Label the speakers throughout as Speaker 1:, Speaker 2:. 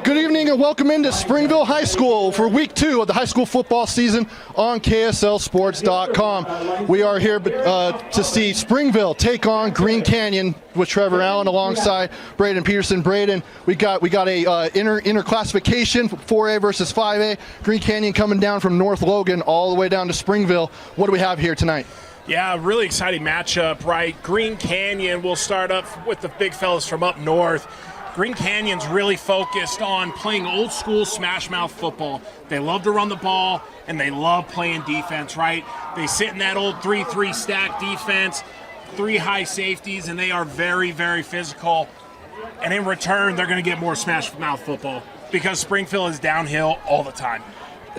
Speaker 1: Good evening and welcome into Springville High School for week 2 of the high school football season on KSLSports.com. We are here to see Springville take on Green Canyon with Trevor Allen alongside Braden Peterson. Braden, we got a inter classification, 4A versus 5A. Green Canyon coming down from North Logan all the way down to Springville. What do we have here tonight?
Speaker 2: Yeah, really exciting matchup, right? Green Canyon will start up with the big fellas from up north. Green Canyon's really focused on playing old school smash mouth football. They love to run the ball and they love playing defense, right? They sit in that old 3-3 stack defense, 3 high safeties, and they are very, very physical. And in return, they're going to get more smash mouth football because Springville is downhill all the time.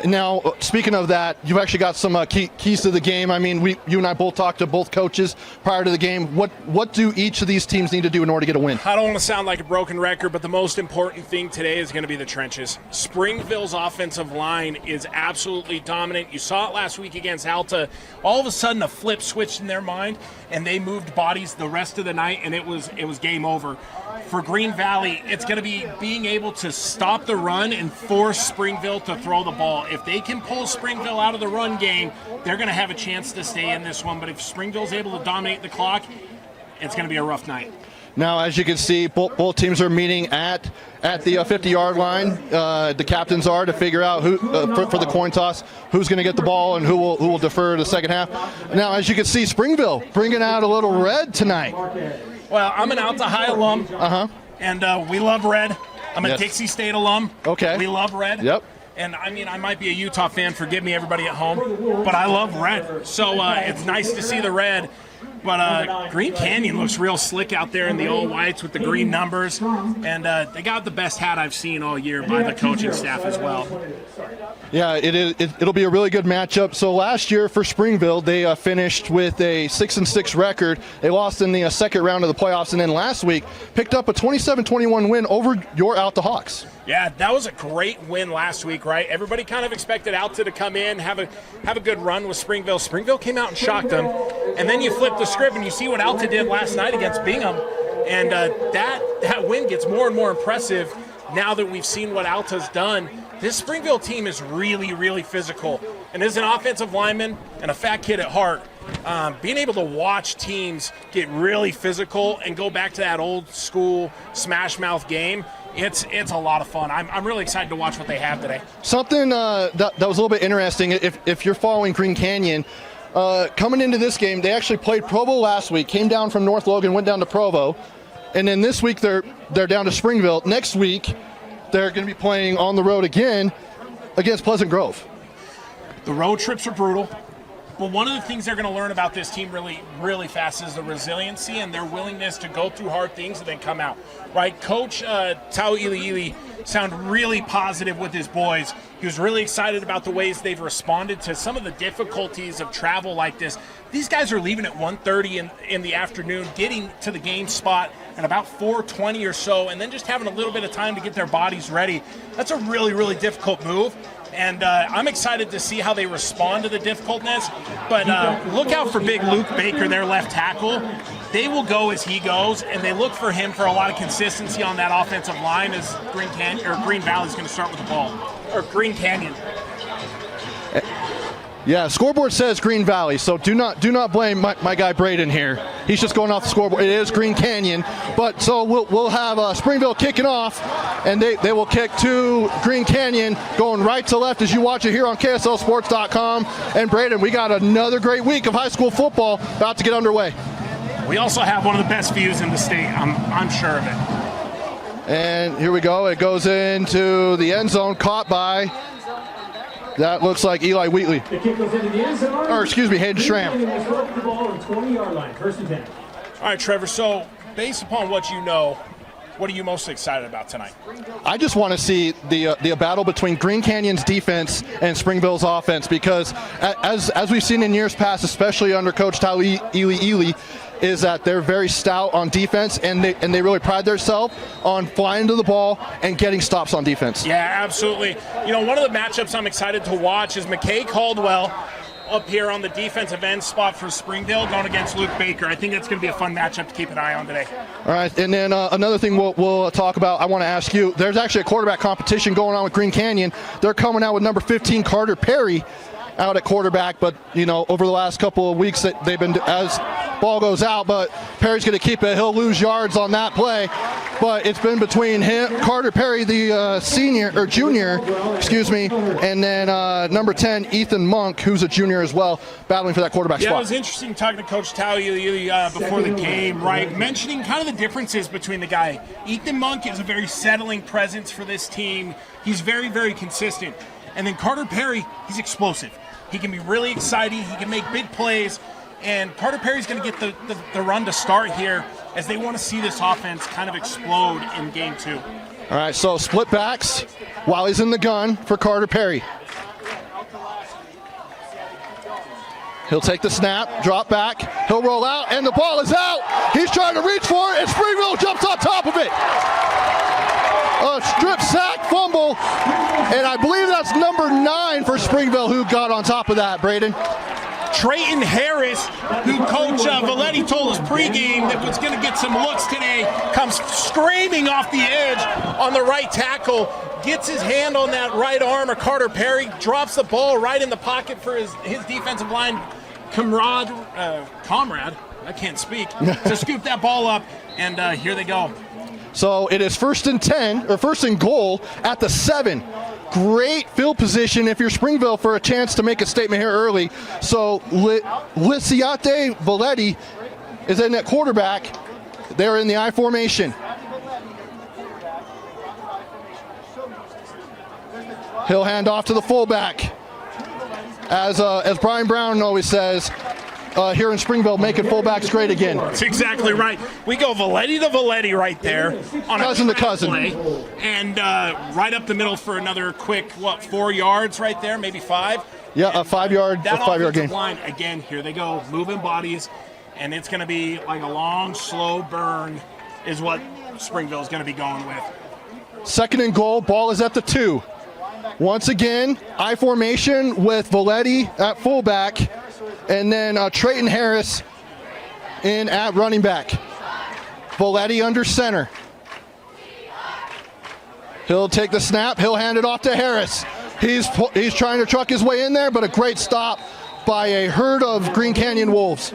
Speaker 1: Now, speaking of that, you've actually got some keys to the game. I mean, you and I both talked to both coaches prior to the game. What do each of these teams need to do in order to get a win?
Speaker 2: I don't want to sound like a broken record, but the most important thing today is going to be the trenches. Springville's offensive line is absolutely dominant. You saw it last week against Alta. All of a sudden, a flip switched in their mind, and they moved bodies the rest of the night, and it was game over. For Green Valley, it's going to be being able to stop the run and force Springville to throw the ball. If they can pull Springville out of the run game, they're going to have a chance to stay in this one. But if Springville's able to dominate the clock, it's going to be a rough night.
Speaker 1: Now, as you can see, both teams are meeting at the 50-yard line. The captains are to figure out who for the coin toss, who's going to get the ball and who will defer to the second half. Now, as you can see, Springville bringing out a little red tonight.
Speaker 2: Well, I'm an Alta High alum, and we love red. I'm a Dixie State alum.
Speaker 1: Okay.
Speaker 2: We love red.
Speaker 1: Yep.
Speaker 2: And, I mean, I might be a Utah fan, forgive me, everybody at home, but I love red. So it's nice to see the red. But Green Canyon looks real slick out there in the all whites with the green numbers. And they got the best hat I've seen all year by the coaching staff as well.
Speaker 1: Yeah, it'll be a really good matchup. So last year for Springville, they finished with a 6-6 record. They lost in the second round of the playoffs, and then last week picked up a 27-21 win over your Alta Hawks.
Speaker 2: Yeah, that was a great win last week, right? Everybody kind of expected Alta to come in, have a good run with Springville. Springville came out and shocked them. And then you flip the script and you see what Alta did last night against Bingham. And that win gets more and more impressive now that we've seen what Alta's done. This Springville team is really, really physical. And as an offensive lineman and a fat kid at heart, being able to watch teams get really physical and go back to that old school smash mouth game, it's a lot of fun. I'm really excited to watch what they have today.
Speaker 1: Something that was a little bit interesting, if you're following Green Canyon, coming into this game, they actually played Provo last week, came down from North Logan, went down to Provo, and then this week they're down to Springville. Next week, they're going to be playing on the road again against Pleasant Grove.
Speaker 2: The road trips are brutal. But one of the things they're going to learn about this team really, really fast is the resiliency and their willingness to go through hard things and then come out. Right? Coach Tau Ili sounded really positive with his boys. He was really excited about the ways they've responded to some of the difficulties of travel like this. These guys are leaving at 1:30 in the afternoon, getting to the game spot at about 4:20 or so, and then just having a little bit of time to get their bodies ready. That's a really, really difficult move. And I'm excited to see how they respond to the difficultness. But look out for big Luke Baker, their left tackle. They will go as he goes, and they look for him for a lot of consistency on that offensive line as Green Valley is going to start with the ball, or Green Canyon.
Speaker 1: Yeah, scoreboard says Green Valley, so do not blame my guy Braden here. He's just going off the scoreboard. It is Green Canyon, but so we'll have Springville kicking off, and they will kick to Green Canyon, going right to left as you watch it here on KSLSports.com. And Braden, we got another great week of high school football about to get underway.
Speaker 2: We also have one of the best views in the state. I'm sure of it.
Speaker 1: And here we go. It goes into the end zone, caught by. That looks like Eli Wheatley.
Speaker 3: The kick goes into the end zone.
Speaker 1: Or excuse me, Hayden Schramm.
Speaker 3: The ball on the 20-yard line, first and 10.
Speaker 2: All right, Trevor, so based upon what you know, what are you most excited about tonight?
Speaker 1: I just want to see the battle between Green Canyon's defense and Springville's offense, because as we've seen in years past, especially under Coach Tau Ili, is that they're very stout on defense, and they really pride themselves on flying to the ball and getting stops on defense.
Speaker 2: Yeah, absolutely. You know, one of the matchups I'm excited to watch is McKay Caldwell up here on the defensive end spot for Springville, going against Luke Baker. I think that's going to be a fun matchup to keep an eye on today.
Speaker 1: All right, and then another thing we'll talk about, I want to ask you, there's actually a quarterback competition going on with Green Canyon. They're coming out with number 15, Carter Perry, out at quarterback, but over the last couple of weeks that they've been, as ball goes out, but Perry's going to keep it. He'll lose yards on that play, but it's been between him, Carter Perry, the junior, and then number 10, Ethan Monk, who's a junior as well, battling for that quarterback spot.
Speaker 2: Yeah, it was interesting talking to Coach Tao before the game, right? Mentioning kind of the differences between the guy. Ethan Monk is a very settling presence for this team. He's very, very consistent. And then Carter Perry, he's explosive. He can be really exciting. He can make big plays. And Carter Perry's going to get the run to start here as they want to see this offense kind of explode in game 2.
Speaker 1: All right, so split backs while he's in the gun for Carter Perry. He'll take the snap, drop back, he'll roll out, and the ball is out. He's trying to reach for it, and Springville jumps on top of it. A strip sack fumble, and I believe that's number 9 for Springville who got on top of that, Braden.
Speaker 2: Trayton Harris, who Coach Valetti told us pregame that was going to get some looks today, comes screaming off the edge on the right tackle, gets his hand on that right arm of Carter Perry, drops the ball right in the pocket for his defensive line comrade, I can't speak, to scoop that ball up, and here they go.
Speaker 1: So it is first and goal at the 7. Great field position if you're Springville for a chance to make a statement here early. So Liciate Valetti is in at quarterback. They're in the I formation. He'll hand off to the fullback. As Brian Brown always says, here in Springville, making fullbacks great again.
Speaker 2: That's exactly right. We go Valetti to Valetti right there on
Speaker 1: cousin
Speaker 2: a
Speaker 1: to cousin
Speaker 2: play, and right up the middle for another quick 4 yards right there, maybe 5.
Speaker 1: Yeah, a 5-yard gain.
Speaker 2: Line again. Here they go, moving bodies, and it's going to be like a long, slow burn, is what Springville is going to be going with.
Speaker 1: Second and goal. Ball is at the 2. Once again, I formation with Valetti at fullback. And then Trayton Harris in at running back. Valetti under center. He'll take the snap. He'll hand it off to Harris. He's trying to truck his way in there, but a great stop by a herd of Green Canyon Wolves.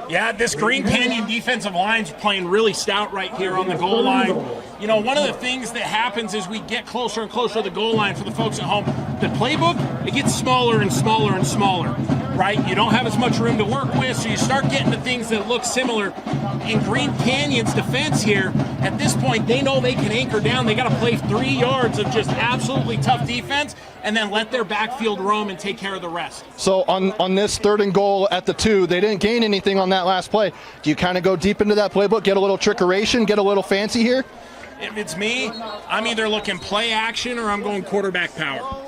Speaker 2: Yeah, this Green Canyon defensive line's playing really stout right here on the goal line. One of the things that happens is we get closer and closer to the goal line for the folks at home. The playbook, it gets smaller and smaller and smaller, right? You don't have as much room to work with, so you start getting to things that look similar. In Green Canyon's defense here, at this point, they know they can anchor down. They got to play 3 yards of just absolutely tough defense and then let their backfield roam and take care of the rest.
Speaker 1: So on this third and goal at the 2, they didn't gain anything on that last play. Do you kind of go deep into that playbook, get a little trickeration, get a little fancy here?
Speaker 2: If it's me, I'm either looking play action or I'm going quarterback power.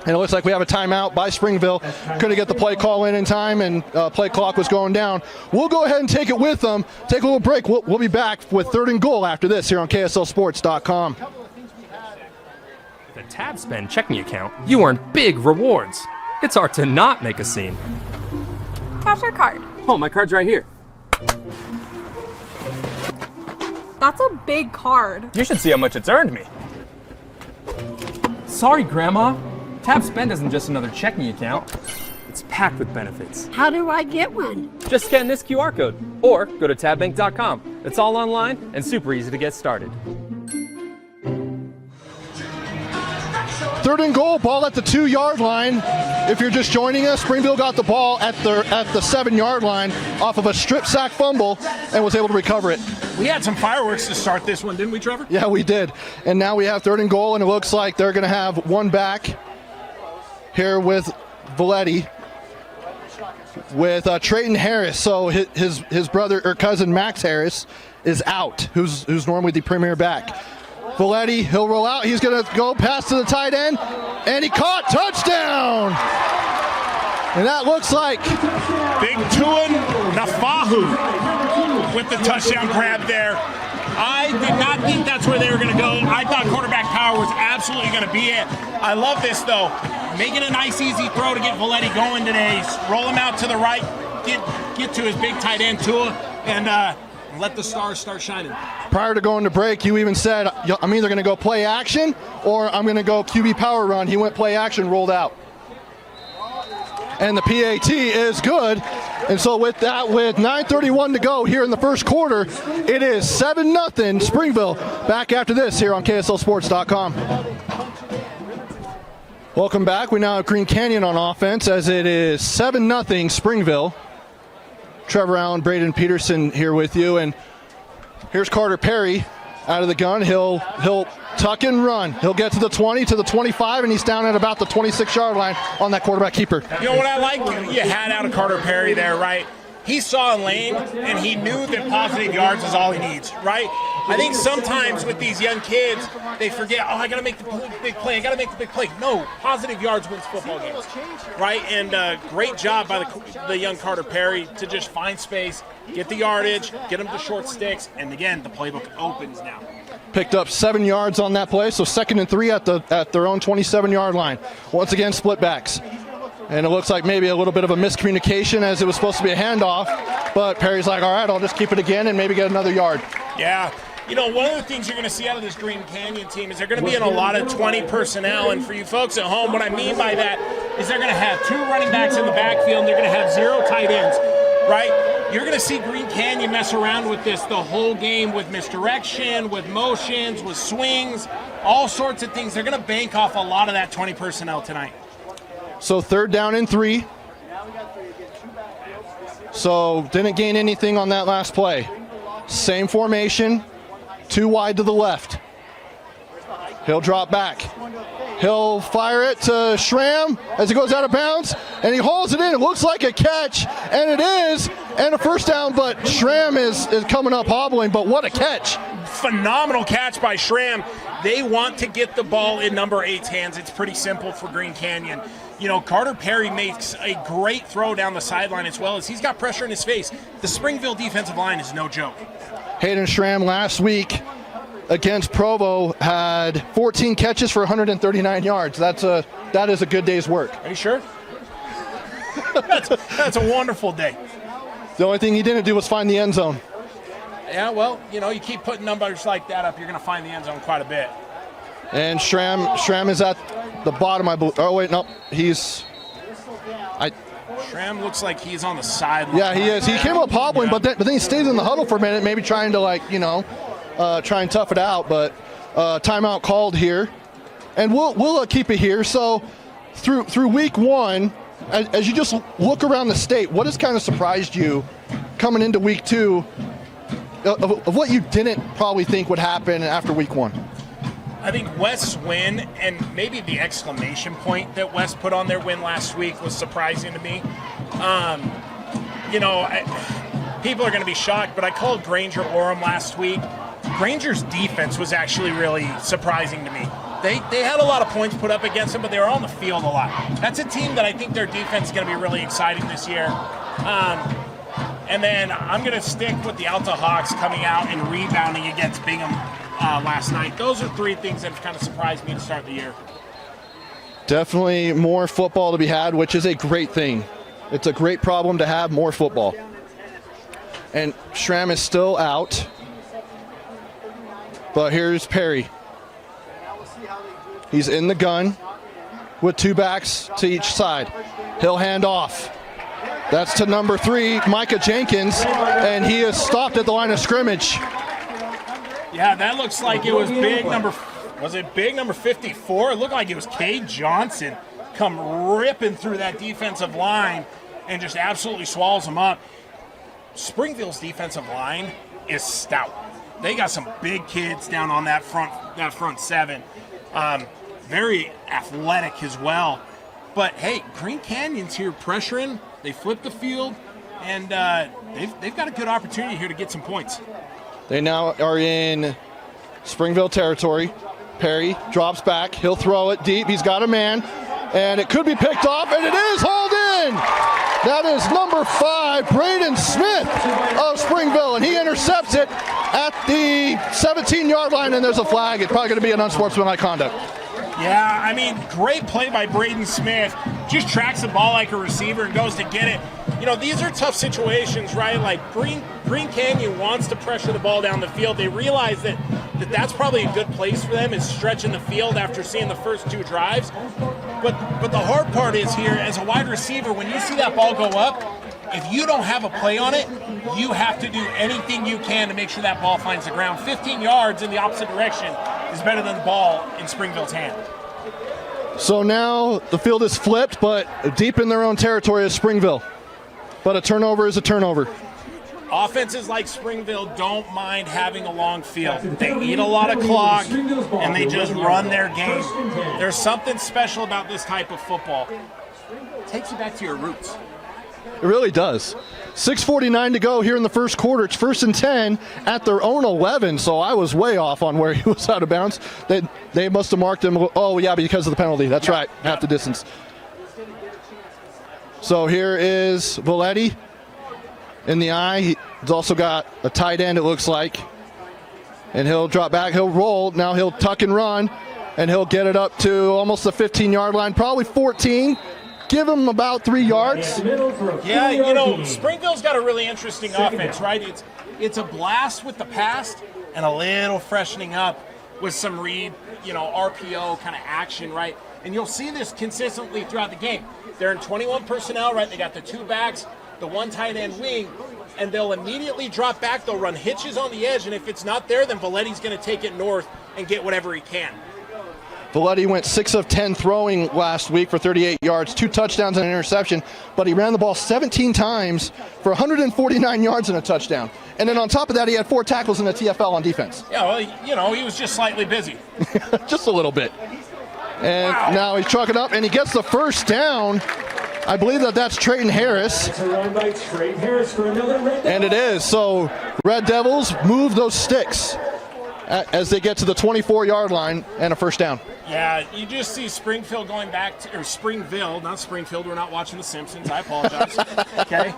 Speaker 1: And it looks like we have a timeout by Springville. Couldn't get the play call in time, and play clock was going down. We'll go ahead and take it with them. Take a little break. We'll be back with third and goal after this here on KSLSports.com.
Speaker 4: With a Tab Spend checking account, you earn big rewards. It's hard to not make a scene.
Speaker 5: Cash or card?
Speaker 4: Oh, my card's right here.
Speaker 5: That's a big card.
Speaker 4: You should see how much it's earned me. Sorry, Grandma. Tab Spend isn't just another checking account. It's packed with benefits.
Speaker 6: How do I get one?
Speaker 4: Just scan this QR code or go to tabbank.com. It's all online and super easy to get started.
Speaker 1: Third and goal, ball at the 2-yard line. If you're just joining us, Springville got the ball at the 7-yard line off of a strip sack fumble and was able to recover it.
Speaker 2: We had some fireworks to start this one, didn't we, Trevor?
Speaker 1: Yeah, we did. And now we have third and goal, and it looks like they're going to have one back here with Valetti with Trayton Harris. So his brother or cousin Max Harris is out, who's normally the premier back. Valetti, he'll roll out. He's going to go pass to the tight end, and he caught. Touchdown! And that looks like
Speaker 2: Big Tuan Nafahu with the touchdown grab there. I did not think that's where they were going to go. I thought quarterback power was absolutely going to be it. I love this, though. Making a nice, easy throw to get Valetti going today. Roll him out to the right, get to his big tight end, Tua, and let the stars start shining.
Speaker 1: Prior to going to break, you even said, I'm either going to go play action or I'm going to go QB power run. He went play action, rolled out. And the PAT is good. And so with that, with 9:31 to go here in the first quarter, it is 7-0 Springville. Back after this here on KSLSports.com. Welcome back. We now have Green Canyon on offense as it is 7-0 Springville. Trevor Allen, Braden Peterson here with you. And here's Carter Perry out of the gun. He'll tuck and run. He'll get to the 20, to the 25, and he's down at about the 26-yard line on that quarterback keeper.
Speaker 2: You know what I like? You had out of Carter Perry there, right? He saw a lane, and he knew that positive yards is all he needs, right? I think sometimes with these young kids, they forget, I got to make the big play. I got to make the big play. No, positive yards wins football games, right? And great job by the young Carter Perry to just find space, get the yardage, get him to short sticks, and again, the playbook opens now.
Speaker 1: Picked up 7 yards on that play, so 2nd and 3 at their own 27-yard line. Once again, split backs. And it looks like maybe a little bit of a miscommunication as it was supposed to be a handoff, but Perry's like, all right, I'll just keep it again and maybe get another yard.
Speaker 2: Yeah. You know, one of the things you're going to see out of this Green Canyon team is they're going to be in a lot of 20 personnel, and for you folks at home, what I mean by that is they're going to have 2 running backs in the backfield, and they're going to have 0 tight ends, right? You're going to see Green Canyon mess around with this the whole game with misdirection, with motions, with swings, all sorts of things. They're going to bank off a lot of that 20 personnel tonight.
Speaker 1: So 3rd down and 3. So didn't gain anything on that last play. Same formation, 2 wide to the left. He'll drop back. He'll fire it to Schramm as he goes out of bounds, and he hauls it in. It looks like a catch, and it is, and a first down, but Schramm is coming up hobbling, but what a catch.
Speaker 2: Phenomenal catch by Schramm. They want to get the ball in number 8's hands. It's pretty simple for Green Canyon. You know, Carter Perry makes a great throw down the sideline as well as he's got pressure in his face. The Springville defensive line is no joke.
Speaker 1: Hayden Schramm last week against Provo had 14 catches for 139 yards. That is a good day's work.
Speaker 2: Are you sure? That's a wonderful day.
Speaker 1: The only thing he didn't do was find the end zone.
Speaker 2: Yeah, well, you know, you keep putting numbers like that up, you're going to find the end zone quite a bit.
Speaker 1: And Schramm is at the bottom, I believe. Oh, wait, no.
Speaker 2: Schramm looks like he's on the sideline.
Speaker 1: Yeah, he is. He came up hobbling,
Speaker 2: Yeah.
Speaker 1: but then he stays in the huddle for a minute, maybe trying to, try and tough it out. But timeout called here. And we'll keep it here. So through week 1, as you just look around the state, what has kind of surprised you coming into week 2 of what you didn't probably think would happen after week 1?
Speaker 2: I think West's win, and maybe the exclamation point that West put on their win last week was surprising to me. People are going to be shocked, but I called Granger Orem last week. Granger's defense was actually really surprising to me. They had a lot of points put up against them, but they were on the field a lot. That's a team that I think their defense is going to be really exciting this year. And then I'm going to stick with the Alta Hawks coming out and rebounding against Bingham last night. Those are 3 things that have kind of surprised me to start the year.
Speaker 1: Definitely more football to be had, which is a great thing. It's a great problem to have, more football. And Schramm is still out. But here's Perry. He's in the gun with 2 backs to each side. He'll hand off. That's to number 3, Micah Jenkins, and he is stopped at the line of scrimmage.
Speaker 2: Yeah, that looks like it was big number 54? It looked like it was Cade Johnson come ripping through that defensive line and just absolutely swallows them up. Springville's defensive line is stout. They got some big kids down on that front 7. Very athletic as well. But hey, Green Canyon's here pressuring. They flip the field, and they've got a good opportunity here to get some points.
Speaker 1: They now are in Springville territory. Perry drops back. He'll throw it deep. He's got a man, and it could be picked off, and it is hauled in. That is number 5, Braden Smith of Springville, and he intercepts it at the 17-yard line, and there's a flag. It's probably going to be an unsportsmanlike conduct.
Speaker 2: Yeah, I mean, great play by Braden Smith. Just tracks the ball like a receiver and goes to get it. You know, these are tough situations, right? Like Green Canyon wants to pressure the ball down the field. They realize that's probably a good place for them, is stretching the field after seeing the first 2 drives. But the hard part is here, as a wide receiver, when you see that ball go up, if you don't have a play on it, you have to do anything you can to make sure that ball finds the ground. 15 yards in the opposite direction is better than the ball in Springville's hand.
Speaker 1: So now the field is flipped, but deep in their own territory is Springville. But a turnover is a turnover.
Speaker 2: Offenses like Springville don't mind having a long field. They eat a lot of clock, and they just run their game. There's something special about this type of football. It takes you back to your roots.
Speaker 1: It really does. 6:49 to go here in the first quarter. It's 1st and 10 at their own 11, so I was way off on where he was out of bounds. They must have marked him. Oh, yeah, because of the penalty. That's right, half the distance. So here is Valetti in the eye. He's also got a tight end, it looks like. And he'll drop back. He'll roll. Now he'll tuck and run, and he'll get it up to almost the 15-yard line, probably 14. Give him about 3 yards.
Speaker 2: Yeah, you know, Springville's got a really interesting offense, right? It's a blast with the pass and a little freshening up with some read, you know, RPO kind of action, right? And you'll see this consistently throughout the game. They're in 21 personnel, right? They got the 2 backs, the 1 tight end wing, and they'll immediately drop back. They'll run hitches on the edge, and if it's not there, then Valetti's going to take it north and get whatever he can.
Speaker 1: Valetti went 6 of 10 throwing last week for 38 yards, 2 touchdowns and an interception, but he ran the ball 17 times for 149 yards and a touchdown. And then on top of that, he had 4 tackles in the TFL on defense.
Speaker 2: Yeah, well, you know, he was just slightly busy.
Speaker 1: Just a little bit. And now he's trucking up, and he gets the first down. I believe that's Trayton Harris.
Speaker 3: It's a run by Trayton Harris for another Red Devil.
Speaker 1: And it is. So Red Devils move those sticks as they get to the 24-yard line and a first down.
Speaker 2: Yeah, you just see Springfield going back to, or Springville, not Springfield, we're not watching The Simpsons, I apologize. Okay?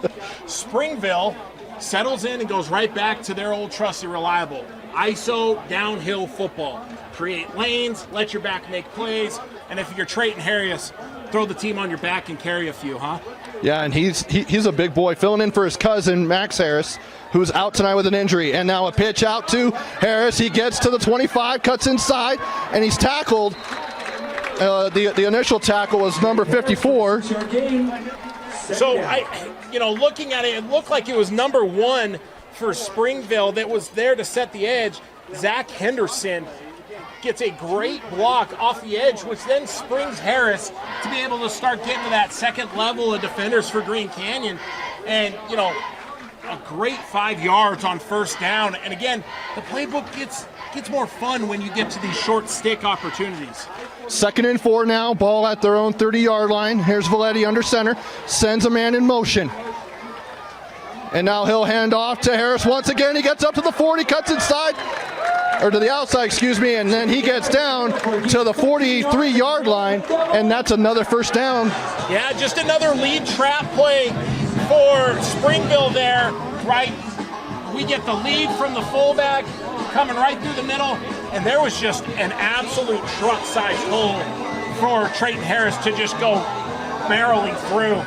Speaker 2: Springville settles in and goes right back to their old trusty reliable ISO downhill football. Create lanes, let your back make plays, and if you're Trayton Harris, throw the team on your back and carry a few, huh?
Speaker 1: Yeah, and he's a big boy, filling in for his cousin, Max Harris, who's out tonight with an injury. And now a pitch out to Harris. He gets to the 25, cuts inside, and he's tackled. The initial tackle was number 54.
Speaker 2: So, looking at it, it looked like it was number 1 for Springville that was there to set the edge. Zach Henderson gets a great block off the edge, which then springs Harris to be able to start getting to that second level of defenders for Green Canyon. And, you know, a great 5 yards on first down. And again, the playbook gets more fun when you get to these short stick opportunities.
Speaker 1: 2nd and 4 now, ball at their own 30-yard line. Here's Valetti under center, sends a man in motion. And now he'll hand off to Harris once again. He gets up to the 40, cuts inside, or to the outside, excuse me, and then he gets down to the 43-yard line, and that's another first down.
Speaker 2: Yeah, just another lead trap play for Springville there, right? We get the lead from the fullback coming right through the middle, and there was just an absolute truck-sized hole for Trayton Harris to just go barreling through.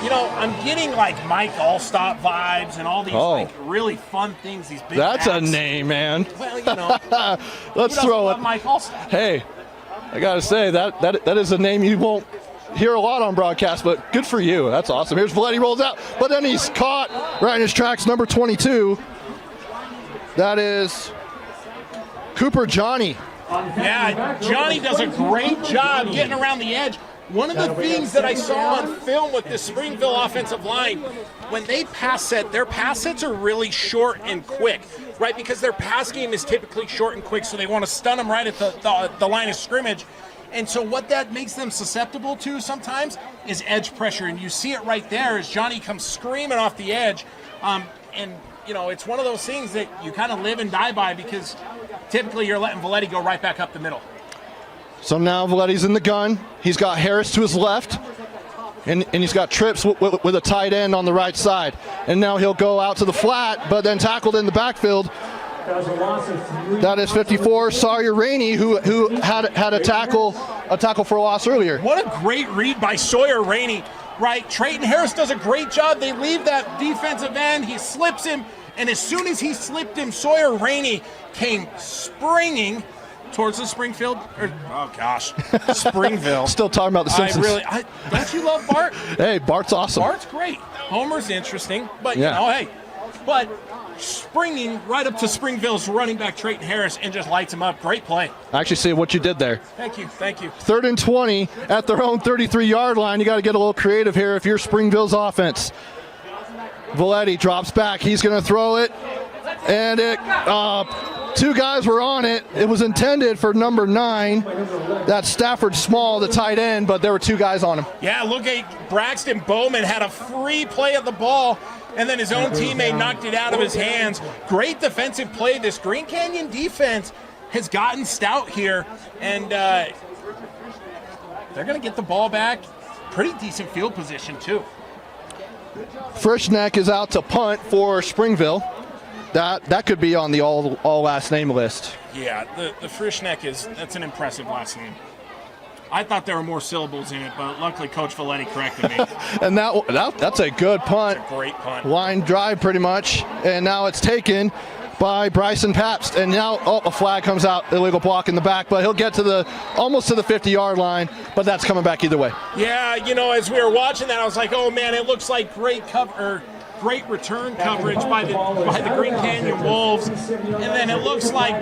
Speaker 2: You know, I'm getting like Mike Allstott vibes and all these like really fun things. These big.
Speaker 1: That's
Speaker 2: backs.
Speaker 1: a name, man.
Speaker 2: Well, you know,
Speaker 1: let's throw it.
Speaker 2: Mike Allstott.
Speaker 1: Hey, I gotta say that is a name you won't hear a lot on broadcast, but good for you. That's awesome. Here's Valetti, rolls out, but then he's caught right in his tracks. Number 22. That is Cooper Johnny.
Speaker 2: Yeah, Johnny does a great job getting around the edge. One of the things that I saw on film with this Springville offensive line, when they pass set, their pass sets are really short and quick, right? Because their pass game is typically short and quick, so they want to stun them right at the line of scrimmage. And so what that makes them susceptible to sometimes is edge pressure. And you see it right there as Johnny comes screaming off the edge. And, you know, it's one of those things that you kind of live and die by because typically you're letting Valetti go right back up the middle.
Speaker 1: So now Valetti's in the gun. He's got Harris to his left, and he's got Trips with a tight end on the right side. And now he'll go out to the flat, but then tackled in the backfield
Speaker 3: That was a loss of 3.
Speaker 1: That is 54, Sawyer Rainey, who had a tackle for a loss earlier.
Speaker 2: What a great read by Sawyer Rainey, right? Trayton Harris does a great job. They leave that defensive end. He slips him, and as soon as he slipped him, Sawyer Rainey came springing towards the Springfield, Springville.
Speaker 1: Still talking about the Simpsons.
Speaker 2: Don't you love Bart?
Speaker 1: Hey, Bart's awesome.
Speaker 2: Bart's great. Homer's interesting, but
Speaker 1: Yeah.
Speaker 2: but springing right up to Springville's running back Trayton Harris and just lights him up. Great play.
Speaker 1: I actually see what you did there.
Speaker 2: Thank you.
Speaker 1: 3rd and 20 at their own 33-yard line. You got to get a little creative here if you're Springville's offense. Valetti drops back. He's going to throw it, and two guys were on it. It was intended for number 9. That's Stafford Small, the tight end, but there were 2 guys on him.
Speaker 2: Yeah, look at Braxton Bowman had a free play at the ball, and then his own teammate knocked it out of his hands. Great defensive play. This Green Canyon defense has gotten stout here, and they're going to get the ball back. Pretty decent field position, too.
Speaker 1: Frischneck is out to punt for Springville. That could be on the all last name list.
Speaker 2: Yeah, the Frischneck that's an impressive last name. I thought there were more syllables in it, but luckily Coach Valetti corrected me.
Speaker 1: And that's a good punt.
Speaker 2: That's a great punt.
Speaker 1: Line drive pretty much. And now it's taken by Bryson Pabst. And now a flag comes out, illegal block in the back, but he'll get to almost to the 50-yard line, but that's coming back either way.
Speaker 2: Yeah, as we were watching that, I was like, oh man, it looks like great return coverage by the Green Canyon Wolves. And then it looks like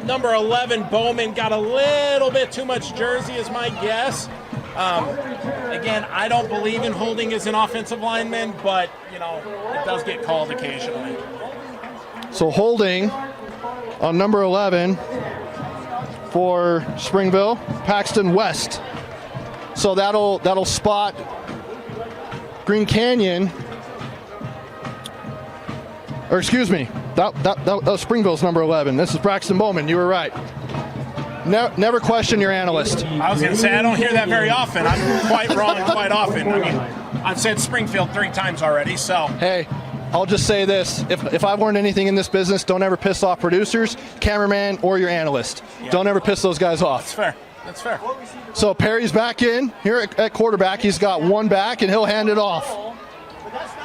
Speaker 2: number 11, Bowman, got a little bit too much jersey is my guess. Again, I don't believe in holding as an offensive lineman, but, it does get called occasionally.
Speaker 1: So holding on number 11 for Springville, Paxton West. So that'll spot Green Canyon. Or excuse me, that was Springville's number 11. This is Braxton Bowman. You were right. Never question your analyst.
Speaker 2: I was going to say, I don't hear that very often. I'm quite wrong quite often. I mean, I've said Springfield 3 times already, so.
Speaker 1: Hey, I'll just say this. If I've learned anything in this business, don't ever piss off producers, cameraman, or your analyst. Yeah. Don't ever piss those guys off.
Speaker 2: That's fair.
Speaker 1: So Perry's back in here at quarterback. He's got 1 back, and he'll hand it off.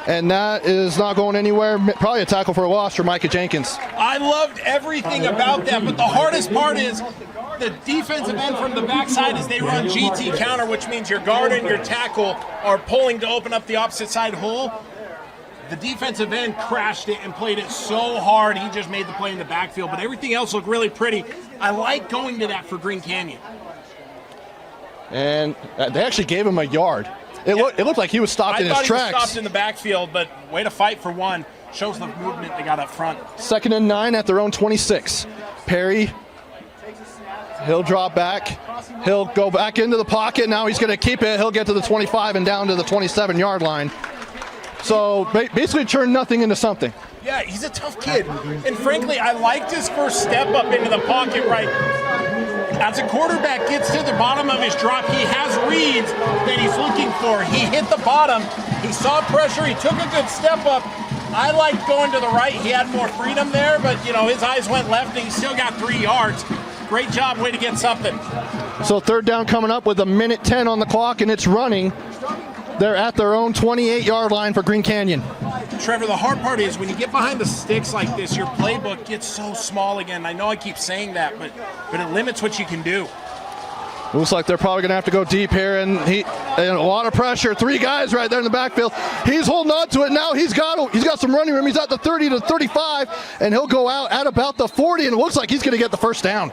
Speaker 1: And that is not going anywhere. Probably a tackle for a loss for Micah Jenkins.
Speaker 2: I loved everything about that, but the hardest part is the defensive end from the backside as they run GT counter, which means your guard and your tackle are pulling to open up the opposite side hole. The defensive end crashed it and played it so hard, he just made the play in the backfield, but everything else looked really pretty. I like going to that for Green Canyon.
Speaker 1: And they actually gave him a yard. It looked like he was stopped in his tracks.
Speaker 2: I thought he was stopped in the backfield, but way to fight for one. Shows the movement they got up front.
Speaker 1: 2nd and 9 at their own 26. Perry, he'll drop back. He'll go back into the pocket. Now he's going to keep it. He'll get to the 25 and down to the 27-yard line. So basically turn nothing into something.
Speaker 2: Yeah, he's a tough kid. And frankly, I liked his first step up into the pocket, right? As a quarterback gets to the bottom of his drop, he has reads that he's looking for. He hit the bottom. He saw pressure. He took a good step up. I liked going to the right. He had more freedom there, but, his eyes went left, and he still got 3 yards. Great job. Way to get something.
Speaker 1: So 3rd down coming up with 1:10 on the clock, and it's running. They're at their own 28-yard line for Green Canyon.
Speaker 2: Trevor, the hard part is when you get behind the sticks like this, your playbook gets so small again. I know I keep saying that, but it limits what you can do.
Speaker 1: Looks like they're probably going to have to go deep here, and a lot of pressure. 3 guys right there in the backfield. He's holding on to it now. He's got some running room. He's at the 30 to 35, and he'll go out at about the 40, and it looks like he's going to get the first down.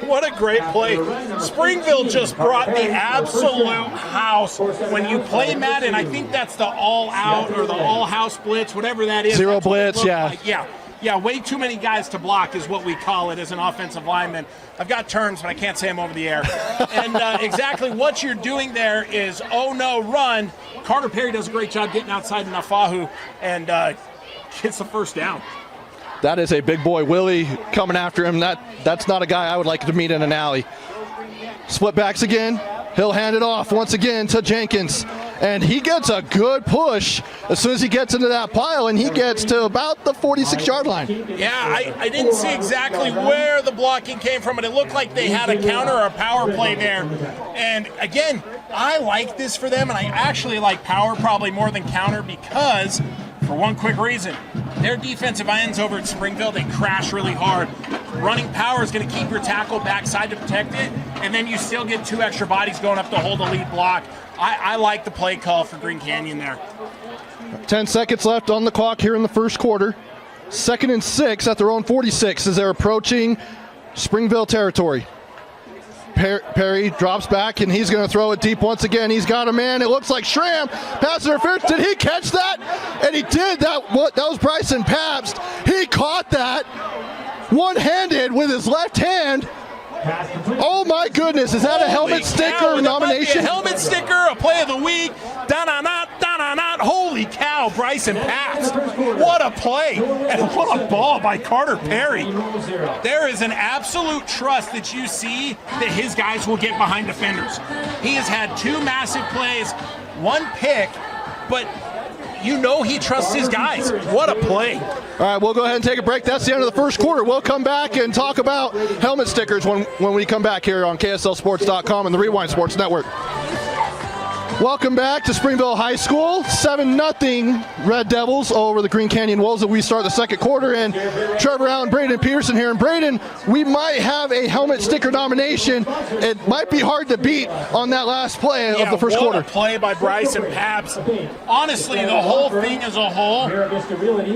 Speaker 2: What a great play. Springville just brought the absolute house. When you play Madden, I think that's the all-out or the all-house blitz, whatever that is.
Speaker 1: Zero blitz, yeah.
Speaker 2: Like. Yeah, way too many guys to block is what we call it as an offensive lineman. I've got terms, but I can't say them over the air. And exactly what you're doing there is, oh no, run. Carter Perry does a great job getting outside Nafahu and gets the first down.
Speaker 1: That is a big boy. Willie coming after him. That's not a guy I would like to meet in an alley. Split backs again. He'll hand it off once again to Jenkins. And he gets a good push as soon as he gets into that pile, and he gets to about the 46-yard line.
Speaker 2: Yeah, I didn't see exactly where the blocking came from, but it looked like they had a counter or a power play there. And again, I like this for them, and I actually like power probably more than counter because, for one quick reason, their defensive ends over at Springville, they crash really hard. Running power is going to keep your tackle backside to protect it, and then you still get 2 extra bodies going up to hold the lead block. I like the play call for Green Canyon there.
Speaker 1: 10 seconds left on the clock here in the first quarter. 2nd and 6 at their own 46 as they're approaching Springville territory. Perry drops back, and he's going to throw it deep once again. He's got a man. It looks like Schramm. Pass interference. Did he catch that? And he did. That was Bryson Pabst. He caught that one-handed with his left hand. Oh my goodness, is that a helmet sticker nomination?
Speaker 2: A helmet sticker, a play of the week. Da-na-na, da-na-na. Holy cow, Bryson Pabst. What a play, and what a ball by Carter Perry. There is an absolute trust that you see that his guys will get behind defenders. He has had 2 massive plays, 1 pick, but you know he trusts his guys. What a play.
Speaker 1: All right, we'll go ahead and take a break. That's the end of the first quarter. We'll come back and talk about helmet stickers when we come back here on KSLSports.com and the Rewind Sports Network. Welcome back to Springville High School. 7-0 Red Devils over the Green Canyon Wolves as we start the second quarter. And Trevor Allen, Braden Pearson here. And Braden, we might have a helmet sticker nomination. It might be hard to beat on that last play of the first quarter.
Speaker 2: What a play by Bryson Pabst. Honestly, the whole thing as a whole,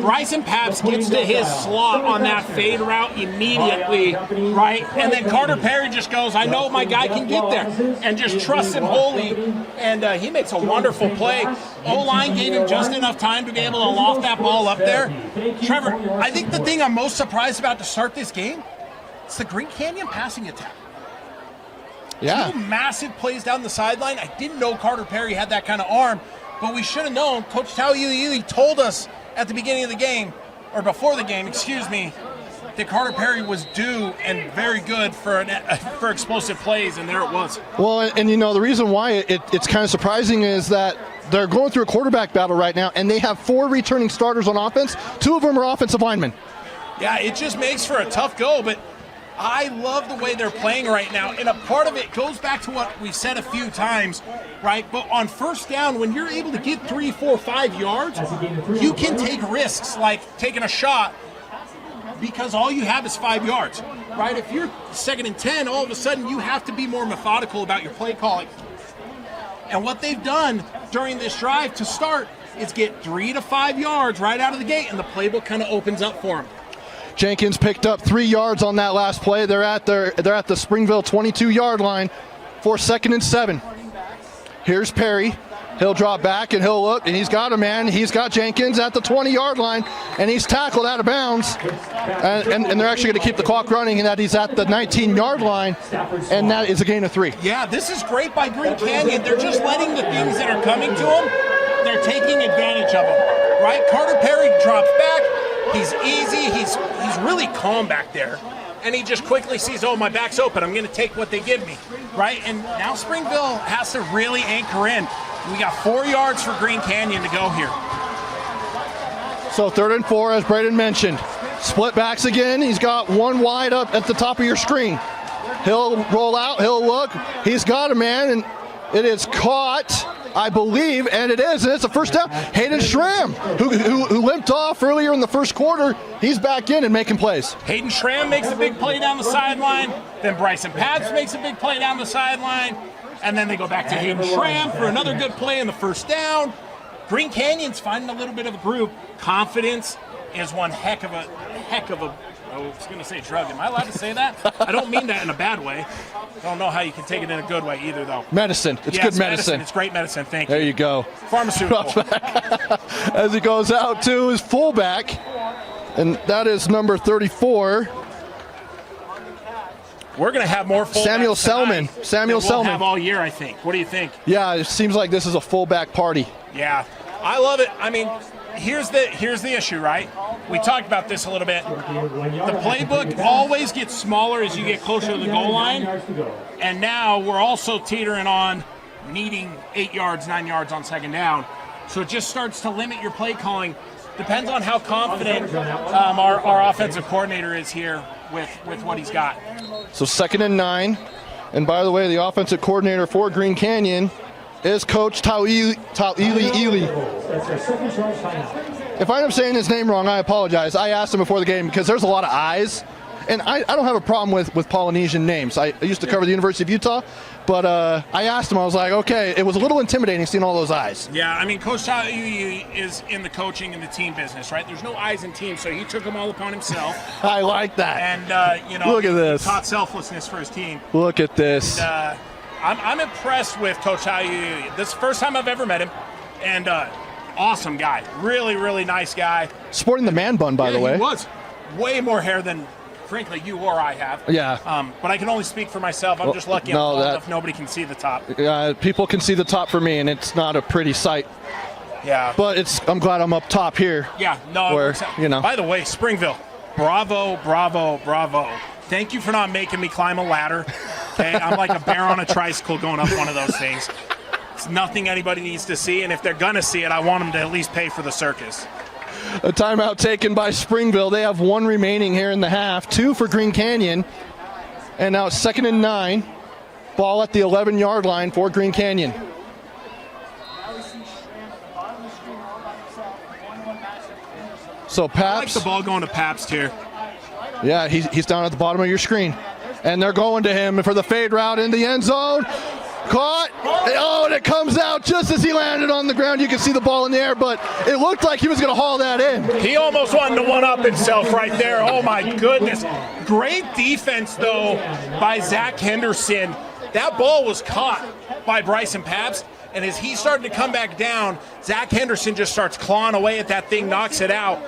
Speaker 2: Bryson Pabst gets to his slot on that fade route immediately, right? And then Carter Perry just goes, I know my guy can get there, and just trusts him wholly. And he makes a wonderful play. O-line gave him just enough time to be able to loft that ball up there. Trevor, I think the thing I'm most surprised about to start this game is the Green Canyon passing attack.
Speaker 1: Yeah.
Speaker 2: 2 massive plays down the sideline. I didn't know Carter Perry had that kind of arm, but we should have known. Coach Tauiili told us at the beginning of the game, or before the game, excuse me, that Carter Perry was due and very good for explosive plays, and there it was.
Speaker 1: Well, and you know, the reason why it's kind of surprising is that they're going through a quarterback battle right now, and they have 4 returning starters on offense. 2 of them are offensive linemen.
Speaker 2: Yeah, it just makes for a tough go, but I love the way they're playing right now, and a part of it goes back to what we've said a few times, right? But on first down, when you're able to get 3, 4, 5 yards, you can take risks like taking a shot, because all you have is 5 yards, right? If you're 2nd and 10, all of a sudden you have to be more methodical about your play calling. And what they've done during this drive to start is get 3 to 5 yards right out of the gate, and the playbook kind of opens up for them.
Speaker 1: Jenkins picked up 3 yards on that last play. They're at the Springville 22-yard line for 2nd and 7. Here's Perry. He'll drop back and he'll look, and he's got a man. He's got Jenkins at the 20-yard line, and he's tackled out of bounds. And they're actually going to keep the clock running, and that he's at the 19-yard line, and that is a gain of 3.
Speaker 2: Yeah, this is great by Green Canyon. They're just letting the things that are coming to them, they're taking advantage of them, right? Carter Perry drops back. He's easy. He's really calm back there. And he just quickly sees, oh, my back's open. I'm going to take what they give me, right? And now Springville has to really anchor in. We got 4 yards for Green Canyon to go here.
Speaker 1: So 3rd and 4, as Braden mentioned. Split backs again. He's got 1 wide up at the top of your screen. He'll roll out. He'll look. He's got a man, and it is caught, I believe, and it is, and it's a first down. Hayden Schramm, who limped off earlier in the first quarter, he's back in and making plays.
Speaker 2: Hayden Schramm makes a big play down the sideline. Then Bryson Pabst makes a big play down the sideline. And then they go back to Hayden Schramm for another good play in the first down. Green Canyon's finding a little bit of a group. Confidence is one heck of a, I was going to say drug. Am I allowed to say that? I don't mean that in a bad way. I don't know how you can take it in a good way either, though.
Speaker 1: Medicine. It's good medicine.
Speaker 2: It's great medicine. Thank you.
Speaker 1: There you go.
Speaker 2: Pharmaceutical.
Speaker 1: As he goes out to his fullback, and that is number 34.
Speaker 2: We're going to have more fullbacks
Speaker 1: Samuel Selman.
Speaker 2: Samuel Selman. We'll have all year, I think. What do you think?
Speaker 1: Yeah, it seems like this is a fullback party.
Speaker 2: Yeah, I love it. I mean, here's the issue, right? We talked about this a little bit. The playbook always gets smaller as you get closer to the goal line, and now we're also teetering on needing 8 yards, 9 yards on second down. So it just starts to limit your play calling. Depends on how confident our offensive coordinator is here with what he's got.
Speaker 1: So 2nd and 9. And by the way, the offensive coordinator for Green Canyon is Coach Tauili. If I end up saying his name wrong, I apologize. I asked him before the game because there's a lot of I's. And I don't have a problem with Polynesian names. I used to cover the University of Utah, but I asked him, I was like, okay, it was a little intimidating seeing all those I's.
Speaker 2: Yeah, I mean, Coach Tauili is in the coaching and the team business, right? There's no I's in team, so he took them all upon himself.
Speaker 1: I like that.
Speaker 2: And,
Speaker 1: look at this.
Speaker 2: He taught selflessness for his team.
Speaker 1: Look at this.
Speaker 2: And, I'm impressed with Coach Tauili. This is the first time I've ever met him, and awesome guy. Really, really nice guy.
Speaker 1: Sporting the man bun, by the way.
Speaker 2: He was. Way more hair than, frankly, you or I have.
Speaker 1: Yeah.
Speaker 2: But I can only speak for myself. I'm just lucky enough nobody can see the top.
Speaker 1: People can see the top for me, and it's not a pretty sight.
Speaker 2: Yeah.
Speaker 1: But I'm glad I'm up top here.
Speaker 2: Yeah. No.
Speaker 1: Where,
Speaker 2: By the way, Springville, bravo, bravo, bravo. Thank you for not making me climb a ladder. Okay, I'm like a bear on a tricycle going up one of those things. It's nothing anybody needs to see, and if they're gonna see it, I want them to at least pay for the circus.
Speaker 1: A timeout taken by Springville. They have 1 remaining here in the half, 2 for Green Canyon. And now it's 2nd and 9. Ball at the 11-yard line for Green Canyon. So Paps.
Speaker 2: I like the ball going to Pabst here.
Speaker 1: Yeah, he's down at the bottom of your screen. And they're going to him for the fade route in the end zone. Caught. Oh, and it comes out just as he landed on the ground. You can see the ball in the air, but it looked like he was going to haul that in.
Speaker 2: He almost wanted to one-up himself right there. Oh, my goodness. Great defense, though, by Zach Henderson. That ball was caught by Bryson Pabst, and as he started to come back down, Zach Henderson just starts clawing away at that thing, knocks it out.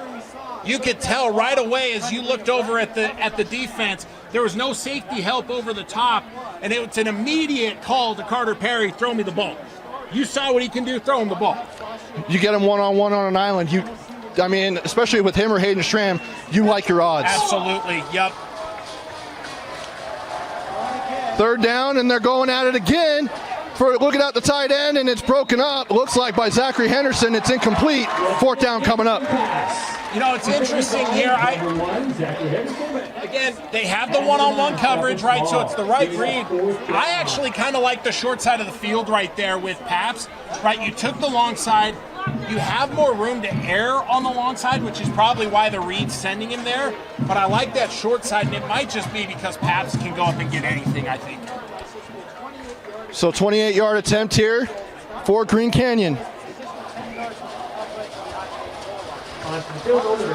Speaker 2: You could tell right away as you looked over at the defense, there was no safety help over the top, and it was an immediate call to Carter Perry, throw me the ball. You saw what he can do, throw him the ball.
Speaker 1: You get him one-on-one on an island, especially with him or Hayden Stram, you like your odds.
Speaker 2: Absolutely, yep.
Speaker 1: 3rd down, and they're going at it again. Looking at the tight end, and it's broken up. Looks like by Zachary Henderson, it's incomplete. 4th down coming up.
Speaker 2: It's interesting here. Again, they have the one-on-one coverage, right? So it's the right read. I actually kind of like the short side of the field right there with Paps, right? You took the long side. You have more room to err on the long side, which is probably why the read's sending him there. But I like that short side, and it might just be because Paps can go up and get anything, I think.
Speaker 1: So 28-yard attempt here for Green Canyon.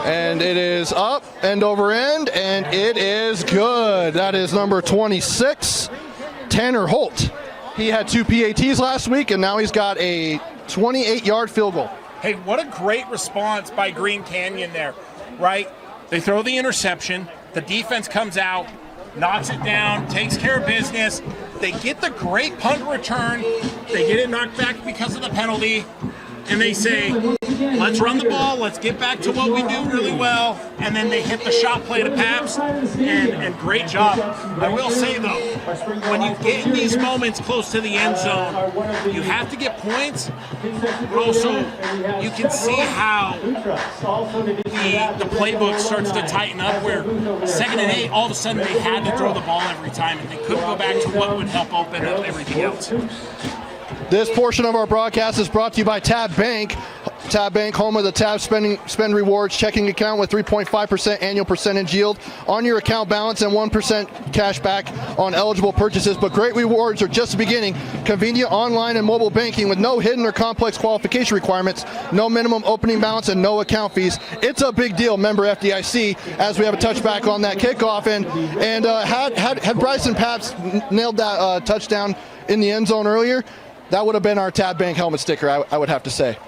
Speaker 1: And it is up, end over end, and it is good. That is number 26, Tanner Holt. He had 2 PATs last week, and now he's got a 28-yard field goal.
Speaker 2: Hey, what a great response by Green Canyon there, right? They throw the interception, the defense comes out, knocks it down, takes care of business. They get the great punt return. They get it knocked back because of the penalty. And they say, let's run the ball, let's get back to what we do really well. And then they hit the shot play to Paps, and great job. I will say, though, when you get in these moments close to the end zone, you have to get points, but also you can see how the playbook starts to tighten up, where 2nd and 8, all of a sudden they had to throw the ball every time, and they couldn't go back to what would help open up everything else.
Speaker 1: This portion of our broadcast is brought to you by Tab Bank. Tab Bank, home of the Tab Spend Rewards checking account with 3.5% annual percentage yield on your account balance and 1% cash back on eligible purchases. But great rewards are just beginning. Convenient online and mobile banking with no hidden or complex qualification requirements, no minimum opening balance, and no account fees. It's a big deal, member FDIC, as we have a touchback on that kickoff. And had Bryson Pabst nailed that touchdown in the end zone earlier, that would have been our Tab Bank helmet sticker, I would have to say.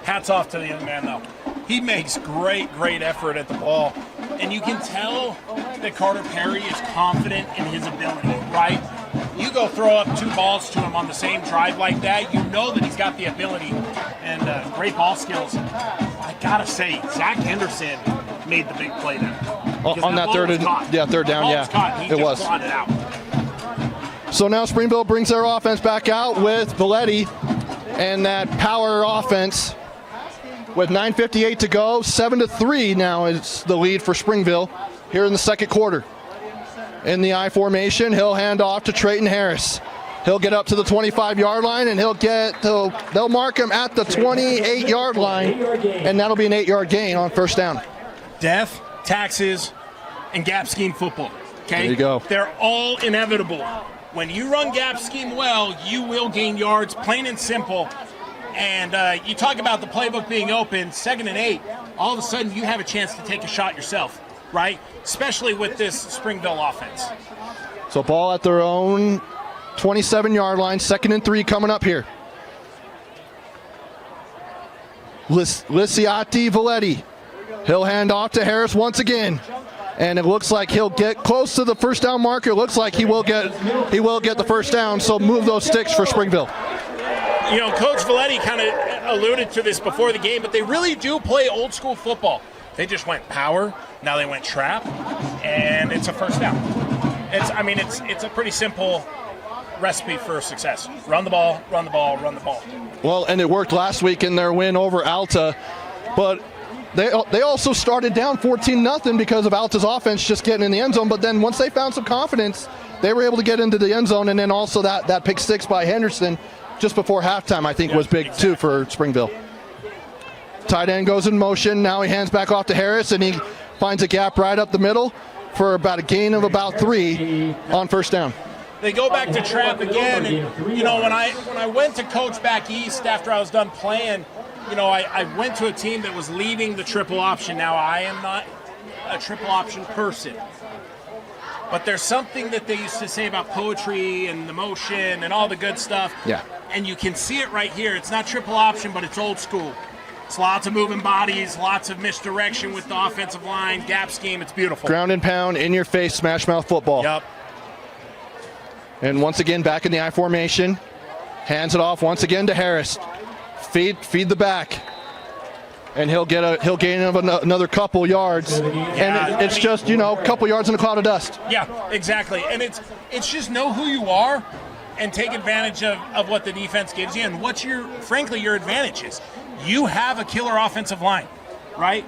Speaker 2: Hats off to the young man, though. He makes great effort at the ball. And you can tell that Carter Perry is confident in his ability, right? You go throw up 2 balls to him on the same drive like that, you know that he's got the ability and great ball skills. I got to say, Zach Henderson made the big play there.
Speaker 1: On that third down, yeah.
Speaker 2: Caught. He
Speaker 1: it
Speaker 2: just
Speaker 1: was.
Speaker 2: clawed it out.
Speaker 1: So now Springville brings their offense back out with Valetti and that power offense. With 9:58 to go, 7-3 now is the lead for Springville here in the second quarter. In the I formation, he'll hand off to Trayton Harris. He'll get up to the 25-yard line, and they'll mark him at the 28-yard line, and that'll be an 8-yard gain on first down.
Speaker 2: Death, taxes, and gap scheme football. Okay?
Speaker 1: There you go.
Speaker 2: They're all inevitable. When you run gap scheme well, you will gain yards, plain and simple. And you talk about the playbook being open, 2nd and 8, all of a sudden you have a chance to take a shot yourself, right? Especially with this Springville offense.
Speaker 1: So ball at their own 27-yard line, 2nd and 3 coming up here. Lisiati Valetti. He'll hand off to Harris once again. And it looks like he'll get close to the first down marker. It looks like he will get the first down, so move those sticks for Springville.
Speaker 2: You know, Coach Valetti kind of alluded to this before the game, but they really do play old school football. They just went power, now they went trap, and it's a first down. It's a pretty simple recipe for success. Run the ball, run the ball, run the ball.
Speaker 1: Well, and it worked last week in their win over Alta, but they also started down 14-0 because of Alta's offense just getting in the end zone, but then once they found some confidence, they were able to get into the end zone, and then also that pick six by Henderson just before halftime, I think, was big too for Springville. Tight end goes in motion. Now he hands back off to Harris, and he finds a gap right up the middle for about a gain of about 3 on first down.
Speaker 2: They go back to trap again, and you know, when I went to coach back east after I was done playing, you know, I went to a team that was leading the triple option. Now, I am not a triple option person, but there's something that they used to say about poetry and the motion and all the good stuff.
Speaker 1: Yeah.
Speaker 2: And you can see it right here. It's not triple option, but it's old school. It's lots of moving bodies, lots of misdirection with the offensive line, gap scheme. It's beautiful.
Speaker 1: Ground and pound, in your face, smash mouth football.
Speaker 2: Yep.
Speaker 1: And once again, back in the I formation. Hands it off once again to Harris. Feed the back. And he'll gain another couple yards. And it's just, you know, a couple yards in a cloud of dust.
Speaker 2: Yeah, exactly. And it's just know who you are and take advantage of what the defense gives you and what frankly your advantage is. You have a killer offensive line, right?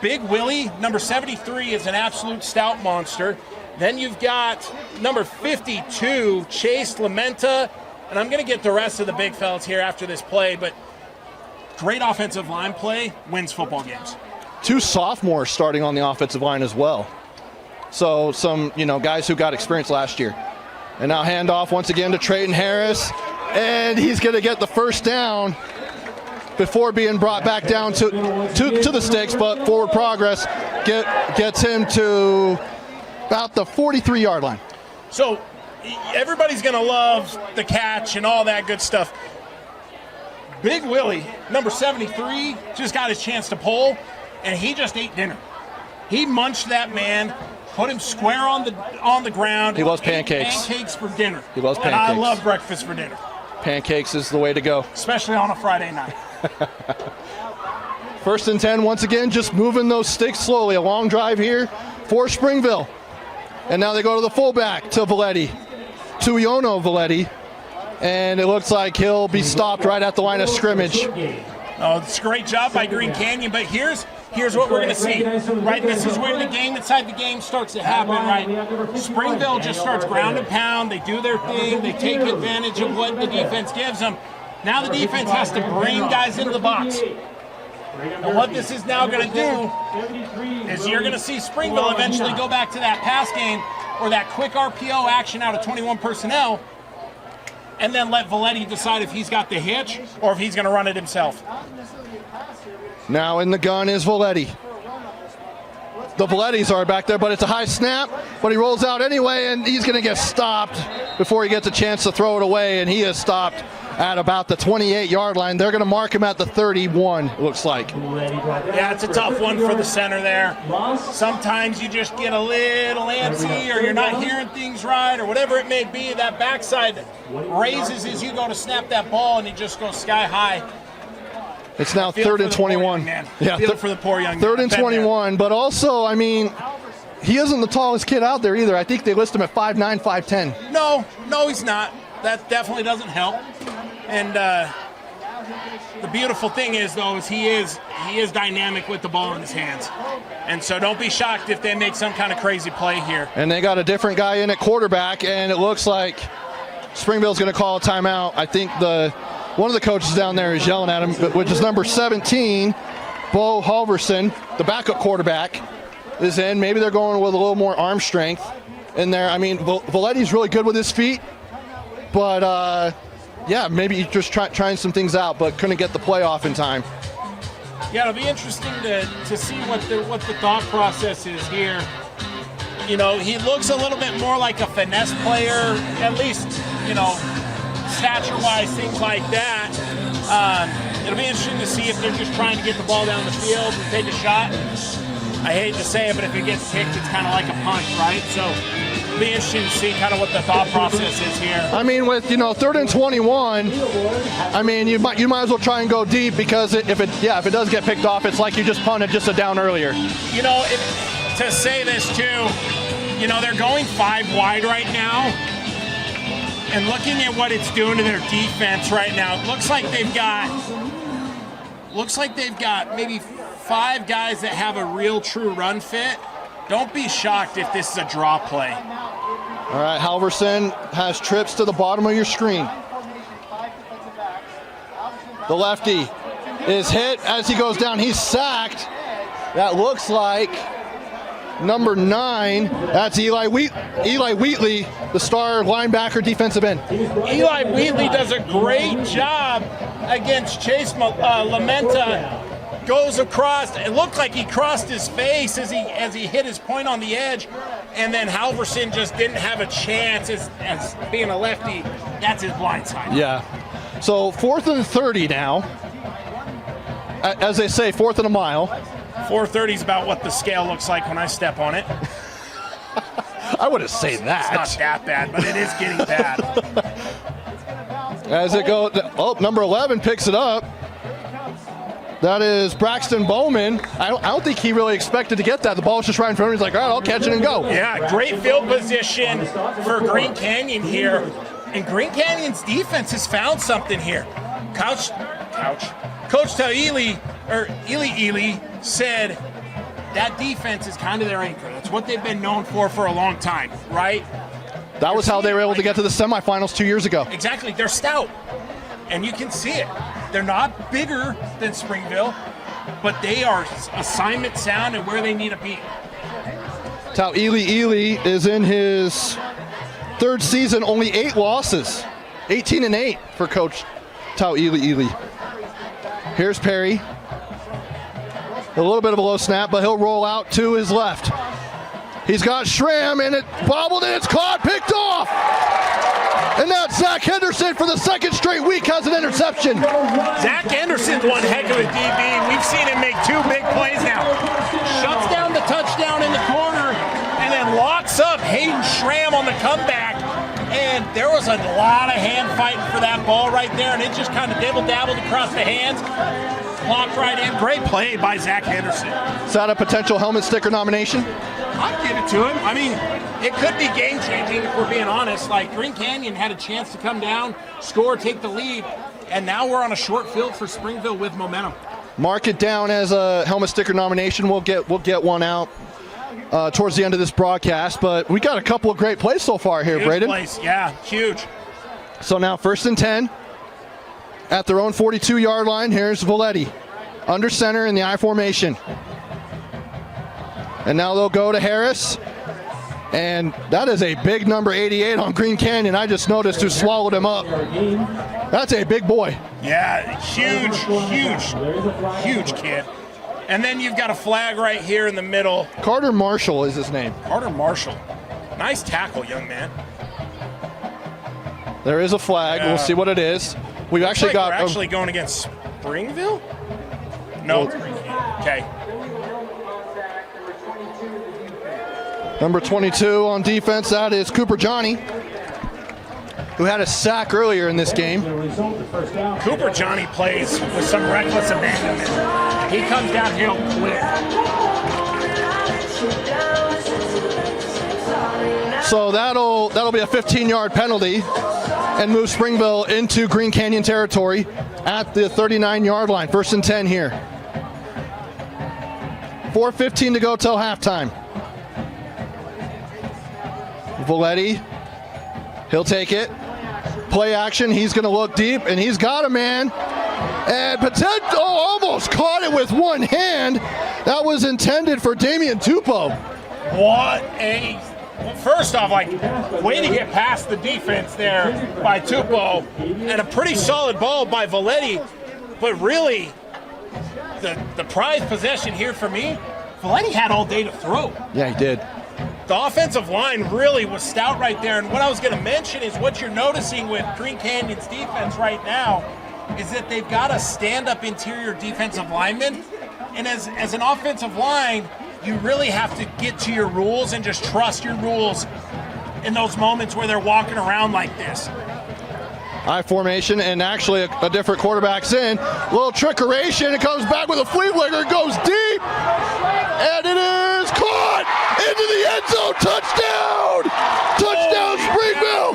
Speaker 2: Big Willie, number 73, is an absolute stout monster. Then you've got number 52, Chase Lamenta, and I'm going to get the rest of the big fellas here after this play, but great offensive line play wins football games.
Speaker 1: 2 sophomores starting on the offensive line as well. So some, you know, guys who got experience last year. And now handoff once again to Trayton Harris, and he's going to get the first down before being brought back down to the sticks, but forward progress gets him to about the 43-yard line.
Speaker 2: So everybody's going to love the catch and all that good stuff. Big Willie, number 73, just got his chance to pull, and he just ate dinner. He munched that man, put him square on the ground.
Speaker 1: He loves pancakes.
Speaker 2: Pancakes for dinner.
Speaker 1: He loves
Speaker 2: and
Speaker 1: pancakes.
Speaker 2: I love breakfast for dinner.
Speaker 1: Pancakes is the way to go.
Speaker 2: Especially on a Friday night.
Speaker 1: 1st and 10, once again, just moving those sticks slowly. A long drive here for Springville. And now they go to the fullback, to Valetti, to Iono Valetti. And it looks like he'll be stopped right at the line of scrimmage.
Speaker 2: Oh, it's a great job by Green Canyon, but here's what we're going to see, right? This is where the game inside the game starts to happen, right? Springville just starts ground and pound. They do their thing. They take advantage of what the defense gives them. Now the defense has to bring guys into the box. And what this is now going to do is you're going to see Springville eventually go back to that pass game or that quick RPO action out of 21 personnel, and then let Valetti decide if he's got the hitch or if he's going to run it himself.
Speaker 1: Now in the gun is Valetti. The Valettis are back there, but it's a high snap, but he rolls out anyway, and he's going to get stopped before he gets a chance to throw it away, and he is stopped at about the 28-yard line. They're going to mark him at the 31, it looks like.
Speaker 2: Yeah, it's a tough one for the center there. Sometimes you just get a little antsy, or you're not hearing things right, or whatever it may be. That backside raises as you go to snap that ball, and it just goes sky high.
Speaker 1: It's now 3rd and 21.
Speaker 2: Yeah, feel for the poor young man.
Speaker 1: 3rd and 21, but also, I mean, he isn't the tallest kid out there either. I think they list him at 5'9", 5'10".
Speaker 2: No, he's not. That definitely doesn't help. And the beautiful thing is, though, is he is dynamic with the ball in his hands. And so don't be shocked if they make some kind of crazy play here.
Speaker 1: And they got a different guy in at quarterback, and it looks like Springville's going to call a timeout. I think one of the coaches down there is yelling at him, which is number 17, Bo Halverson, the backup quarterback, is in. Maybe they're going with a little more arm strength in there. I mean, Valetti's really good with his feet, but yeah, maybe he's just trying some things out, but couldn't get the play off in time.
Speaker 2: Yeah, it'll be interesting to see what the thought process is here. You know, he looks a little bit more like a finesse player, at least, you know, stature-wise, things like that. It'll be interesting to see if they're just trying to get the ball down the field and take a shot. I hate to say it, but if it gets kicked, it's kind of like a punt, right? So it'll be interesting to see kind of what the thought process is here.
Speaker 1: I mean, with 3rd and 21, I mean, you might as well try and go deep, because if it does get picked off, it's like you just punted just a down earlier.
Speaker 2: You know, to say this too, you know, they're going 5 wide right now, and looking at what it's doing to their defense right now, it looks like they've got maybe 5 guys that have a real true run fit. Don't be shocked if this is a draw play.
Speaker 1: All right, Halverson has trips to the bottom of your screen. The lefty is hit as he goes down. He's sacked. That looks like number 9. That's Eli Wheatley, the star linebacker, defensive end.
Speaker 2: Eli Wheatley does a great job against Chase Lamenta. Goes across. It looked like he crossed his face as he hit his point on the edge, and then Halverson just didn't have a chance as being a lefty. That's his blind side.
Speaker 1: Yeah. So 4th and 30 now. As they say, 4th and a mile.
Speaker 2: 430 is about what the scale looks like when I step on it.
Speaker 1: I wouldn't say that.
Speaker 2: It's not that bad, but it is getting bad.
Speaker 1: As it goes, number 11 picks it up. That is Braxton Bowman. I don't think he really expected to get that. The ball was just right in front of him. He's like, all right, I'll catch it and go.
Speaker 2: Yeah, great field position for Green Canyon here. And Green Canyon's defense has found something here. Coach Taili said that defense is kind of their anchor. That's what they've been known for a long time, right?
Speaker 1: That was how they were able to get to the semifinals 2 years ago.
Speaker 2: Exactly. They're stout, and you can see it. They're not bigger than Springville, but they are assignment sound and where they need to be.
Speaker 1: Taili is in his 3rd season, only 8 losses. 18-8 for Coach Taili. Here's Perry. A little bit of a low snap, but he'll roll out to his left. He's got Schramm, and it bobbled, and it's caught, picked off. And that's Zach Henderson for the 2nd straight week has an interception.
Speaker 2: Zach Henderson's one heck of a DB. We've seen him make 2 big plays now. Shuts down the touchdown in the corner and then locks up Hayden Schramm on the comeback. And there was a lot of hand fighting for that ball right there, and it just kind of dibble-dabbled across the hands. Blocked right in. Great play by Zach Henderson.
Speaker 1: Is that a potential helmet sticker nomination?
Speaker 2: I'd give it to him. I mean, it could be game-changing if we're being honest. Like, Green Canyon had a chance to come down, score, take the lead, and now we're on a short field for Springville with momentum.
Speaker 1: Mark it down as a helmet sticker nomination. We'll get one out towards the end of this broadcast, but we got a couple of great plays so far here,
Speaker 2: Huge
Speaker 1: Braden.
Speaker 2: Plays. Yeah, huge.
Speaker 1: So now 1st and 10 at their own 42-yard line. Here's Valetti under center in the I formation. And now they'll go to Harris. And that is a big number 88 on Green Canyon. I just noticed who swallowed him up. That's a big boy.
Speaker 2: Yeah, huge kid. And then you've got a flag right here in the middle.
Speaker 1: Carter Marshall is his name.
Speaker 2: Carter Marshall. Nice tackle, young man.
Speaker 1: There is a flag. We'll see what it is. We've actually got.
Speaker 2: We're actually going against Springville? No. Okay.
Speaker 1: Number 22 on defense, that is Cooper Johnny, who had a sack earlier in this game.
Speaker 2: Cooper Johnny plays with some reckless abandonment. He comes downhill quick.
Speaker 1: So that'll be a 15-yard penalty and move Springville into Green Canyon territory at the 39-yard line. 1st and 10 here. 4:15 to go till halftime. Valetti, he'll take it. Play action, he's going to look deep, and he's got a man. And almost caught it with one hand. That was intended for Damian Tupou.
Speaker 2: First off, way to get past the defense there by Tupou, and a pretty solid ball by Valetti. But really, the prized possession here for me, Valetti had all day to throw.
Speaker 1: Yeah, he did.
Speaker 2: The offensive line really was stout right there. And what I was going to mention is what you're noticing with Green Canyon's defense right now is that they've got a stand-up interior defensive lineman. And as an offensive line, you really have to get to your rules and just trust your rules in those moments where they're walking around like this.
Speaker 1: I formation, and actually a different quarterback's in. Little trickeration, it comes back with a flea flicker, goes deep, and it is caught into the end zone. Touchdown! Touchdown Springville!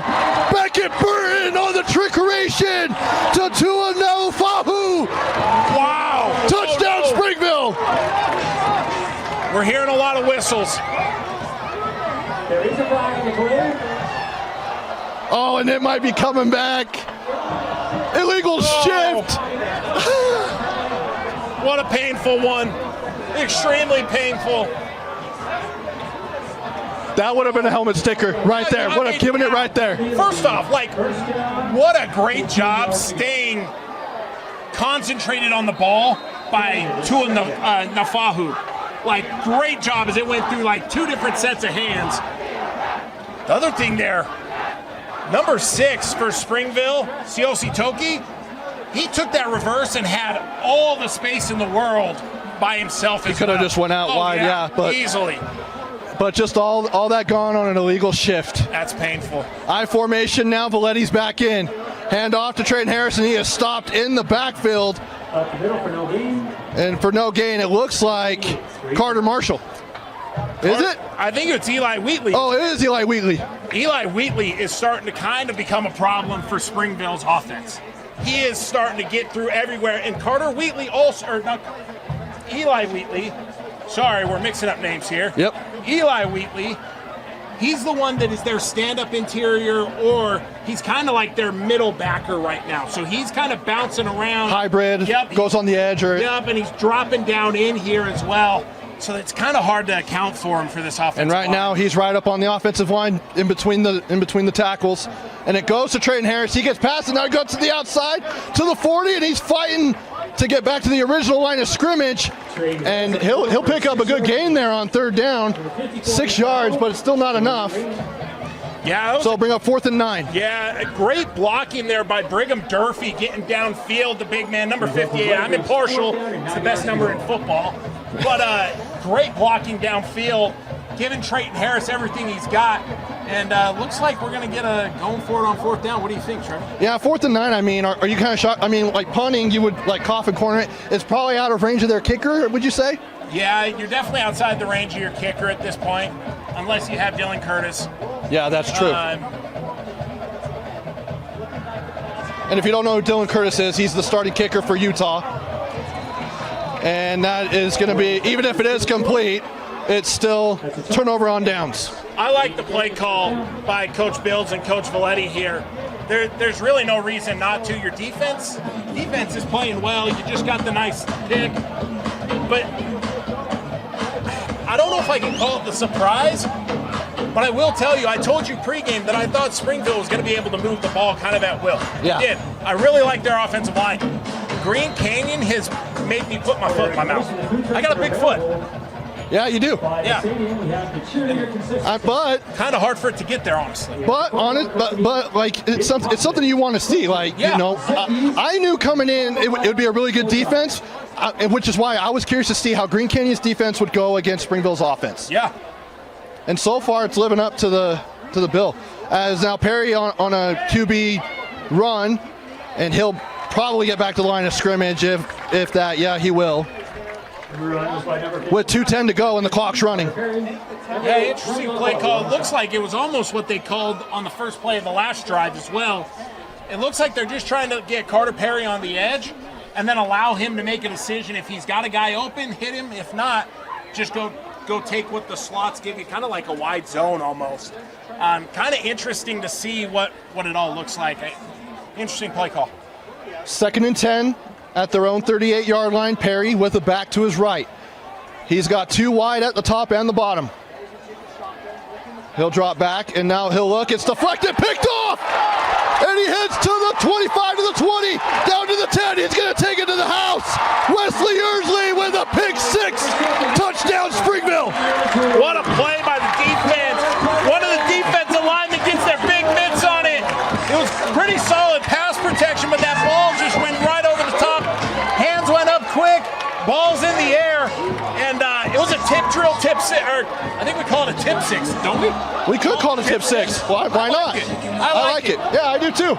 Speaker 1: Beckett Burton on the trickeration to Tua Nalufahu.
Speaker 2: Wow!
Speaker 1: Touchdown Springville!
Speaker 2: We're hearing a lot of whistles.
Speaker 3: There is a flag on the play.
Speaker 1: Oh, and it might be coming back. Illegal shift.
Speaker 2: What a painful one. Extremely painful.
Speaker 1: That would have been a helmet sticker right there. Would have given it right there.
Speaker 2: First off, what a great job staying concentrated on the ball by Tua Nafahu. Great job as it went through 2 different sets of hands. The other thing there, number 6 for Springville, Siosi Toki, he took that reverse and had all the space in the world by himself. He
Speaker 1: could have just went out wide, yeah, but
Speaker 2: easily.
Speaker 1: But just all that gone on an illegal shift.
Speaker 2: That's painful.
Speaker 1: I formation now. Valetti's back in. Hand off to Trayton Harrison. He is stopped in the backfield.
Speaker 3: Up the middle for no gain.
Speaker 1: And for no gain, it looks like Carter Marshall. Is it?
Speaker 2: I think it's Eli Wheatley.
Speaker 1: Oh, it is Eli Wheatley.
Speaker 2: Eli Wheatley is starting to kind of become a problem for Springville's offense. He is starting to get through everywhere. And Carter Wheatley Eli Wheatley. Sorry, we're mixing up names here.
Speaker 1: Yep.
Speaker 2: Eli Wheatley, he's the one that is their stand-up interior, or he's kind of like their middle backer right now. So he's kind of bouncing around.
Speaker 1: Hybrid, goes on the edge.
Speaker 2: Yep, and he's dropping down in here as well. So it's kind of hard to account for him for this offensive
Speaker 1: And right
Speaker 2: line.
Speaker 1: now he's right up on the offensive line in between the tackles. And it goes to Trayton Harris. He gets past it, now he goes to the outside to the 40, and he's fighting to get back to the original line of scrimmage. And he'll pick up a good gain there on 3rd down. 6 yards, but it's still not enough.
Speaker 2: Yeah.
Speaker 1: So bring up 4th and 9.
Speaker 2: Yeah, great blocking there by Brigham Durfee, getting downfield, the big man, number 58. I'm impartial. It's the best number in football. But great blocking downfield, giving Trayton Harris everything he's got. And looks like we're going to get going for it on 4th down. What do you think, Trevor?
Speaker 1: Yeah, 4th and 9, I mean, are you kind of shocked? I mean, punting, you would cough and corner it. It's probably out of range of their kicker, would you say?
Speaker 2: Yeah, you're definitely outside the range of your kicker at this point, unless you have Dylan Curtis.
Speaker 1: Yeah, that's true. And if you don't know who Dylan Curtis is, he's the starting kicker for Utah. And that is going to be, even if it is complete, it's still turnover on downs.
Speaker 2: I like the play call by Coach Bills and Coach Valetti here. There's really no reason not to. Your defense is playing well. You just got the nice pick. But I don't know if I can call it the surprise, but I will tell you, I told you pregame that I thought Springville was going to be able to move the ball kind of at will.
Speaker 1: Yeah.
Speaker 2: I did. I really like their offensive line. Green Canyon has made me put my foot in my mouth. I got a big foot.
Speaker 1: Yeah, you do.
Speaker 2: Yeah.
Speaker 1: But
Speaker 2: kind of hard for it to get there, honestly.
Speaker 1: But it's something you want to see.
Speaker 2: Yeah.
Speaker 1: I knew coming in it would be a really good defense, which is why I was curious to see how Green Canyon's defense would go against Springville's offense.
Speaker 2: Yeah.
Speaker 1: And so far, it's living up to the bill. As now Perry on a QB run, and he'll probably get back to the line of scrimmage if that. Yeah, he will. With 2:10 to go and the clock's running.
Speaker 2: Yeah, interesting play call. It looks like it was almost what they called on the first play of the last drive as well. It looks like they're just trying to get Carter Perry on the edge and then allow him to make a decision. If he's got a guy open, hit him. If not, just go take what the slots give you, kind of like a wide zone almost. Kind of interesting to see what it all looks like. Interesting play call.
Speaker 1: 2nd and 10 at their own 38-yard line. Perry with a back to his right. He's got 2 wide at the top and the bottom. He'll drop back, and now he'll look. It's deflected, picked off! And he heads to the 25, to the 20, down to the 10. He's going to take it to the house. Wesley Ursley with a pick 6. Touchdown, Springville.
Speaker 2: What a play by the defense. One of the defensive linemen gets their big mitts on it. It was pretty solid pass protection, but that ball just went right over the top. Hands went up quick. Ball's in the air, and it was a tip drill, tip 6, or I think we call it a tip 6, don't we?
Speaker 1: We could call it a tip 6. Why not?
Speaker 2: I like it.
Speaker 1: Yeah, I do too.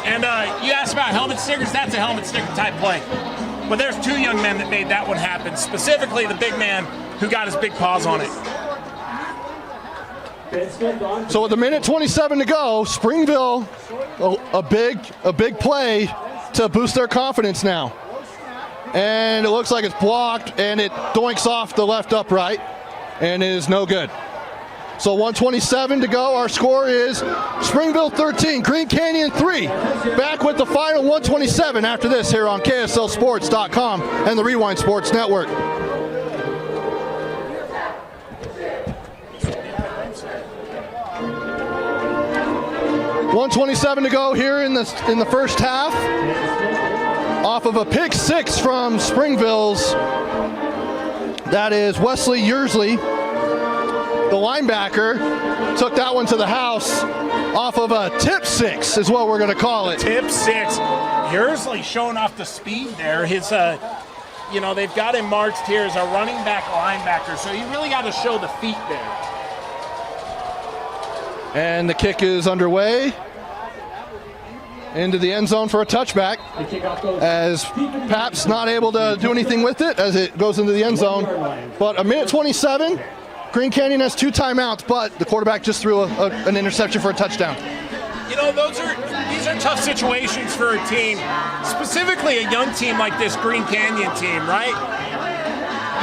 Speaker 2: And you asked about helmet stickers. That's a helmet sticker type play. But there's 2 young men that made that one happen, specifically the big man who got his big paws on it.
Speaker 1: So with a minute 27 to go, Springville, a big play to boost their confidence now. And it looks like it's blocked, and it doinks off the left upright, and it is no good. So 1:27 to go. Our score is Springville 13, Green Canyon 3. Back with the final 1:27 after this here on KSLSports.com and the Rewind Sports Network. $1:27 to go here in the first half. Off of a pick 6 from Springville's, that is Wesley Ursley. The linebacker took that one to the house off of a tip 6 is what we're going to call it.
Speaker 2: Tip 6. Ursley showing off the speed there. His, they've got him marched here as a running back linebacker, so you really got to show the feet there.
Speaker 1: And the kick is underway. Into the end zone for a touchback, as Pap's not able to do anything with it as it goes into the end zone. But a minute 27, Green Canyon has 2 timeouts, but the quarterback just threw an interception for a touchdown.
Speaker 2: You know, these are tough situations for a team, specifically a young team like this Green Canyon team, right?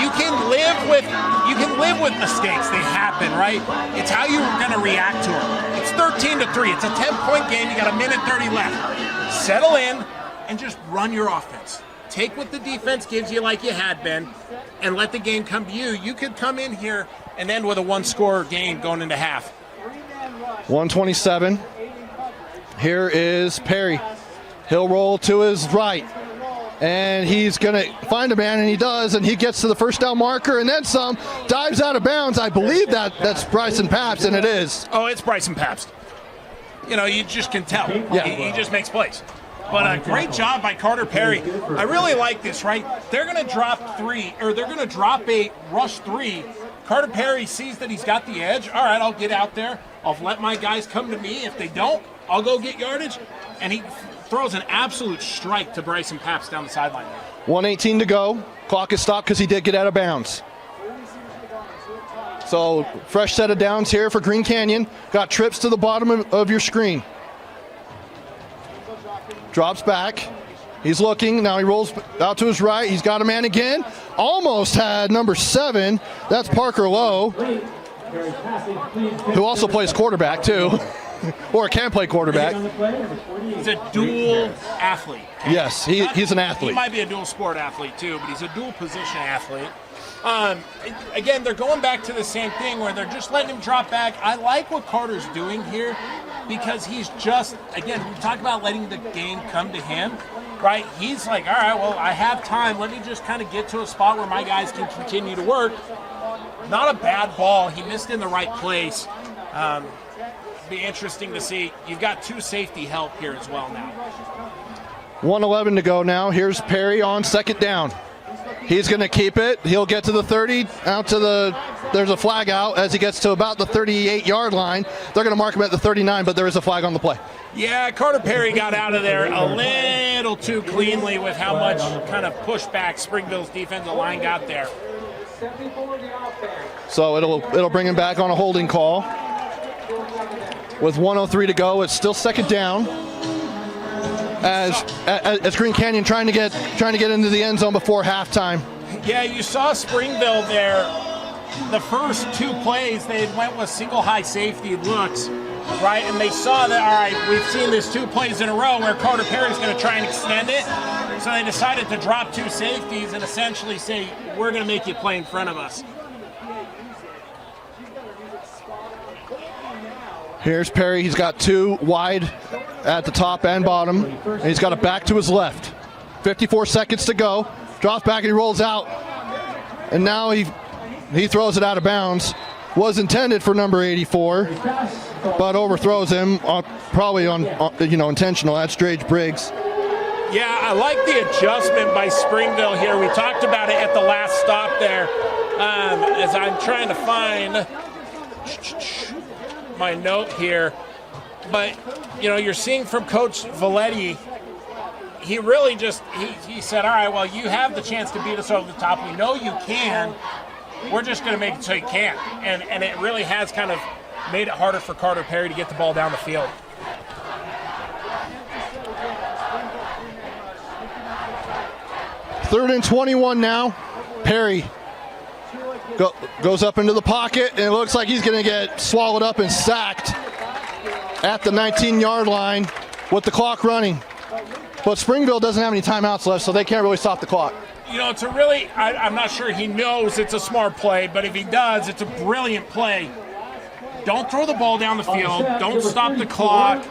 Speaker 2: You can live with mistakes. They happen, right? It's how you're going to react to them. It's 13-3. It's a 10-point game. You got a minute 30 left. Settle in and just run your offense. Take what the defense gives you like you had been and let the game come to you. You could come in here and end with a 1-score game going into half.
Speaker 1: 1:27. Here is Perry. He'll roll to his right. And he's going to find a man, and he does, and he gets to the first down marker, and then some, dives out of bounds. I believe that's Bryson Pabst, and it is.
Speaker 2: Oh, it's Bryson Pabst. You know, you just can tell.
Speaker 1: Yeah.
Speaker 2: He just makes plays. But a great job by Carter Perry. I really like this, right? They're going to drop 3, or they're going to drop a rush 3. Carter Perry sees that he's got the edge. All right, I'll get out there. I'll let my guys come to me. If they don't, I'll go get yardage. And he throws an absolute strike to Bryson Pabst down the sideline.
Speaker 1: 1:18 to go. Clock is stopped because he did get out of bounds. So fresh set of downs here for Green Canyon. Got trips to the bottom of your screen. Drops back. He's looking. Now he rolls out to his right. He's got a man again. Almost had number 7. That's Parker Lowe, who also plays quarterback too. Or can play quarterback.
Speaker 2: He's a dual athlete.
Speaker 1: Yes, he's an athlete.
Speaker 2: He might be a dual sport athlete too, but he's a dual position athlete. Again, they're going back to the same thing where they're just letting him drop back. I like what Carter's doing here because he's just, again, we talk about letting the game come to him, right? He's like, all right, well, I have time. Let me just kind of get to a spot where my guys can continue to work. Not a bad ball. He missed in the right place. Be interesting to see. You've got 2 safety help here as well now.
Speaker 1: 1:11 to go now. Here's Perry on second down. He's going to keep it. He'll get to the 30, out to there's a flag out as he gets to about the 38-yard line. They're going to mark him at the 39, but there is a flag on the play.
Speaker 2: Yeah, Carter Perry got out of there a little too cleanly with how much kind of pushback Springville's defensive line got there.
Speaker 1: So it'll bring him back on a holding call. With 1:03 to go, it's still second down. As Green Canyon trying to get into the end zone before halftime.
Speaker 2: Yeah, you saw Springville there. The first 2 plays, they went with single high safety looks, right? And they saw that, all right, we've seen this 2 plays in a row where Carter Perry's going to try and extend it. So they decided to drop 2 safeties and essentially say, we're going to make you play in front of us.
Speaker 1: Here's Perry. He's got 2 wide at the top and bottom. And he's got a back to his left. 54 seconds to go. Drops back and he rolls out. And now he throws it out of bounds. Was intended for number 84, but overthrows him, probably on intentional. That's Drage Briggs.
Speaker 2: Yeah, I like the adjustment by Springville here. We talked about it at the last stop there. As I'm trying to find my note here. But, you're seeing from Coach Valetti, he really he said, all right, well, you have the chance to beat us over the top. We know you can. We're just going to make it so you can't. And it really has kind of made it harder for Carter Perry to get the ball down the field.
Speaker 1: Third and 21 now. Perry goes up into the pocket, and it looks like he's going to get swallowed up and sacked at the 19-yard line with the clock running. But Springville doesn't have any timeouts left, so they can't really stop the clock.
Speaker 2: It's a really, I'm not sure he knows it's a smart play, but if he does, it's a brilliant play. Don't throw the ball down the field. Don't stop the clock.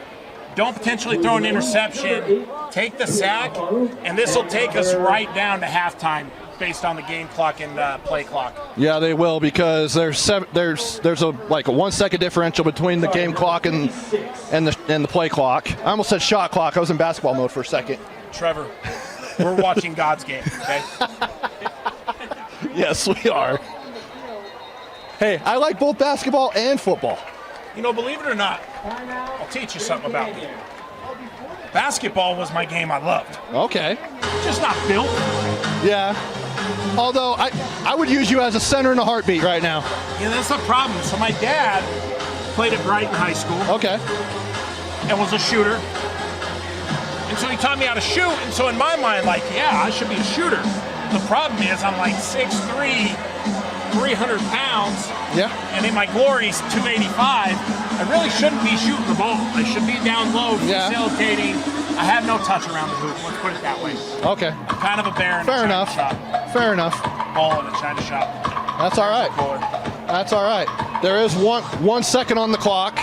Speaker 2: Don't potentially throw an interception. Take the sack, and this will take us right down to halftime based on the game clock and play clock.
Speaker 1: Yeah, they will, because there's a 1 second differential between the game clock and the play clock. I almost said shot clock. I was in basketball mode for a second.
Speaker 2: Trevor, we're watching God's game, okay?
Speaker 1: Yes, we are. Hey, I like both basketball and football.
Speaker 2: Believe it or not, I'll teach you something about me. Basketball was my game I loved.
Speaker 1: Okay.
Speaker 2: Just not built.
Speaker 1: Yeah. Although I would use you as a center in a heartbeat right now.
Speaker 2: Yeah, that's the problem. So my dad played at Brighton High School.
Speaker 1: Okay.
Speaker 2: And was a shooter. And so he taught me how to shoot. And so in my mind, I should be a shooter. The problem is I'm 6'3", 300 pounds.
Speaker 1: Yeah.
Speaker 2: And in my glories, 285. I really shouldn't be shooting the ball. I should be down low, facilitating. I have no touch around the hoop. Let's put it that way.
Speaker 1: Okay.
Speaker 2: I'm kind of a bear in
Speaker 1: Fair
Speaker 2: a China
Speaker 1: enough.
Speaker 2: shop.
Speaker 1: Fair enough.
Speaker 2: Ball in a China shop.
Speaker 1: That's all right. That's all right. There is 1 second on the clock,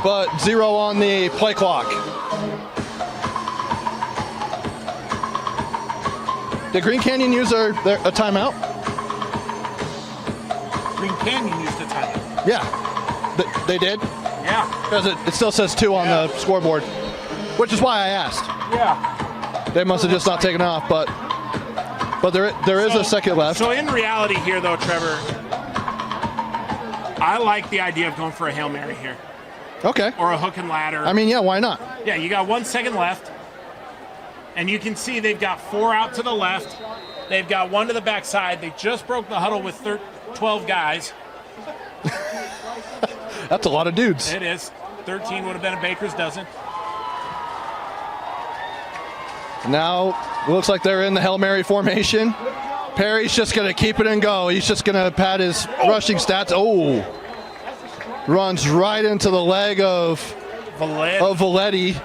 Speaker 1: but 0 on the play clock. Did Green Canyon use a timeout?
Speaker 2: Green Canyon used a timeout.
Speaker 1: Yeah, they did.
Speaker 2: Yeah.
Speaker 1: Because it still says 2 on the scoreboard, which is why I asked.
Speaker 2: Yeah.
Speaker 1: They must have just not taken off, but there is a second left.
Speaker 2: So in reality here, though, Trevor, I like the idea of going for a Hail Mary here.
Speaker 1: Okay.
Speaker 2: Or a hook and ladder.
Speaker 1: I mean, yeah, why not?
Speaker 2: Yeah, you got 1 second left. And you can see they've got 4 out to the left. They've got 1 to the backside. They just broke the huddle with 12 guys.
Speaker 1: That's a lot of dudes.
Speaker 2: It is. 13 would have been a baker's dozen.
Speaker 1: Now, it looks like they're in the Hail Mary formation. Perry's just going to keep it and go. He's just going to pad his rushing stats. Oh. Runs right into the leg of Valetti.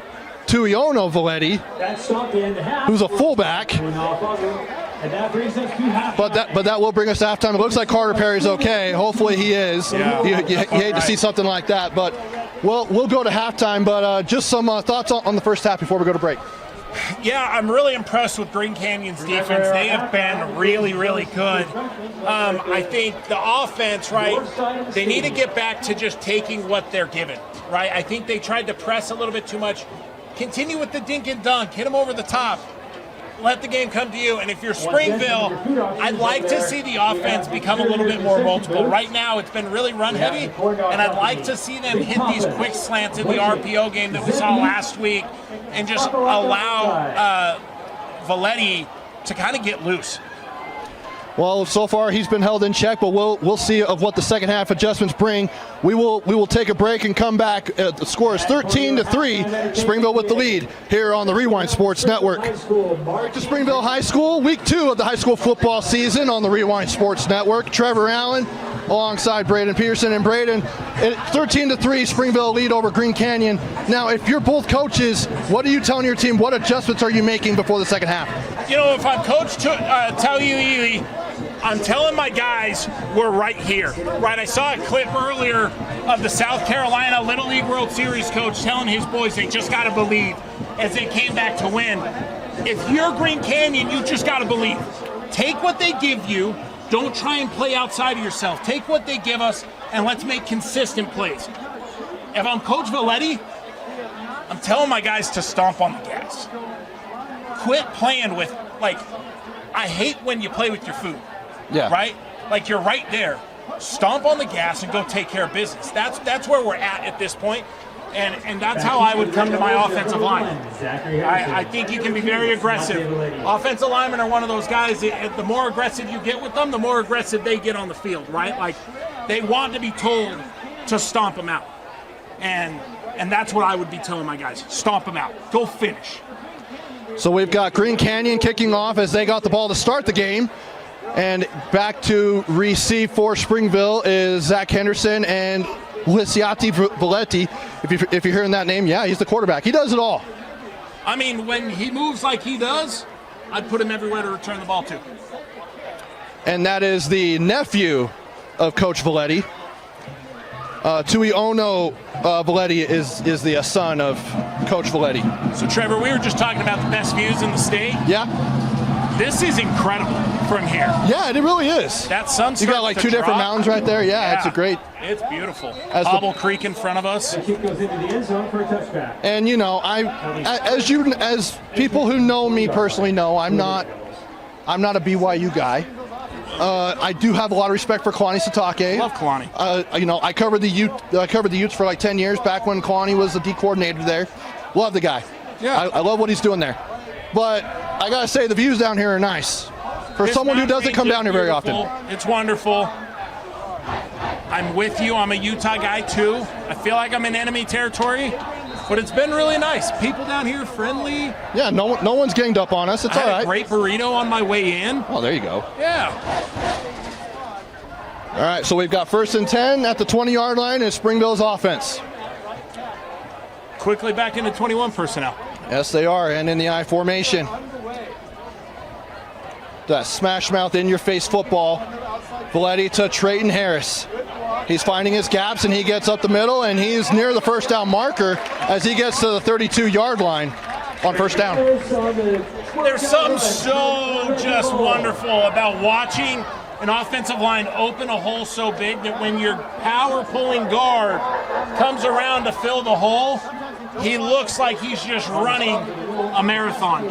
Speaker 1: Tuiono Valetti, who's a fullback. But that will bring us to halftime. It looks like Carter Perry's okay. Hopefully he is.
Speaker 2: Yeah.
Speaker 1: You hate to see something like that. But we'll go to halftime. But just some thoughts on the first half before we go to break.
Speaker 2: Yeah, I'm really impressed with Green Canyon's defense. They have been really, really good. I think the offense, right, they need to get back to just taking what they're given, right? I think they tried to press a little bit too much. Continue with the dink and dunk. Hit them over the top. Let the game come to you. And if you're Springville, I'd like to see the offense become a little bit more multiple. Right now, it's been really run heavy, and I'd like to see them hit these quick slants in the RPO game that we saw last week and just allow Valetti to kind of get loose.
Speaker 1: Well, so far he's been held in check, but we'll see of what the second half adjustments bring. We will take a break and come back. The score is 13-3. Springville with the lead here on the Rewind Sports Network. Back to Springville High School, week 2 of the high school football season on the Rewind Sports Network. Trevor Allen alongside Braden Peterson, and Braden, 13-3, Springville lead over Green Canyon. Now, if you're both coaches, what are you telling your team? What adjustments are you making before the second half?
Speaker 2: You know, if I'm Coach Tauiili, I'm telling my guys we're right here, right? I saw a clip earlier of the South Carolina Little League World Series coach telling his boys they just got to believe as they came back to win. If you're Green Canyon, you just got to believe. Take what they give you. Don't try and play outside of yourself. Take what they give us, and let's make consistent plays. If I'm Coach Valetti, I'm telling my guys to stomp on the gas. Quit playing with, I hate when you play with your food.
Speaker 1: Yeah.
Speaker 2: Right? Like, you're right there. Stomp on the gas and go take care of business. That's where we're at this point. And that's how I would come to my offensive line. I think you can be very aggressive. Offensive linemen are one of those guys, the more aggressive you get with them, the more aggressive they get on the field, right? Like, they want to be told to stomp them out. And that's what I would be telling my guys. Stomp them out. Go finish.
Speaker 1: So we've got Green Canyon kicking off as they got the ball to start the game. And back to receive for Springville is Zach Henderson and Lisiati Valetti. If you're hearing that name, yeah, he's the quarterback. He does it all.
Speaker 2: I mean, when he moves like he does, I'd put him everywhere to return the ball to.
Speaker 1: And that is the nephew of Coach Valetti. Tui Ono Valetti is the son of Coach Valetti.
Speaker 2: So, Trevor, we were just talking about the best views in the state.
Speaker 1: Yeah.
Speaker 2: This is incredible from here.
Speaker 1: Yeah, it really is.
Speaker 2: That sunset.
Speaker 1: You got like two different mountains right there. Yeah, it's a great.
Speaker 2: It's beautiful. Hobble Creek in front of us.
Speaker 3: Kick goes into the end zone for a touchback.
Speaker 1: And you know, as people who know me personally know, I'm not a BYU guy. I do have a lot of respect for Kalani Sitake.
Speaker 2: Love Kalani.
Speaker 1: You know, I covered the Utes for like 10 years back when Kalani was the D coordinator there. Love the guy.
Speaker 2: Yeah.
Speaker 1: I love what he's doing there. But I gotta say, the views down here are nice for someone who doesn't come down here very often.
Speaker 2: It's wonderful. I'm with you. I'm a Utah guy too. I feel like I'm in enemy territory, but it's been really nice. People down here friendly.
Speaker 1: Yeah, no one's ganged up on us. It's all right.
Speaker 2: I had a great burrito on my way in.
Speaker 1: Oh, there you go.
Speaker 2: Yeah.
Speaker 1: All right, so we've got 1st and 10 at the 20-yard line is Springville's offense.
Speaker 2: Quickly back into 21 personnel.
Speaker 1: Yes, they are, and in the I formation. That smash mouth in-your-face football. Valetti to Trayton Harris. He's finding his gaps, and he gets up the middle, and he's near the first down marker as he gets to the 32-yard line on first down.
Speaker 2: There's something so just wonderful about watching an offensive line open a hole so big that when your power-pulling guard comes around to fill the hole, he looks like he's just running a marathon.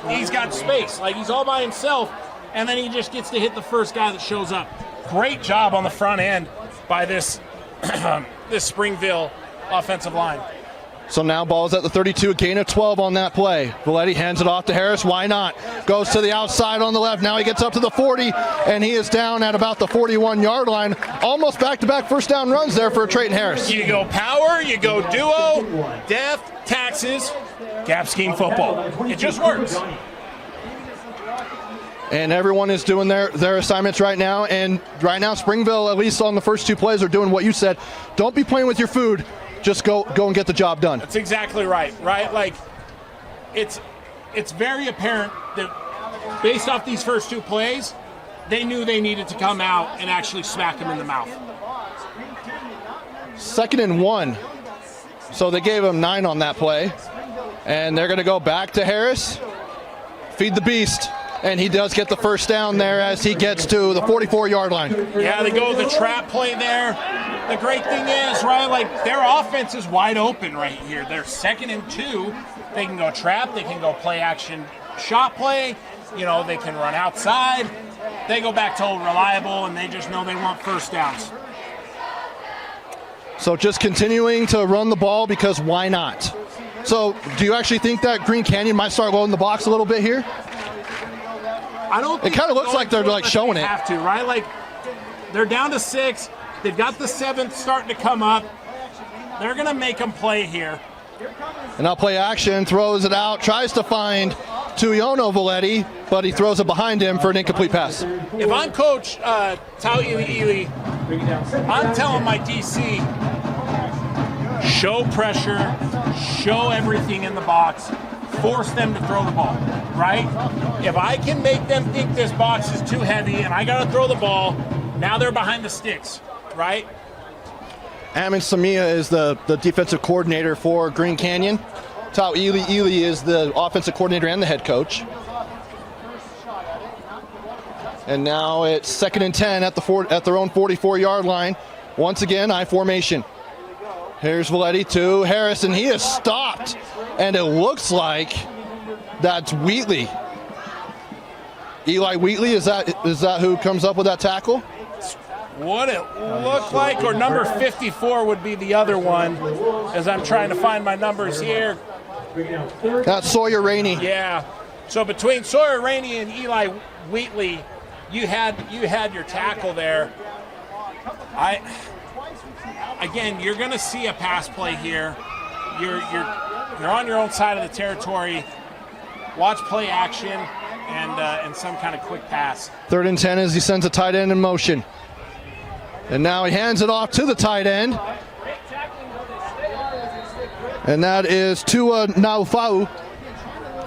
Speaker 2: He's got space, like he's all by himself, and then he just gets to hit the first guy that shows up. Great job on the front end by this this Springville offensive line.
Speaker 1: So now ball's at the 32, a gain of 12 on that play. Valetti hands it off to Harris. Why not? Goes to the outside on the left. Now he gets up to the 40, and he is down at about the 41-yard line. Almost back-to-back first down runs there for Trayton Harris.
Speaker 2: You go power, you go duo, death, taxes, gap scheme football. It just works.
Speaker 1: And everyone is doing their assignments right now. And right now, Springville, at least on the first two plays, are doing what you said. Don't be playing with your food. Just go and get the job done.
Speaker 2: That's exactly right? Like, it's very apparent that based off these first two plays, they knew they needed to come out and actually smack him in the mouth.
Speaker 1: 2nd and 1. So they gave him 9 on that play. And they're going to go back to Harris. Feed the beast. And he does get the first down there as he gets to the 44-yard line.
Speaker 2: Yeah, they go with the trap play there. The great thing is, right, like their offense is wide open right here. They're 2nd and 2. They can go trap. They can go play action shot play. You know, they can run outside. They go back to old reliable, and they just know they want first downs.
Speaker 1: So just continuing to run the ball because why not? So do you actually think that Green Canyon might start loading the box a little bit here?
Speaker 2: I don't.
Speaker 1: It kind of looks like they're like showing it.
Speaker 2: Have to, right? Like they're down to 6. They've got the 7th starting to come up. They're gonna make them play here.
Speaker 1: And now play action, throws it out, tries to find Tuyono Valetti, but he throws it behind him for an incomplete pass.
Speaker 2: If I'm Coach Tauili, I'm telling my DC, show pressure, show everything in the box, force them to throw the ball, right? If I can make them think this box is too heavy and I got to throw the ball, now they're behind the sticks, right?
Speaker 1: Amin Samia is the defensive coordinator for Green Canyon. Tau Ely is the offensive coordinator and the head coach. And now it's 2nd and 10 at their own 44-yard line. Once again, I formation. Here's Valetti to Harris, and he is stopped. And it looks like that's Wheatley. Eli Wheatley, is that who comes up with that tackle?
Speaker 2: What it looked like, or number 54 would be the other one, as I'm trying to find my numbers here.
Speaker 1: That's Sawyer Rainey.
Speaker 2: Yeah. So between Sawyer Rainey and Eli Wheatley, you had your tackle there. Again, you're going to see a pass play here. You're on your own side of the territory. Watch play action and some kind of quick pass.
Speaker 1: 3rd and 10 as he sends a tight end in motion. And now he hands it off to the tight end. And that is Tua Naufau,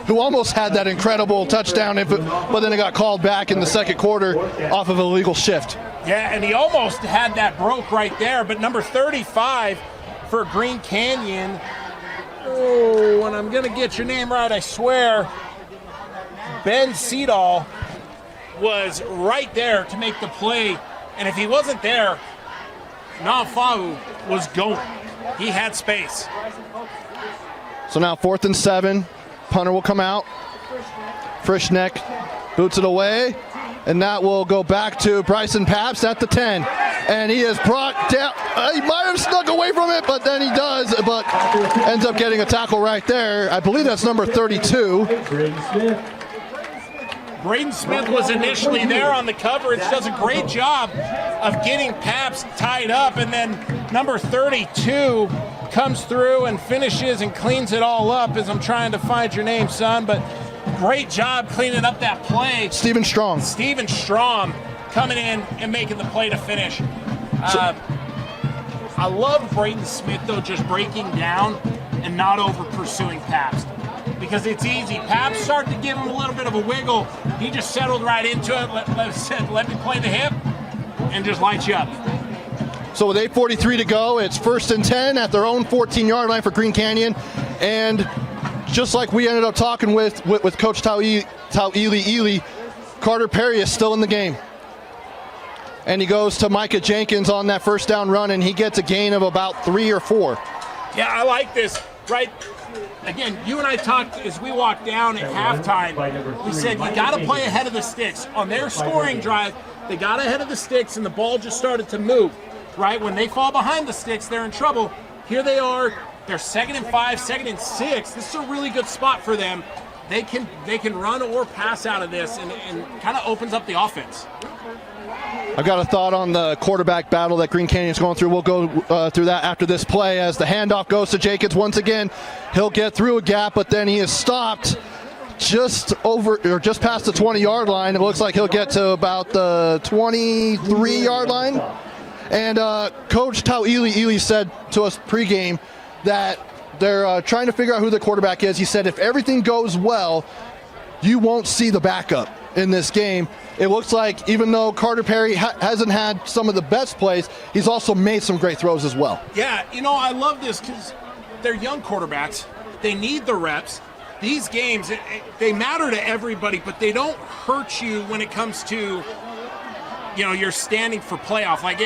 Speaker 1: who almost had that incredible touchdown, but then it got called back in the second quarter off of a legal shift.
Speaker 2: Yeah, and he almost had that broke right there, but number 35 for Green Canyon. Oh, and I'm going to get your name right, I swear. Ben Seedall was right there to make the play. And if he wasn't there, Naufau was going. He had space.
Speaker 1: So now 4th and 7. Punter will come out. Frischneck boots it away. And that will go back to Bryson Pabst at the 10. And he is brought down. He might have snuck away from it, but then he does. But ends up getting a tackle right there. I believe that's number 32.
Speaker 2: Braden Smith was initially there on the coverage, does a great job of getting Pabst tied up, and then number 32 comes through and finishes and cleans it all up as I'm trying to find your name, son, but great job cleaning up that play.
Speaker 1: Stephen Strom
Speaker 2: coming in and making the play to finish. I love Braden Smith, though, just breaking down and not over pursuing Pabst. Because it's easy. Pabst started to give him a little bit of a wiggle. He just settled right into it, let me play the hip, and just light you up.
Speaker 1: So with 8:43 to go, it's 1st and 10 at their own 14-yard line for Green Canyon. And just like we ended up talking with Coach Ely, Carter Perry is still in the game. And he goes to Micah Jenkins on that first down run, and he gets a gain of about 3 or 4.
Speaker 2: Yeah, I like this, right? Again, you and I talked as we walked down at halftime. We said you got to play ahead of the sticks. On their scoring drive, they got ahead of the sticks and the ball just started to move, right? When they fall behind the sticks, they're in trouble. Here they are. They're 2nd and 5, 2nd and 6. This is a really good spot for them. They can run or pass out of this and kind of opens up the offense.
Speaker 1: I've got a thought on the quarterback battle that Green Canyon's going through. We'll go through that after this play as the handoff goes to Jenkins once again. He'll get through a gap, but then he is stopped just past the 20-yard line. It looks like he'll get to about the 23-yard line. And Coach Tau Ely said to us pregame that they're trying to figure out who the quarterback is. He said if everything goes well, you won't see the backup in this game. It looks like even though Carter Perry hasn't had some of the best plays, he's also made some great throws as well.
Speaker 2: Yeah, I love this because they're young quarterbacks. They need the reps. These games, they matter to everybody, but they don't hurt you when it comes to, you're standing for playoff. Like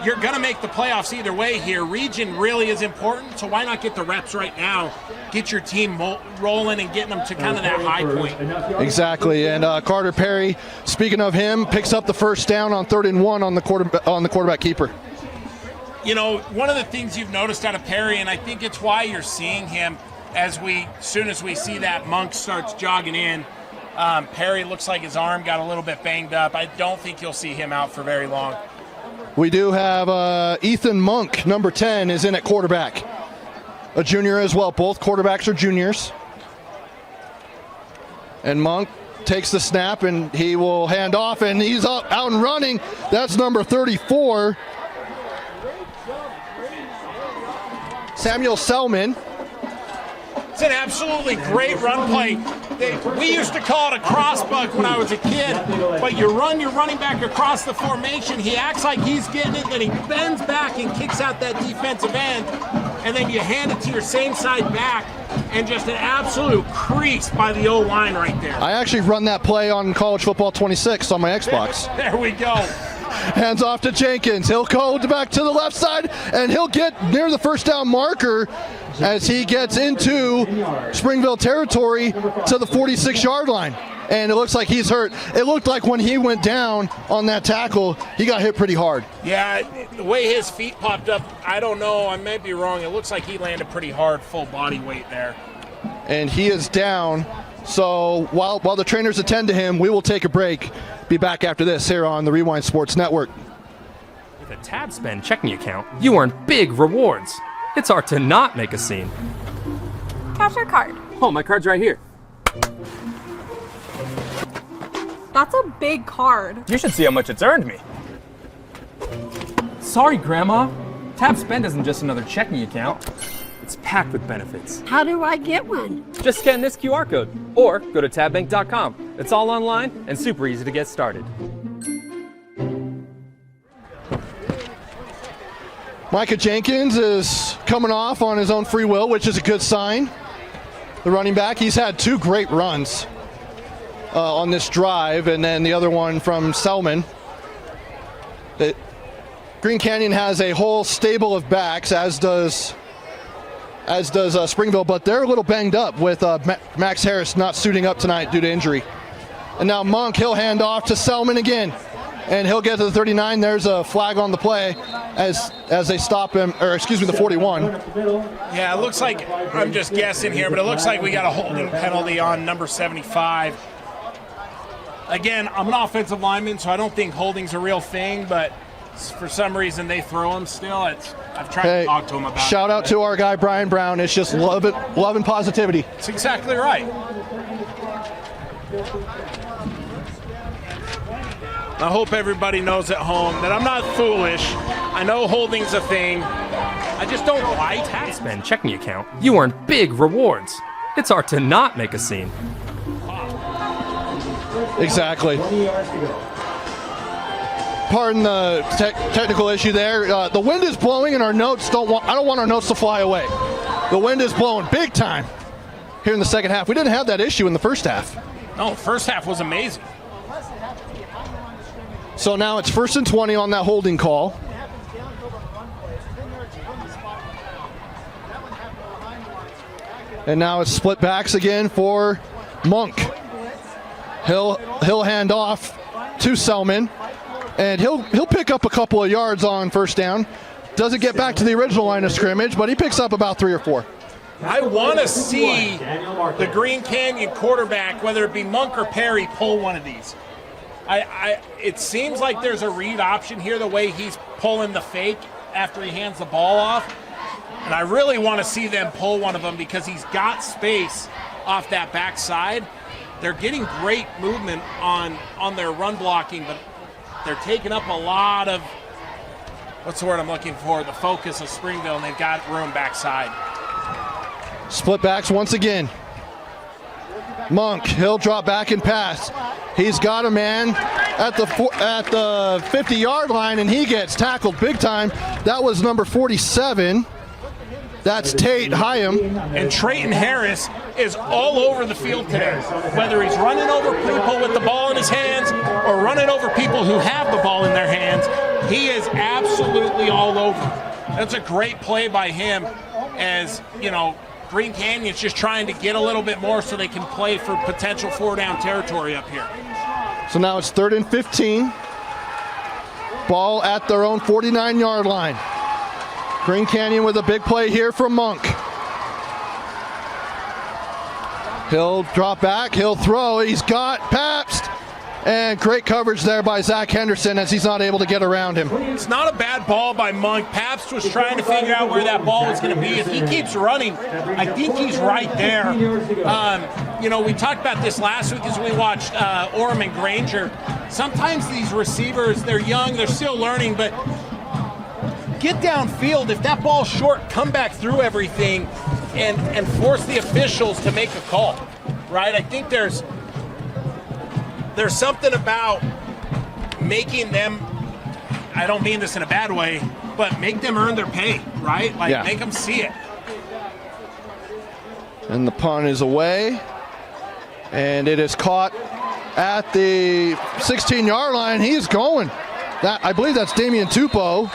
Speaker 2: you're going to make the playoffs either way here. Region really is important, so why not get the reps right now? Get your team rolling and getting them to kind of that high point.
Speaker 1: Exactly, and Carter Perry, speaking of him, picks up the first down on 3rd and 1 on the quarterback keeper.
Speaker 2: One of the things you've noticed out of Perry, and I think it's why you're seeing him as soon as we see that Monk starts jogging in, Perry looks like his arm got a little bit banged up. I don't think you'll see him out for very long.
Speaker 1: We do have Ethan Monk, number 10, is in at quarterback. A junior as well. Both quarterbacks are juniors. And Monk takes the snap, and he will hand off, and he's out and running. That's number 34. Samuel Selman.
Speaker 2: It's an absolutely great run play. We used to call it a cross buck when I was a kid, but you run your running back across the formation, he acts like he's getting it, then he bends back and kicks out that defensive end, and then you hand it to your same side back, and just an absolute crease by the O-line right there.
Speaker 1: I actually run that play on College Football 26 on my Xbox.
Speaker 2: There we go.
Speaker 1: Hands off to Jenkins. He'll go back to the left side, and he'll get near the first down marker as he gets into Springville territory to the 46-yard line. And it looks like he's hurt. It looked like when he went down on that tackle, he got hit pretty hard.
Speaker 2: Yeah, the way his feet popped up, I don't know, I may be wrong. It looks like he landed pretty hard, full body weight there.
Speaker 1: And he is down. So while the trainers attend to him, we will take a break. Be back after this here on the Rewind Sports Network.
Speaker 4: With a Tab Spend checking account, you earn big rewards. It's hard to not make a scene.
Speaker 5: Cash or card?
Speaker 4: Oh, my card's right here.
Speaker 5: That's a big card.
Speaker 4: You should see how much it's earned me. Sorry, Grandma. Tab Spend isn't just another checking account. It's packed with benefits.
Speaker 6: How do I get one?
Speaker 4: Just scan this QR code or go to tabbank.com. It's all online and super easy to get started.
Speaker 1: Micah Jenkins is coming off on his own free will, which is a good sign. The running back, he's had two great runs on this drive, and then the other one from Selman. Green Canyon has a whole stable of backs, as does Springville, but they're a little banged up with Max Harris not suiting up tonight due to injury. And now Monk, he'll hand off to Selman again, and he'll get to the 39. There's a flag on the play as they stop him, or excuse me, the 41.
Speaker 2: Yeah, it looks like, I'm just guessing here, but it looks like we got a holding penalty on number 75. Again, I'm an offensive lineman, so I don't think holding's a real thing, but for some reason they throw him still. I've tried to talk to him about it.
Speaker 1: Shout out to our guy Brian Brown. It's just love and positivity.
Speaker 2: That's exactly right. I hope everybody knows at home that I'm not foolish. I know holding's a thing. I just don't like
Speaker 4: Tab Spend checking account, you earn big rewards. It's hard to not make a scene.
Speaker 1: Exactly. Pardon the technical issue there. The wind is blowing, and our notes I don't want our notes to fly away. The wind is blowing big time here in the second half. We didn't have that issue in the first half.
Speaker 2: No, first half was amazing.
Speaker 1: So now it's 1st and 20 on that holding call. And now it's split backs again for Monk. He'll hand off to Selman, and he'll pick up a couple of yards on first down. Doesn't get back to the original line of scrimmage, but he picks up about 3 or 4.
Speaker 2: I want to see the Green Canyon quarterback, whether it be Monk or Perry, pull one of these. It seems like there's a read option here, the way he's pulling the fake after he hands the ball off. And I really want to see them pull one of them because he's got space off that backside. They're getting great movement on their run blocking, but they're taking up a lot of, what's the word I'm looking for, the focus of Springville, and they've got room backside.
Speaker 1: Split backs once again. Monk, he'll drop back and pass. He's got a man at the 50-yard line, and he gets tackled big time. That was number 47. That's Tate Hyam.
Speaker 2: And Trayton Harris is all over the field today. Whether he's running over people with the ball in his hands or running over people who have the ball in their hands, he is absolutely all over. That's a great play by him, as, you know, Green Canyon's just trying to get a little bit more so they can play for potential 4-down territory up here.
Speaker 1: So now it's 3rd and 15. Ball at their own 49-yard line. Green Canyon with a big play here from Monk. He'll drop back, he'll throw, he's got Pabst. And great coverage there by Zach Henderson as he's not able to get around him.
Speaker 2: It's not a bad ball by Monk. Pabst was trying to figure out where that ball was going to be. If he keeps running, I think he's right there. We talked about this last week as we watched Orem and Granger. Sometimes these receivers, they're young, they're still learning, but get downfield. If that ball's short, come back through everything and force the officials to make a call, right? I think there's something about making them, I don't mean this in a bad way, but make them earn their pay, right? Make them see it.
Speaker 1: And the punt is away. And it is caught at the 16-yard line. He's going. I believe that's Damian Tupou.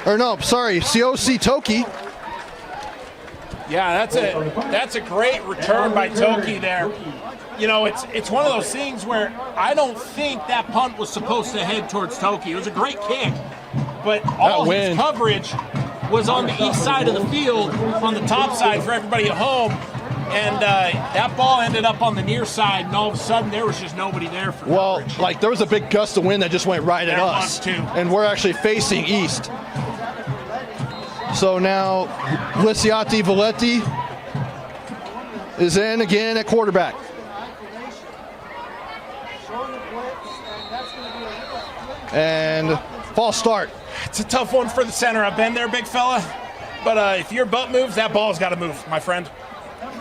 Speaker 1: Or no, sorry, Siosi Toki.
Speaker 2: Yeah, that's a great return by Toki there. It's one of those things where I don't think that punt was supposed to head towards Toki. It was a great kick, but all his coverage was on the east side of the field, on the top side for everybody at home, and that ball ended up on the near side, and all of a sudden there was just nobody there for coverage.
Speaker 1: There was a big gust of wind that just went right at us,
Speaker 2: too.
Speaker 1: And we're actually facing east. So now Lisiati Valetti is in again at quarterback. And false start.
Speaker 2: It's a tough one for the center. I've been there, big fella. But if your butt moves, that ball's got to move, my friend.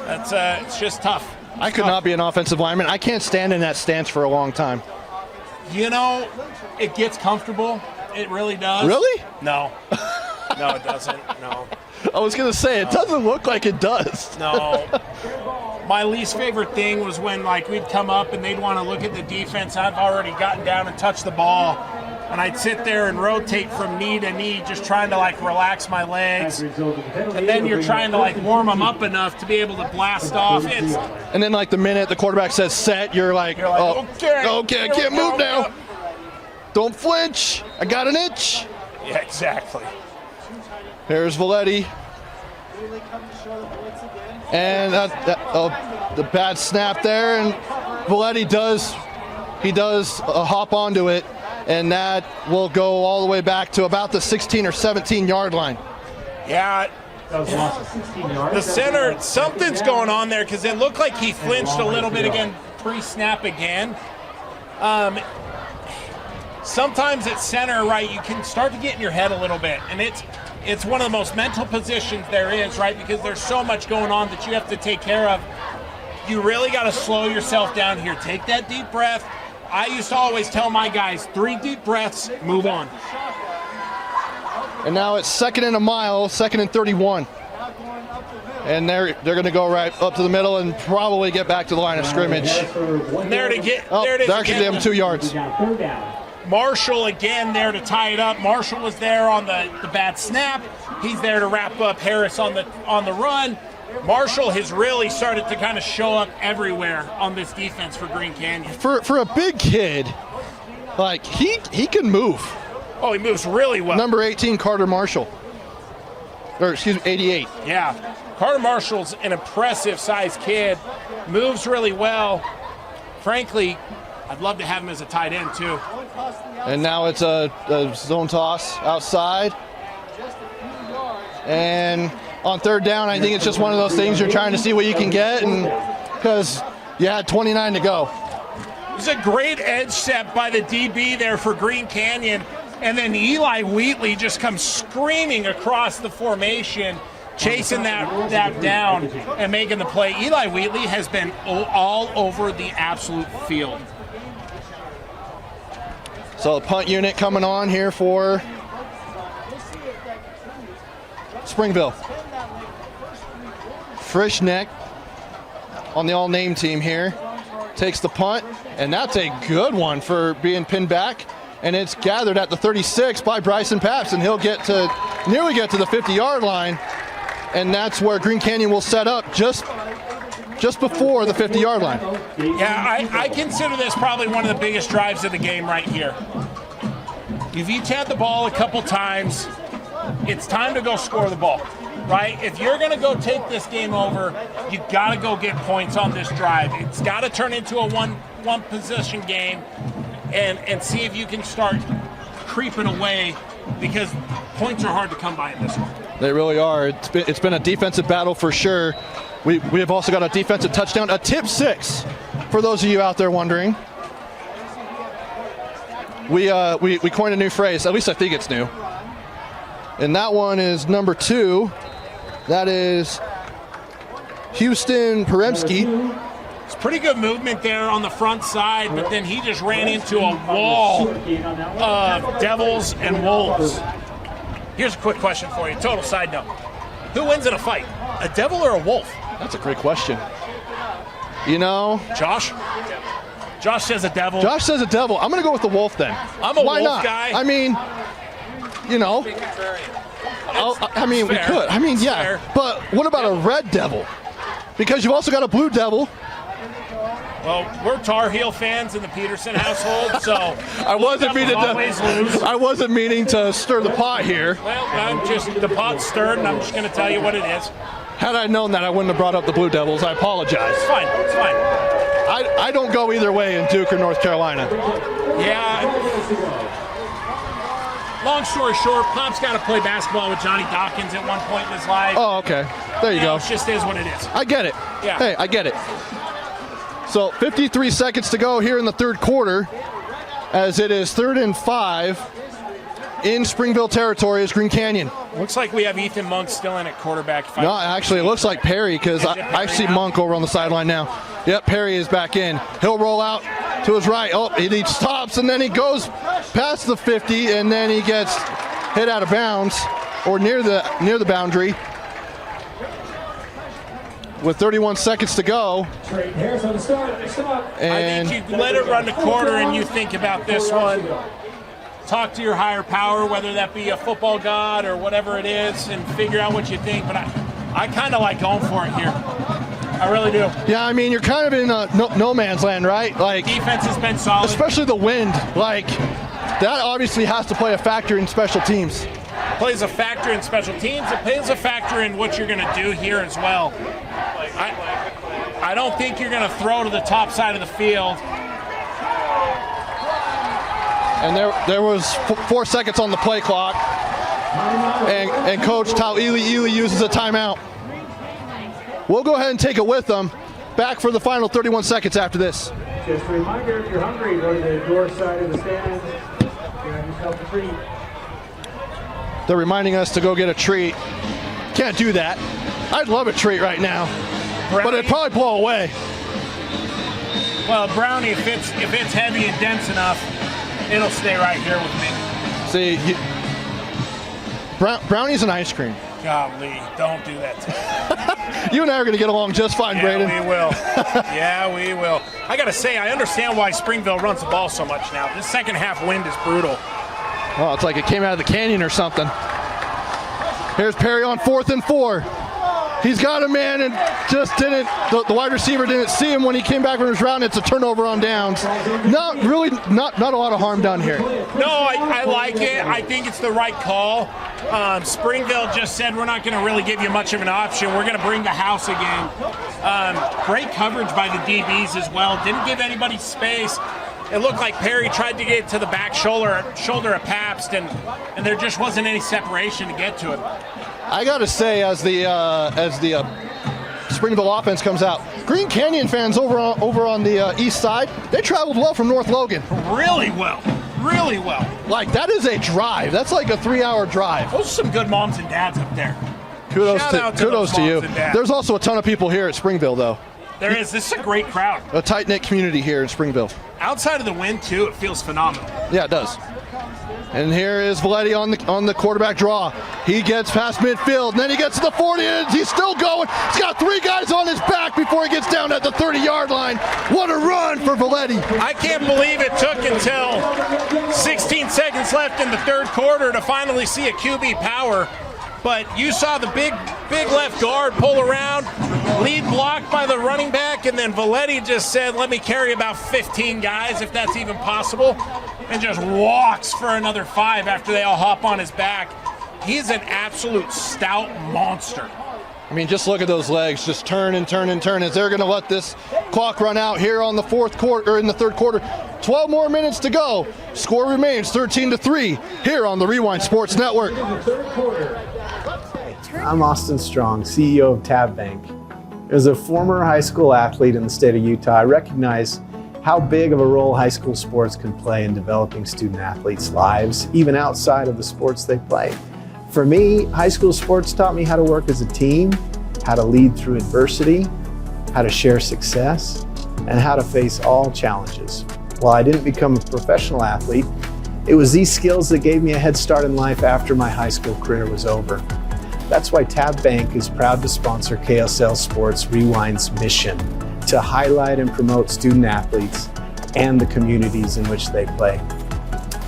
Speaker 2: That's it's just tough.
Speaker 1: I could not be an offensive lineman. I can't stand in that stance for a long time.
Speaker 2: It gets comfortable. It really does.
Speaker 1: Really?
Speaker 2: No. No, it doesn't. No.
Speaker 1: I was going to say, it doesn't look like it does.
Speaker 2: No. My least favorite thing was when we'd come up and they'd want to look at the defense. I've already gotten down and touched the ball, and I'd sit there and rotate from knee to knee, just trying to relax my legs. And then you're trying to warm them up enough to be able to blast off.
Speaker 1: And then the minute the quarterback says set, you're like, okay, I can't move now. Don't flinch. I got an itch.
Speaker 2: Yeah, exactly.
Speaker 1: Here's Valetti. And the bad snap there, and Valetti does hop onto it, and that will go all the way back to about the 16 or 17-yard line.
Speaker 2: Yeah, the center, something's going on there because it looked like he flinched a little bit again, pre-snap again. Sometimes at center, right, you can start to get in your head a little bit, and it's one of the most mental positions there is, right, because there's so much going on that you have to take care of. You really got to slow yourself down here. Take that deep breath. I used to always tell my guys, 3 deep breaths, move on.
Speaker 1: And now it's 2nd and a mile, 2nd and 31. And they're going to go right up to the middle and probably get back to the line of scrimmage.
Speaker 2: And there to get,
Speaker 1: they're actually them 2 yards.
Speaker 2: Marshall again there to tie it up. Marshall was there on the bad snap. He's there to wrap up Harris on the run. Marshall has really started to kind of show up everywhere on this defense for Green Canyon.
Speaker 1: For a big kid, he can move.
Speaker 2: Oh, he moves really well.
Speaker 1: Number 18, Carter Marshall. Or excuse me, 88.
Speaker 2: Yeah, Carter Marshall's an impressive sized kid. Moves really well. Frankly, I'd love to have him as a tight end too.
Speaker 1: And now it's a zone toss outside. And on 3rd down, I think it's just one of those things you're trying to see what you can get, and because you had 29 to go.
Speaker 2: It was a great edge set by the DB there for Green Canyon, and then Eli Wheatley just comes screaming across the formation, chasing that down and making the play. Eli Wheatley has been all over the absolute field.
Speaker 1: So the punt unit coming on here for Springville. Frischneck on the all-name team here takes the punt, and that's a good one for being pinned back, and it's gathered at the 36 by Bryson Pabst, and he'll nearly get to the 50-yard line, and that's where Green Canyon will set up just before the 50-yard line.
Speaker 2: Yeah, I consider this probably one of the biggest drives of the game right here. You've each had the ball a couple times. It's time to go score the ball. right? If you're going to go take this game over, you got to go get points on this drive. It's got to turn into a one possession game and see if you can start creeping away, because points are hard to come by in this one.
Speaker 1: They really are. It's been a defensive battle for sure. We have also got a defensive touchdown, a tip 6, for those of you out there wondering. We coined a new phrase, at least I think it's new. And that one is number 2. That is Houston Peremski.
Speaker 2: It's pretty good movement there on the front side, but then he just ran into a wall of Devils and Wolves. Here's a quick question for you, total side note. Who wins in a fight, a Devil or a Wolf?
Speaker 1: That's a great question. You know,
Speaker 2: Josh says a Devil.
Speaker 1: Josh says a Devil. I'm going to go with the Wolf then.
Speaker 2: I'm a
Speaker 1: Why
Speaker 2: Wolf
Speaker 1: not?
Speaker 2: guy.
Speaker 1: I mean, you know, we could. I mean, yeah.
Speaker 2: Fair.
Speaker 1: But what about a Red Devil? Because you've also got a Blue Devil.
Speaker 2: Well, we're Tar Heel fans in the Peterson household, so
Speaker 1: I wasn't meaning to stir the pot here.
Speaker 2: Well, the pot's stirred, and I'm just going to tell you what it is.
Speaker 1: Had I known that, I wouldn't have brought up the Blue Devils. I apologize.
Speaker 2: It's fine. It's fine.
Speaker 1: I don't go either way in Duke or North Carolina.
Speaker 2: Yeah. Long story short, Pop's got to play basketball with Johnny Dawkins at one point in his life.
Speaker 1: Oh, okay. There you go.
Speaker 2: It just is what it is.
Speaker 1: I get it.
Speaker 2: Yeah.
Speaker 1: Hey, I get it. So 53 seconds to go here in the third quarter, as it is 3rd and 5 in Springville territory is Green Canyon.
Speaker 2: Looks like we have Ethan Monk still in at quarterback.
Speaker 1: No, actually, it looks like Perry, because I see Monk over on the sideline now. Yep, Perry is back in. He'll roll out to his right. Oh, he stops, and then he goes past the 50, and then he gets hit out of bounds, or near the boundary. With 31 seconds to go.
Speaker 2: And I think you let it run the quarter and you think about this one. Talk to your higher power, whether that be a football god or whatever it is, and figure out what you think. But I kind of like going for it here. I really do.
Speaker 1: Yeah, I mean, you're kind of in no man's land, right? Like,
Speaker 2: defense has been solid.
Speaker 1: Especially the wind. Like, that obviously has to play a factor in special teams.
Speaker 2: Plays a factor in special teams. It plays a factor in what you're going to do here as well. I don't think you're going to throw to the top side of the field.
Speaker 1: And there was 4 seconds on the play clock. And Coach Tau Ely uses a timeout. We'll go ahead and take it with them. Back for the final 31 seconds after this.
Speaker 3: Just a reminder, if you're hungry, go to the door side of the stand. Grab yourself a treat.
Speaker 1: They're reminding us to go get a treat. Can't do that. I'd love a treat right now, but it'd probably blow away.
Speaker 2: Well, Brownie, if it's heavy and dense enough, it'll stay right here with me.
Speaker 1: See, brownie's an ice cream.
Speaker 2: Golly, don't do that to me.
Speaker 1: You and I are going to get along just fine, Braden.
Speaker 2: Yeah, we will. Yeah, we will. I got to say, I understand why Springville runs the ball so much now. This second half wind is brutal.
Speaker 1: Oh, it's like it came out of the canyon or something. Here's Perry on 4th and 4. He's got a man and just didn't, the wide receiver didn't see him when he came back from his route. It's a turnover on downs. Not a lot of harm done here.
Speaker 2: No, I like it. I think it's the right call. Springville just said we're not going to really give you much of an option. We're going to bring the house again. Great coverage by the DBs as well. Didn't give anybody space. It looked like Perry tried to get to the back shoulder of Pabst, and there just wasn't any separation to get to him.
Speaker 1: I got to say, as the Springville offense comes out, Green Canyon fans over on the east side, they traveled well from North Logan.
Speaker 2: Really well. Really well.
Speaker 1: Like, that is a drive. That's like a 3-hour drive.
Speaker 2: Those are some good moms and dads up there.
Speaker 1: Kudos to you. There's also a ton of people here at Springville, though.
Speaker 2: There is. This is a great crowd.
Speaker 1: A tight-knit community here in Springville.
Speaker 2: Outside of the wind, too, it feels phenomenal.
Speaker 1: Yeah, it does. And here is Valetti on the quarterback draw. He gets past midfield, and then he gets to the 40, and he's still going. He's got 3 guys on his back before he gets down at the 30-yard line. What a run for Valetti.
Speaker 2: I can't believe it took until 16 seconds left in the third quarter to finally see a QB power. But you saw the big left guard pull around, lead blocked by the running back, and then Valetti just said, let me carry about 15 guys, if that's even possible, and just walks for another 5 after they all hop on his back. He's an absolute stout monster.
Speaker 1: I mean, just look at those legs, just turn and turn and turn. As they're going to let this clock run out here on the fourth quarter, or in the third quarter. 12 more minutes to go. Score remains 13-3 here on the Rewind Sports Network.
Speaker 6: I'm Austin Strong, CEO of Tab Bank. As a former high school athlete in the state of Utah, I recognize how big of a role high school sports can play in developing student athletes' lives, even outside of the sports they play. For me, high school sports taught me how to work as a team, how to lead through adversity, how to share success, and how to face all challenges. While I didn't become a professional athlete, it was these skills that gave me a head start in life after my high school career was over. That's why Tab Bank is proud to sponsor KSL Sports Rewind's mission to highlight and promote student athletes and the communities in which they play.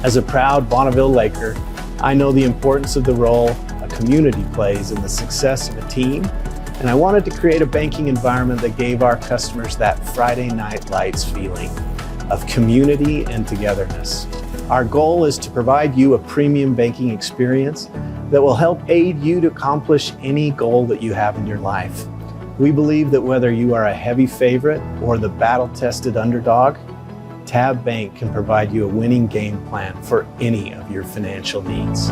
Speaker 6: As a proud Bonneville Laker, I know the importance of the role a community plays in the success of a team, and I wanted to create a banking environment that gave our customers that Friday night lights feeling of community and togetherness. Our goal is to provide you a premium banking experience that will help aid you to accomplish any goal that you have in your life. We believe that whether you are a heavy favorite or the battle-tested underdog, Tab Bank can provide you a winning game plan for any of your financial needs.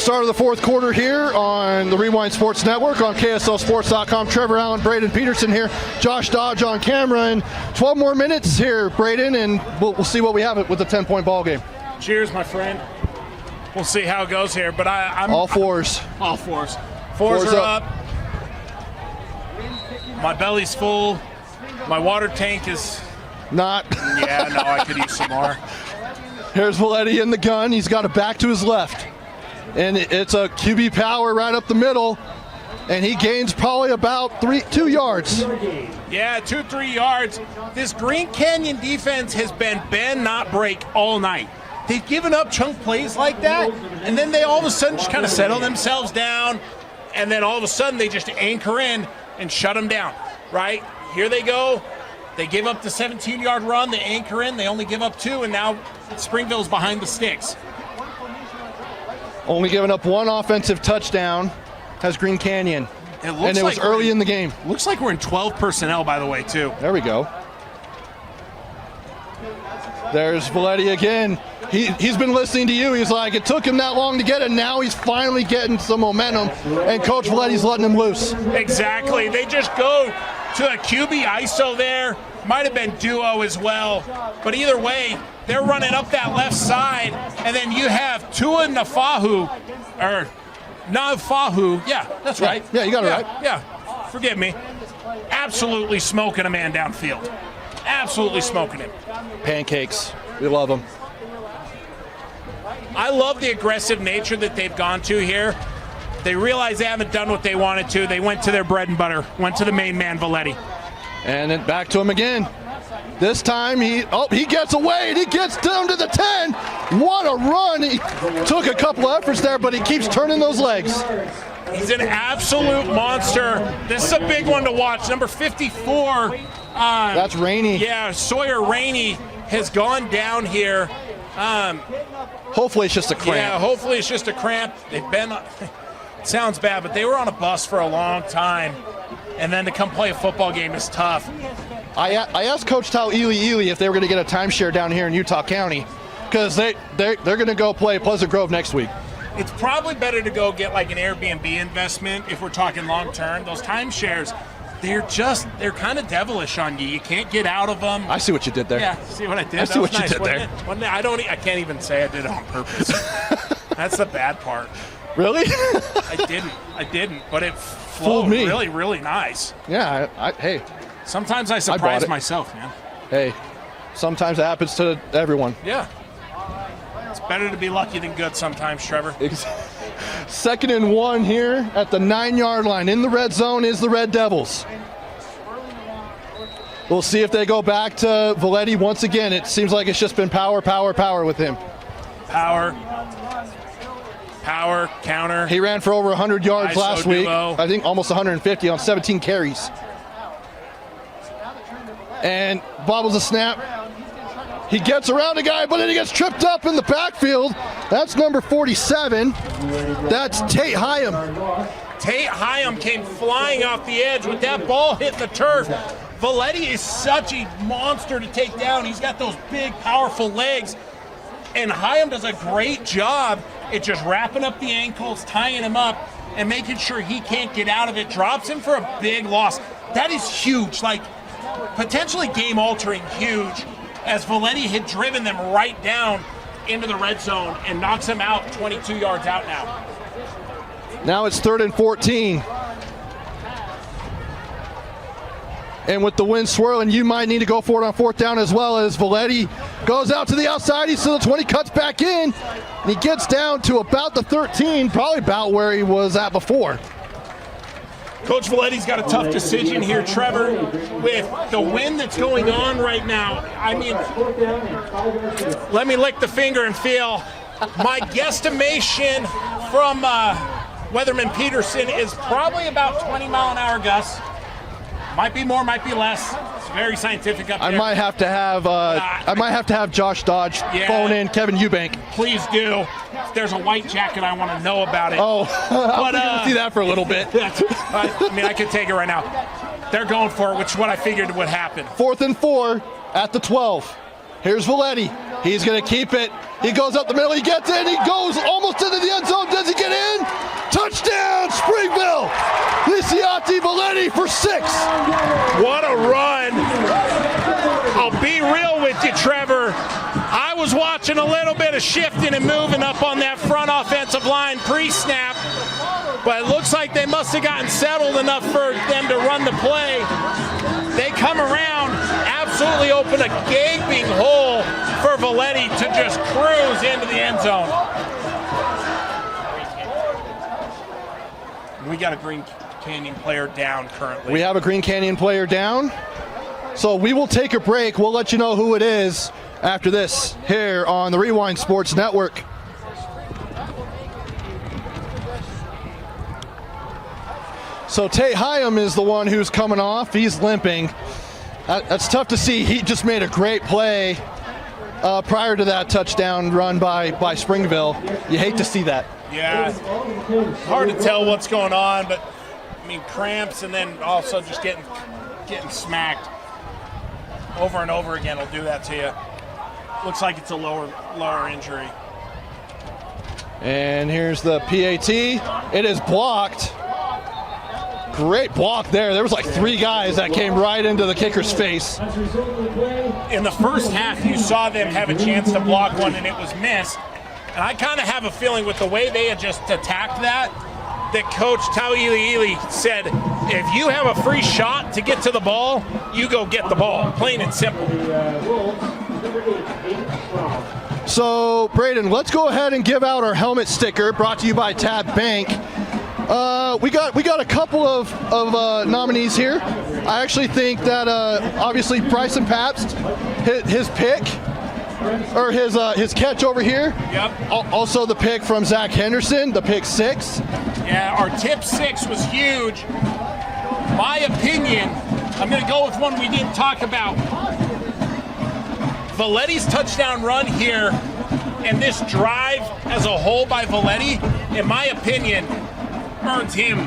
Speaker 1: Start of the fourth quarter here on the Rewind Sports Network on KSLSports.com. Trevor Allen, Braden Peterson here, Josh Dodge on camera, and 12 more minutes here, Braden, and we'll see what we have with the 10-point ball game.
Speaker 2: Cheers, my friend. We'll see how it goes here, but I'm
Speaker 1: all fours.
Speaker 2: All fours. Fours are up. My belly's full. My water tank is
Speaker 1: not.
Speaker 2: Yeah, no, I could use some more.
Speaker 1: Here's Valetti in the gun. He's got it back to his left. And it's a QB power right up the middle. And he gains probably about 2 yards.
Speaker 2: Yeah, 2-3 yards. This Green Canyon defense has been bend, not break all night. They've given up chunk plays like that, and then they all of a sudden just kind of settle themselves down, and then all of a sudden they just anchor in and shut them down, right? Here they go. They give up the 17-yard run. They anchor in. They only give up 2, and now Springville's behind the sticks.
Speaker 1: Only giving up 1 offensive touchdown has Green Canyon. And it was early in the game.
Speaker 2: Looks like we're in 12 personnel, by the way, too.
Speaker 1: There we go. There's Valetti again. He's been listening to you. He's like, it took him that long to get it. Now he's finally getting some momentum, and Coach Valetti's letting him loose.
Speaker 2: Exactly. They just go to a QB ISO there. Might have been duo as well. But either way, they're running up that left side, and then you have Tua Nafahu, or Nafahu. Yeah, that's right.
Speaker 1: Yeah, you got it right.
Speaker 2: Yeah, forgive me. Absolutely smoking a man downfield. Absolutely smoking him.
Speaker 1: Pancakes. We love them.
Speaker 2: I love the aggressive nature that they've gone to here. They realize they haven't done what they wanted to. They went to their bread and butter, went to the main man, Valetti.
Speaker 1: And then back to him again. This time he gets away and he gets down to the 10. What a run. He took a couple of efforts there, but he keeps turning those legs.
Speaker 2: He's an absolute monster. This is a big one to watch. Number 54.
Speaker 1: That's Rainey.
Speaker 2: Yeah, Sawyer Rainey has gone down here.
Speaker 1: Hopefully it's just a cramp.
Speaker 2: Yeah, hopefully it's just a cramp. They've been, it sounds bad, but they were on a bus for a long time. And then to come play a football game is tough.
Speaker 1: I asked Coach Tau Ely if they were going to get a timeshare down here in Utah County, because they're going to go play Pleasant Grove next week.
Speaker 2: It's probably better to go get like an Airbnb investment if we're talking long term. Those timeshares, they're kind of devilish on you. You can't get out of them.
Speaker 1: I see what you did there.
Speaker 2: Yeah, see what I did?
Speaker 1: I see what you did there.
Speaker 2: I can't even say I did it on purpose. That's the bad part.
Speaker 1: Really?
Speaker 2: I didn't, but it flowed
Speaker 1: me.
Speaker 2: Really, really nice.
Speaker 1: Yeah, hey.
Speaker 2: Sometimes I surprise myself, man.
Speaker 1: Hey, sometimes it happens to everyone.
Speaker 2: Yeah. It's better to be lucky than good sometimes, Trevor.
Speaker 1: 2nd and 1 here at the 9-yard line. In the red zone is the Red Devils. We'll see if they go back to Valetti once again. It seems like it's just been power with him.
Speaker 2: Power. Power, counter.
Speaker 1: He ran for over 100 yards
Speaker 2: ISO
Speaker 1: last week.
Speaker 2: duo.
Speaker 1: I think almost 150 on 17 carries. And bobbles a snap. He gets around a guy, but then he gets tripped up in the backfield. That's number 47. That's Tate Hyam.
Speaker 2: Tate Hyam came flying off the edge with that ball hitting the turf. Valetti is such a monster to take down. He's got those big, powerful legs. And Hyam does a great job at just wrapping up the ankles, tying him up, and making sure he can't get out of it. Drops him for a big loss. That is huge, like potentially game-altering huge, as Valetti had driven them right down into the red zone and knocks him out 22 yards out now.
Speaker 1: Now it's 3rd and 14. And with the wind swirling, you might need to go for it on 4th down as well, as Valetti goes out to the outside. He's to the 20, cuts back in, and he gets down to about the 13, probably about where he was at before.
Speaker 2: Coach Valetti's got a tough decision here, Trevor, with the wind that's going on right now. I mean, let me lick the finger and feel. My guesstimation from Weatherman Peterson is probably about 20-mile-an-hour gusts. Might be more, might be less. It's very scientific up there.
Speaker 1: I might have to have Josh Dodge phone in Kevin Eubank.
Speaker 2: Please do. If there's a white jacket, I want to know about it.
Speaker 1: Oh,
Speaker 2: but
Speaker 1: I'll see that for a little bit.
Speaker 2: I mean, I could take it right now. They're going for it, which is what I figured would happen.
Speaker 1: 4th and 4 at the 12. Here's Valetti. He's going to keep it. He goes up the middle. He gets in. He goes almost into the end zone. Does he get in? Touchdown, Springville! Lisiati Valetti for 6.
Speaker 2: What a run. I'll be real with you, Trevor. I was watching a little bit of shifting and moving up on that front offensive line pre-snap, but it looks like they must have gotten settled enough for them to run the play. They come around, absolutely open a gaping hole for Valetti to just cruise into the end zone. We got a Green Canyon player down currently.
Speaker 1: We have a Green Canyon player down. So we will take a break. We'll let you know who it is after this here on the Rewind Sports Network. So Tate Hyam is the one who's coming off. He's limping. That's tough to see. He just made a great play prior to that touchdown run by Springville. You hate to see that.
Speaker 2: Yeah, hard to tell what's going on, but I mean cramps and then also just getting smacked over and over again will do that to you. Looks like it's a lower injury.
Speaker 1: And here's the PAT. It is blocked. Great block there. There was like 3 guys that came right into the kicker's face.
Speaker 2: In the first half, you saw them have a chance to block one and it was missed. And I kind of have a feeling with the way they had just attacked that Coach Tauiliili said, if you have a free shot to get to the ball, you go get the ball, plain and simple.
Speaker 1: So, Braden, let's go ahead and give out our helmet sticker, brought to you by Tab Bank. We got a couple of nominees here. I actually think that obviously Bryson Pabst, his pick, or his catch over here.
Speaker 2: Yep.
Speaker 1: Also the pick from Zach Henderson, the pick 6.
Speaker 2: Yeah, our tip 6 was huge. My opinion, I'm going to go with one we didn't talk about. Valetti's touchdown run here and this drive as a whole by Valetti, in my opinion, earns him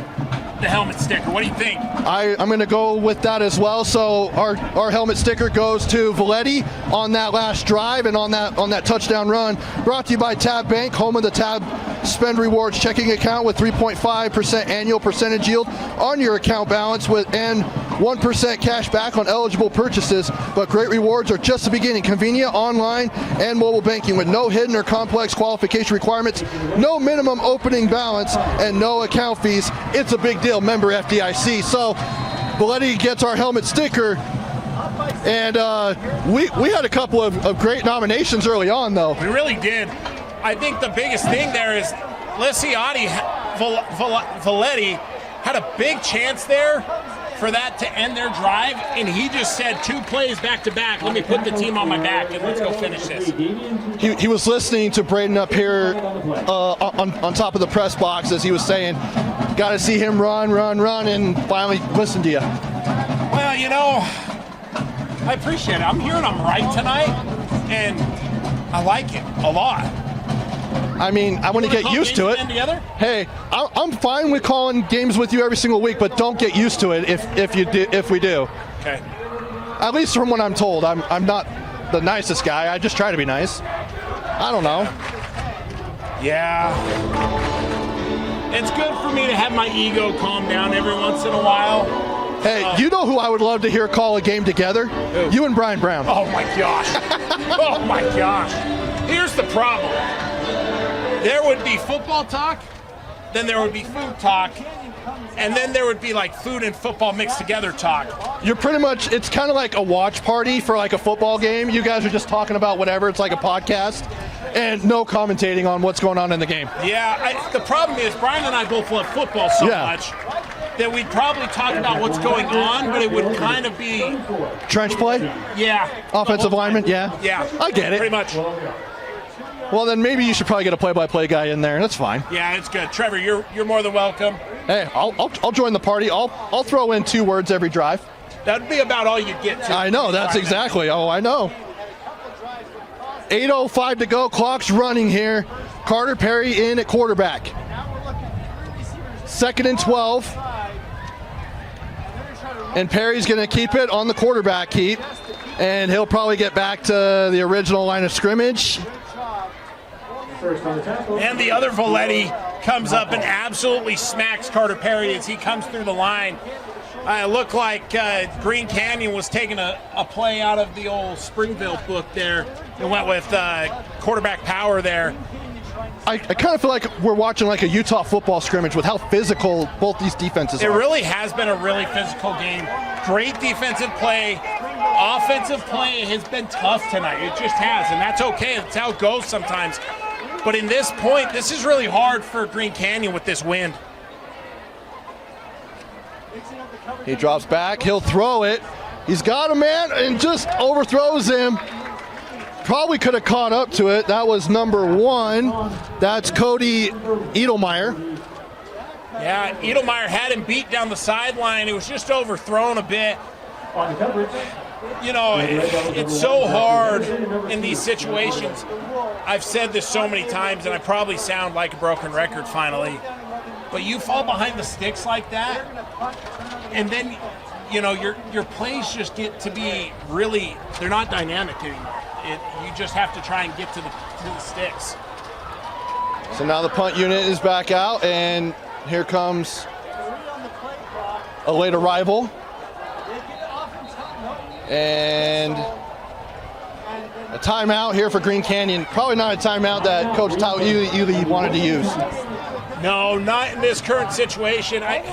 Speaker 2: the helmet sticker. What do you think?
Speaker 1: I'm going to go with that as well. So our helmet sticker goes to Valetti on that last drive and on that touchdown run. Brought to you by Tab Bank, home of the Tab Spend Rewards checking account with 3.5% annual percentage yield on your account balance and 1% cash back on eligible purchases. But great rewards are just the beginning. Convenient online and mobile banking with no hidden or complex qualification requirements, no minimum opening balance, and no account fees. It's a big deal. Member FDIC. So Valetti gets our helmet sticker. And we had a couple of great nominations early on, though.
Speaker 2: We really did. I think the biggest thing there is Lisiati Valetti had a big chance there for that to end their drive, and he just said 2 plays back to back. Let me put the team on my back and let's go finish this.
Speaker 1: He was listening to Braden up here on top of the press box as he was saying, got to see him run, and finally listen to you.
Speaker 2: Well, you know, I appreciate it. I'm hearing I'm right tonight, and I like it a lot.
Speaker 1: I mean, I want to get used to it. Hey, I'm fine with calling games with you every single week, but don't get used to it if we do.
Speaker 2: Okay.
Speaker 1: At least from what I'm told, I'm not the nicest guy. I just try to be nice. I don't know.
Speaker 2: Yeah. It's good for me to have my ego calm down every once in a while.
Speaker 1: Hey, you know who I would love to hear call a game together?
Speaker 2: Who?
Speaker 1: You and Brian Brown.
Speaker 2: Oh my gosh. Oh my gosh. Here's the problem. There would be football talk, then there would be food talk, and then there would be like food and football mixed together talk.
Speaker 1: You're pretty much, it's kind of like a watch party for like a football game. You guys are just talking about whatever. It's like a podcast and no commentating on what's going on in the game.
Speaker 2: Yeah, the problem is Brian and I both love football so much that we'd probably talk about what's going on, but it would kind of be...
Speaker 1: Trench play?
Speaker 2: Yeah.
Speaker 1: Offensive lineman? Yeah.
Speaker 2: Yeah.
Speaker 1: I get it.
Speaker 2: Pretty much.
Speaker 1: Well, then maybe you should probably get a play-by-play guy in there. That's fine.
Speaker 2: Yeah, it's good. Trevor, you're more than welcome.
Speaker 1: Hey, I'll join the party. I'll throw in 2 words every drive.
Speaker 2: That'd be about all you'd get to.
Speaker 1: I know. That's exactly. Oh, I know. 8:05 to go. Clock's running here. Carter Perry in at quarterback. 2nd and 12. And Perry's going to keep it on the quarterback keep. And he'll probably get back to the original line of scrimmage.
Speaker 2: And the other Valetti comes up and absolutely smacks Carter Perry as he comes through the line. It looked like Green Canyon was taking a play out of the old Springville book there and went with quarterback power there.
Speaker 1: I kind of feel like we're watching like a Utah football scrimmage with how physical both these defenses are.
Speaker 2: It really has been a really physical game. Great defensive play. Offensive play has been tough tonight. It just has, and that's okay. That's how it goes sometimes. But in this point, this is really hard for Green Canyon with this wind.
Speaker 1: He drops back. He'll throw it. He's got a man and just overthrows him. Probably could have caught up to it. That was number 1. That's Cody Edelmeyer.
Speaker 2: Yeah, Edelmeyer had him beat down the sideline. It was just overthrown a bit. You know, it's so hard in these situations. I've said this so many times, and I probably sound like a broken record finally. But you fall behind the sticks like that, and then, you know, your plays just get to be really, they're not dynamic anymore. You just have to try and get to the sticks.
Speaker 1: So now the punt unit is back out, and here comes a late arrival. And a timeout here for Green Canyon. Probably not a timeout that Coach Tao Ely wanted to use.
Speaker 2: No, not in this current situation. I'm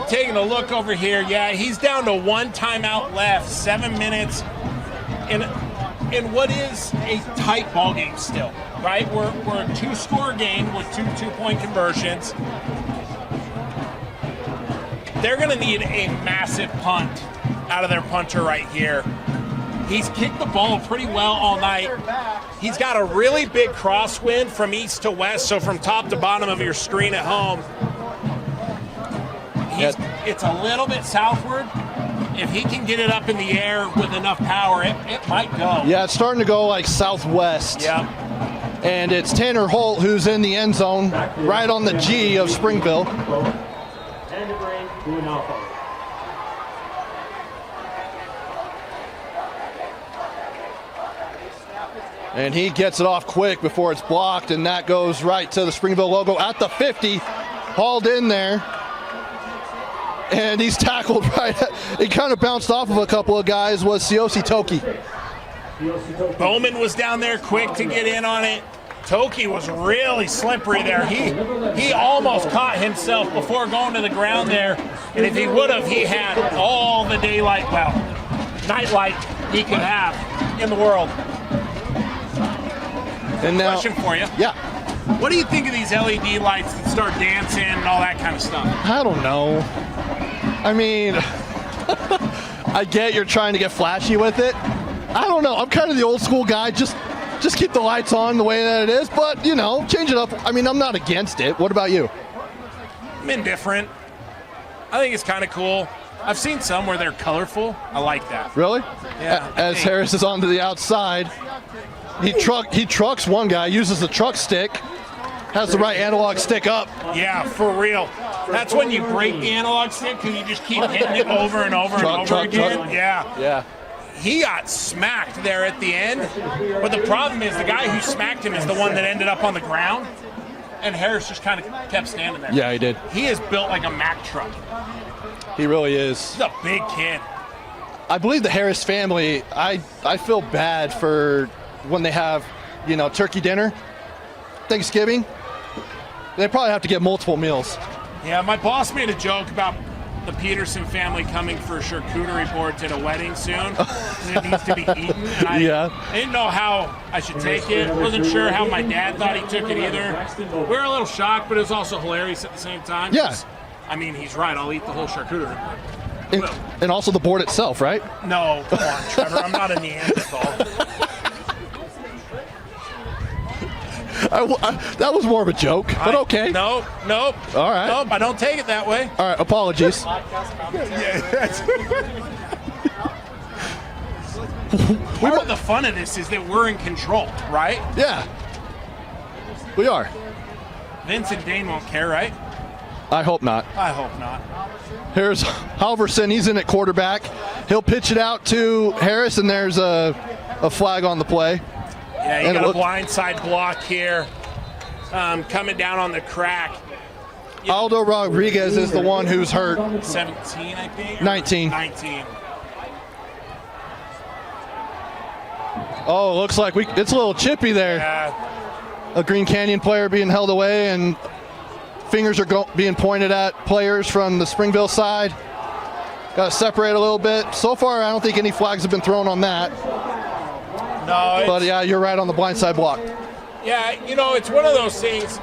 Speaker 2: taking a look over here. Yeah, he's down to 1 timeout left, 7 minutes in what is a tight ball game still, right? We're a 2-score game with 2 two-point conversions. They're going to need a massive punt out of their punter right here. He's kicked the ball pretty well all night. He's got a really big crosswind from east to west, so from top to bottom of your screen at home. It's a little bit southward. If he can get it up in the air with enough power, it might go.
Speaker 1: Yeah, it's starting to go like southwest.
Speaker 2: Yeah.
Speaker 1: And it's Tanner Holt who's in the end zone, right on the G of Springville. And he gets it off quick before it's blocked, and that goes right to the Springville logo at the 50, hauled in there. And he's tackled right. It kind of bounced off of a couple of guys, was Siosi Toki.
Speaker 2: Bowman was down there quick to get in on it. Toki was really slippery there. He almost caught himself before going to the ground there. And if he would have, he had all the daylight, well, nightlight he could have in the world.
Speaker 1: And now,
Speaker 2: question for you.
Speaker 1: Yeah.
Speaker 2: What do you think of these LED lights that start dancing and all that kind of stuff?
Speaker 1: I don't know. I mean, I get you're trying to get flashy with it. I don't know. I'm kind of the old school guy. Just keep the lights on the way that it is. But, you know, change it up. I mean, I'm not against it. What about you?
Speaker 2: I'm indifferent. I think it's kind of cool. I've seen some where they're colorful. I like that.
Speaker 1: Really?
Speaker 2: Yeah.
Speaker 1: As Harris is onto the outside, he trucks one guy, uses the truck stick, has the right analog stick up.
Speaker 2: Yeah, for real. That's when you break the analog stick because you just keep hitting it over and over and over again. Yeah. He got smacked there at the end, but the problem is the guy who smacked him is the one that ended up on the ground, and Harris just kind of kept standing there.
Speaker 1: Yeah, he did.
Speaker 2: He is built like a Mack truck.
Speaker 1: He really is.
Speaker 2: He's a big kid.
Speaker 1: I believe the Harris family, I feel bad for when they have, you know, turkey dinner, Thanksgiving. They probably have to get multiple meals.
Speaker 2: Yeah, my boss made a joke about the Peterson family coming for charcuterie boards at a wedding soon because it needs to be eaten. And I didn't know how I should take it. Wasn't sure how my dad thought he took it either. We were a little shocked, but it was also hilarious at the same time.
Speaker 1: Yeah.
Speaker 2: I mean, he's right. I'll eat the whole charcuterie board.
Speaker 1: And also the board itself, right?
Speaker 2: No, come on, Trevor. I'm not a Neanderthal.
Speaker 1: That was more of a joke, but okay.
Speaker 2: Nope.
Speaker 1: All right.
Speaker 2: Nope, I don't take it that way.
Speaker 1: All right, apologies.
Speaker 2: Part of the fun of this is that we're in control, right?
Speaker 1: Yeah, we are.
Speaker 2: Vince and Dane won't care, right?
Speaker 1: I hope not.
Speaker 2: I hope not.
Speaker 1: Here's Halverson. He's in at quarterback. He'll pitch it out to Harris, and there's a flag on the play.
Speaker 2: Yeah, you got a blindside block here. Coming down on the crack.
Speaker 1: Aldo Rodriguez is the one who's hurt.
Speaker 2: 17, I think?
Speaker 1: 19.
Speaker 2: 19.
Speaker 1: Oh, looks like it's a little chippy there.
Speaker 2: Yeah.
Speaker 1: A Green Canyon player being held away, and fingers are being pointed at players from the Springville side. Got to separate a little bit. So far, I don't think any flags have been thrown on that.
Speaker 2: No,
Speaker 1: but yeah, you're right on the blindside block.
Speaker 2: Yeah, you know, it's one of those things.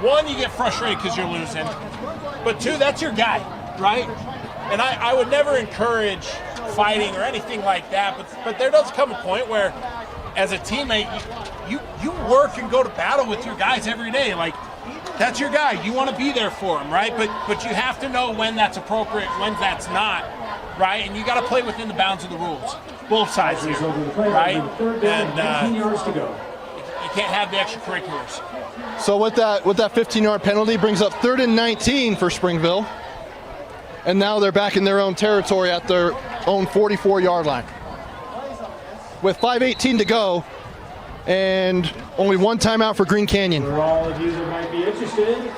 Speaker 2: One, you get frustrated because you're losing. But two, that's your guy, right? And I would never encourage fighting or anything like that. But there does come a point where, as a teammate, you work and go to battle with your guys every day. Like, that's your guy. You want to be there for him, right? But you have to know when that's appropriate, when that's not, right? And you got to play within the bounds of the rules. Both sides here, right? And you can't have the extracurriculars.
Speaker 1: So with that 15-yard penalty brings up 3rd and 19 for Springville. And now they're back in their own territory at their own 44-yard line. With 5:18 to go and only one timeout for Green Canyon.
Speaker 3: For all of you that might be interested,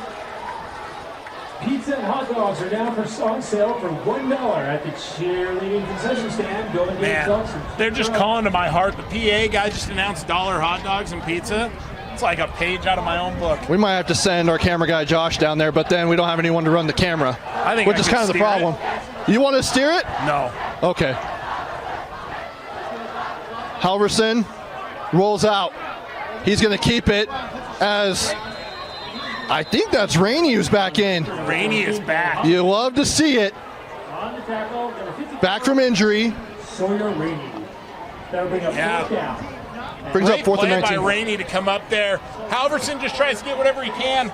Speaker 3: pizza and hot dogs are now on sale for $1 at the cheerleading concession stand. Go and get yourself some.
Speaker 2: They're just calling to my heart. The PA guy just announced $1 hot dogs and pizza. It's like a page out of my own book.
Speaker 1: We might have to send our camera guy Josh down there, but then we don't have anyone to run the camera, which is kind of the problem. You want to steer it?
Speaker 2: No.
Speaker 1: Okay. Halverson rolls out. He's going to keep it as I think that's Rainey who's back in.
Speaker 2: Rainey is back.
Speaker 1: You love to see it. Back from injury.
Speaker 3: Sawyer Rainey. That'll bring up 4th down.
Speaker 1: Brings up 4th and 19.
Speaker 2: Great play by Rainey to come up there. Halverson just tries to get whatever he can.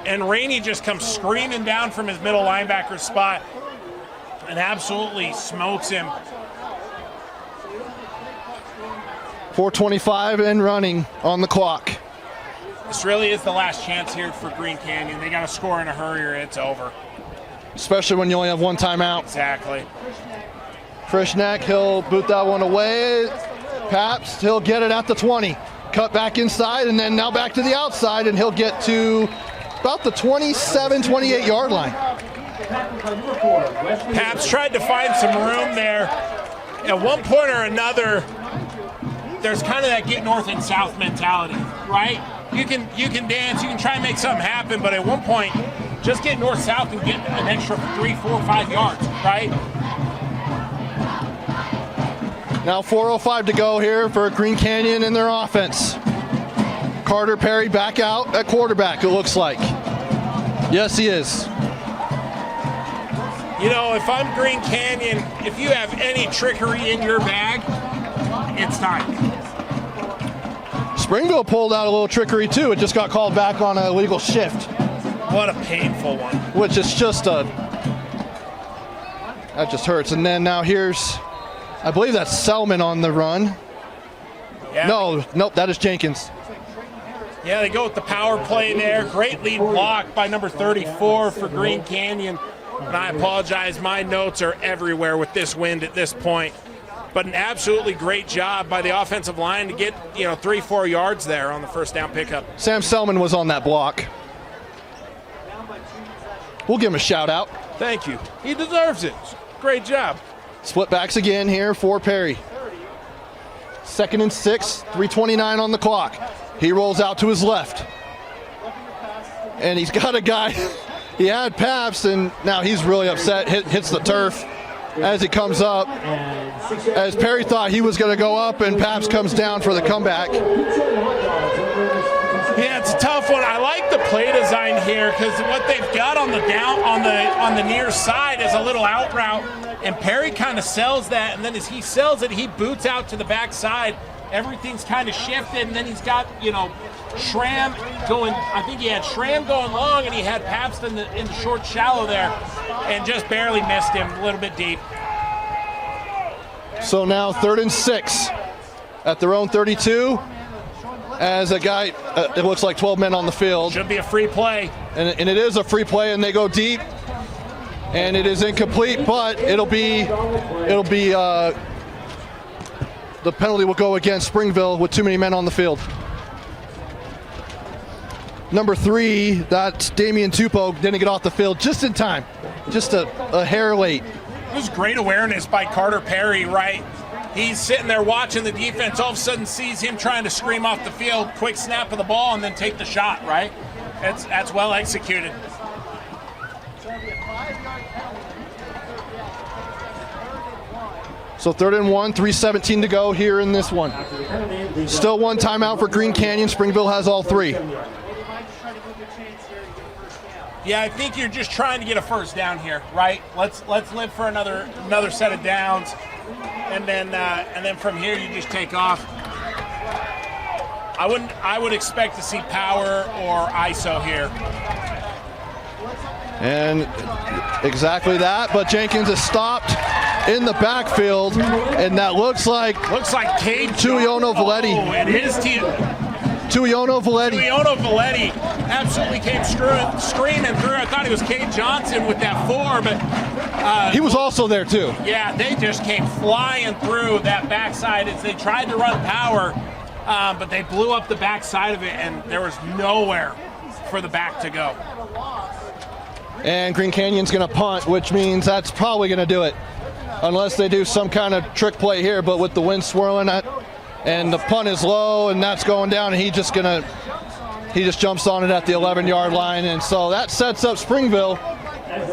Speaker 2: And Rainey just comes screaming down from his middle linebacker spot and absolutely smokes him.
Speaker 1: 4:25 and running on the clock.
Speaker 2: This really is the last chance here for Green Canyon. They got to score in a hurry or it's over.
Speaker 1: Especially when you only have one timeout.
Speaker 2: Exactly.
Speaker 1: Frischneck, he'll boot that one away. Pabst, he'll get it at the 20. Cut back inside and then now back to the outside, and he'll get to about the 27, 28-yard line.
Speaker 2: Pabst tried to find some room there. At one point or another, there's kind of that get north and south mentality, right? You can dance, you can try and make something happen, but at one point, just get north-south and get an extra 3, 4, 5 yards, right?
Speaker 1: Now 4:05 to go here for Green Canyon in their offense. Carter Perry back out at quarterback, it looks like. Yes, he is.
Speaker 2: You know, if I'm Green Canyon, if you have any trickery in your bag, it's time.
Speaker 1: Springville pulled out a little trickery too. It just got called back on an illegal shift.
Speaker 2: What a painful one.
Speaker 1: Which is just that just hurts. And then now here's, I believe that's Selman on the run.
Speaker 2: Yeah.
Speaker 1: Nope, that is Jenkins.
Speaker 2: Yeah, they go with the power play there. Great lead block by number 34 for Green Canyon. And I apologize, my notes are everywhere with this wind at this point. But an absolutely great job by the offensive line to get, 3-4 yards there on the first down pickup.
Speaker 1: Sam Selman was on that block. We'll give him a shout out.
Speaker 2: Thank you. He deserves it. Great job.
Speaker 1: Split backs again here for Perry. 2nd and 6, 3:29 on the clock. He rolls out to his left. And he's got a guy, he had Paps, and now he's really upset, hits the turf as he comes up. As Perry thought he was going to go up, and Paps comes down for the comeback.
Speaker 2: Yeah, it's a tough one. I like the play design here because what they've got on the near side is a little out route, and Perry kind of sells that, and then as he sells it, he boots out to the backside. Everything's kind of shifted, and then he's got, Schramm going, I think he had Schramm going long, and he had Pabst in the short shallow there, and just barely missed him a little bit deep.
Speaker 1: So now 3rd and 6 at their own 32. As a guy, it looks like 12 men on the field.
Speaker 2: Should be a free play.
Speaker 1: And it is a free play, and they go deep. And it is incomplete, but it'll be the penalty will go against Springville with too many men on the field. Number 3, that's Damian Tupou, didn't get off the field just in time. Just a hair late.
Speaker 2: It was great awareness by Carter Perry, right? He's sitting there watching the defense, all of a sudden sees him trying to scream off the field, quick snap of the ball, and then take the shot, right? That's well executed.
Speaker 1: So 3rd and 1, 3:17 to go here in this one. Still one timeout for Green Canyon. Springville has all 3.
Speaker 2: Yeah, I think you're just trying to get a first down here, right? Let's live for another set of downs, and then from here you just take off. I would expect to see power or ISO here.
Speaker 1: And exactly that, but Jenkins is stopped in the backfield, and that looks like
Speaker 2: Cade
Speaker 1: Tuiono Valetti.
Speaker 2: Oh, and his team.
Speaker 1: Tuiono Valetti.
Speaker 2: Tuiono Valetti absolutely came screaming through. I thought it was Cade Johnson with that 4, but
Speaker 1: he was also there too.
Speaker 2: Yeah, they just came flying through that backside as they tried to run power, but they blew up the backside of it, and there was nowhere for the back to go.
Speaker 1: And Green Canyon's going to punt, which means that's probably going to do it, unless they do some kind of trick play here. But with the wind swirling, and the punt is low, and that's going down, and he just jumps on it at the 11-yard line, and so that sets up Springville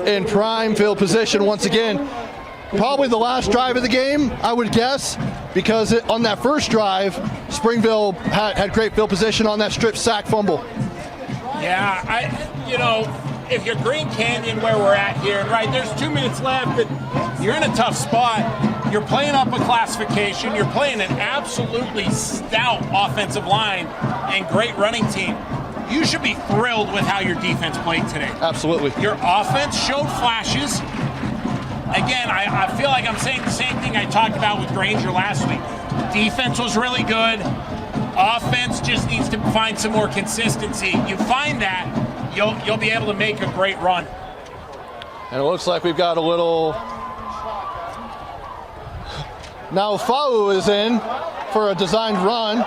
Speaker 1: in prime field position once again. Probably the last drive of the game, I would guess, because on that first drive, Springville had great field position on that strip sack fumble.
Speaker 2: Yeah, if you're Green Canyon where we're at here, right, there's 2 minutes left, but you're in a tough spot. You're playing up a classification. You're playing an absolutely stout offensive line and great running team. You should be thrilled with how your defense played today.
Speaker 1: Absolutely.
Speaker 2: Your offense showed flashes. Again, I feel like I'm saying the same thing I talked about with Granger last week. Defense was really good. Offense just needs to find some more consistency. You find that, you'll be able to make a great run.
Speaker 1: And it looks like we've got a little. Now Fau is in for a designed run,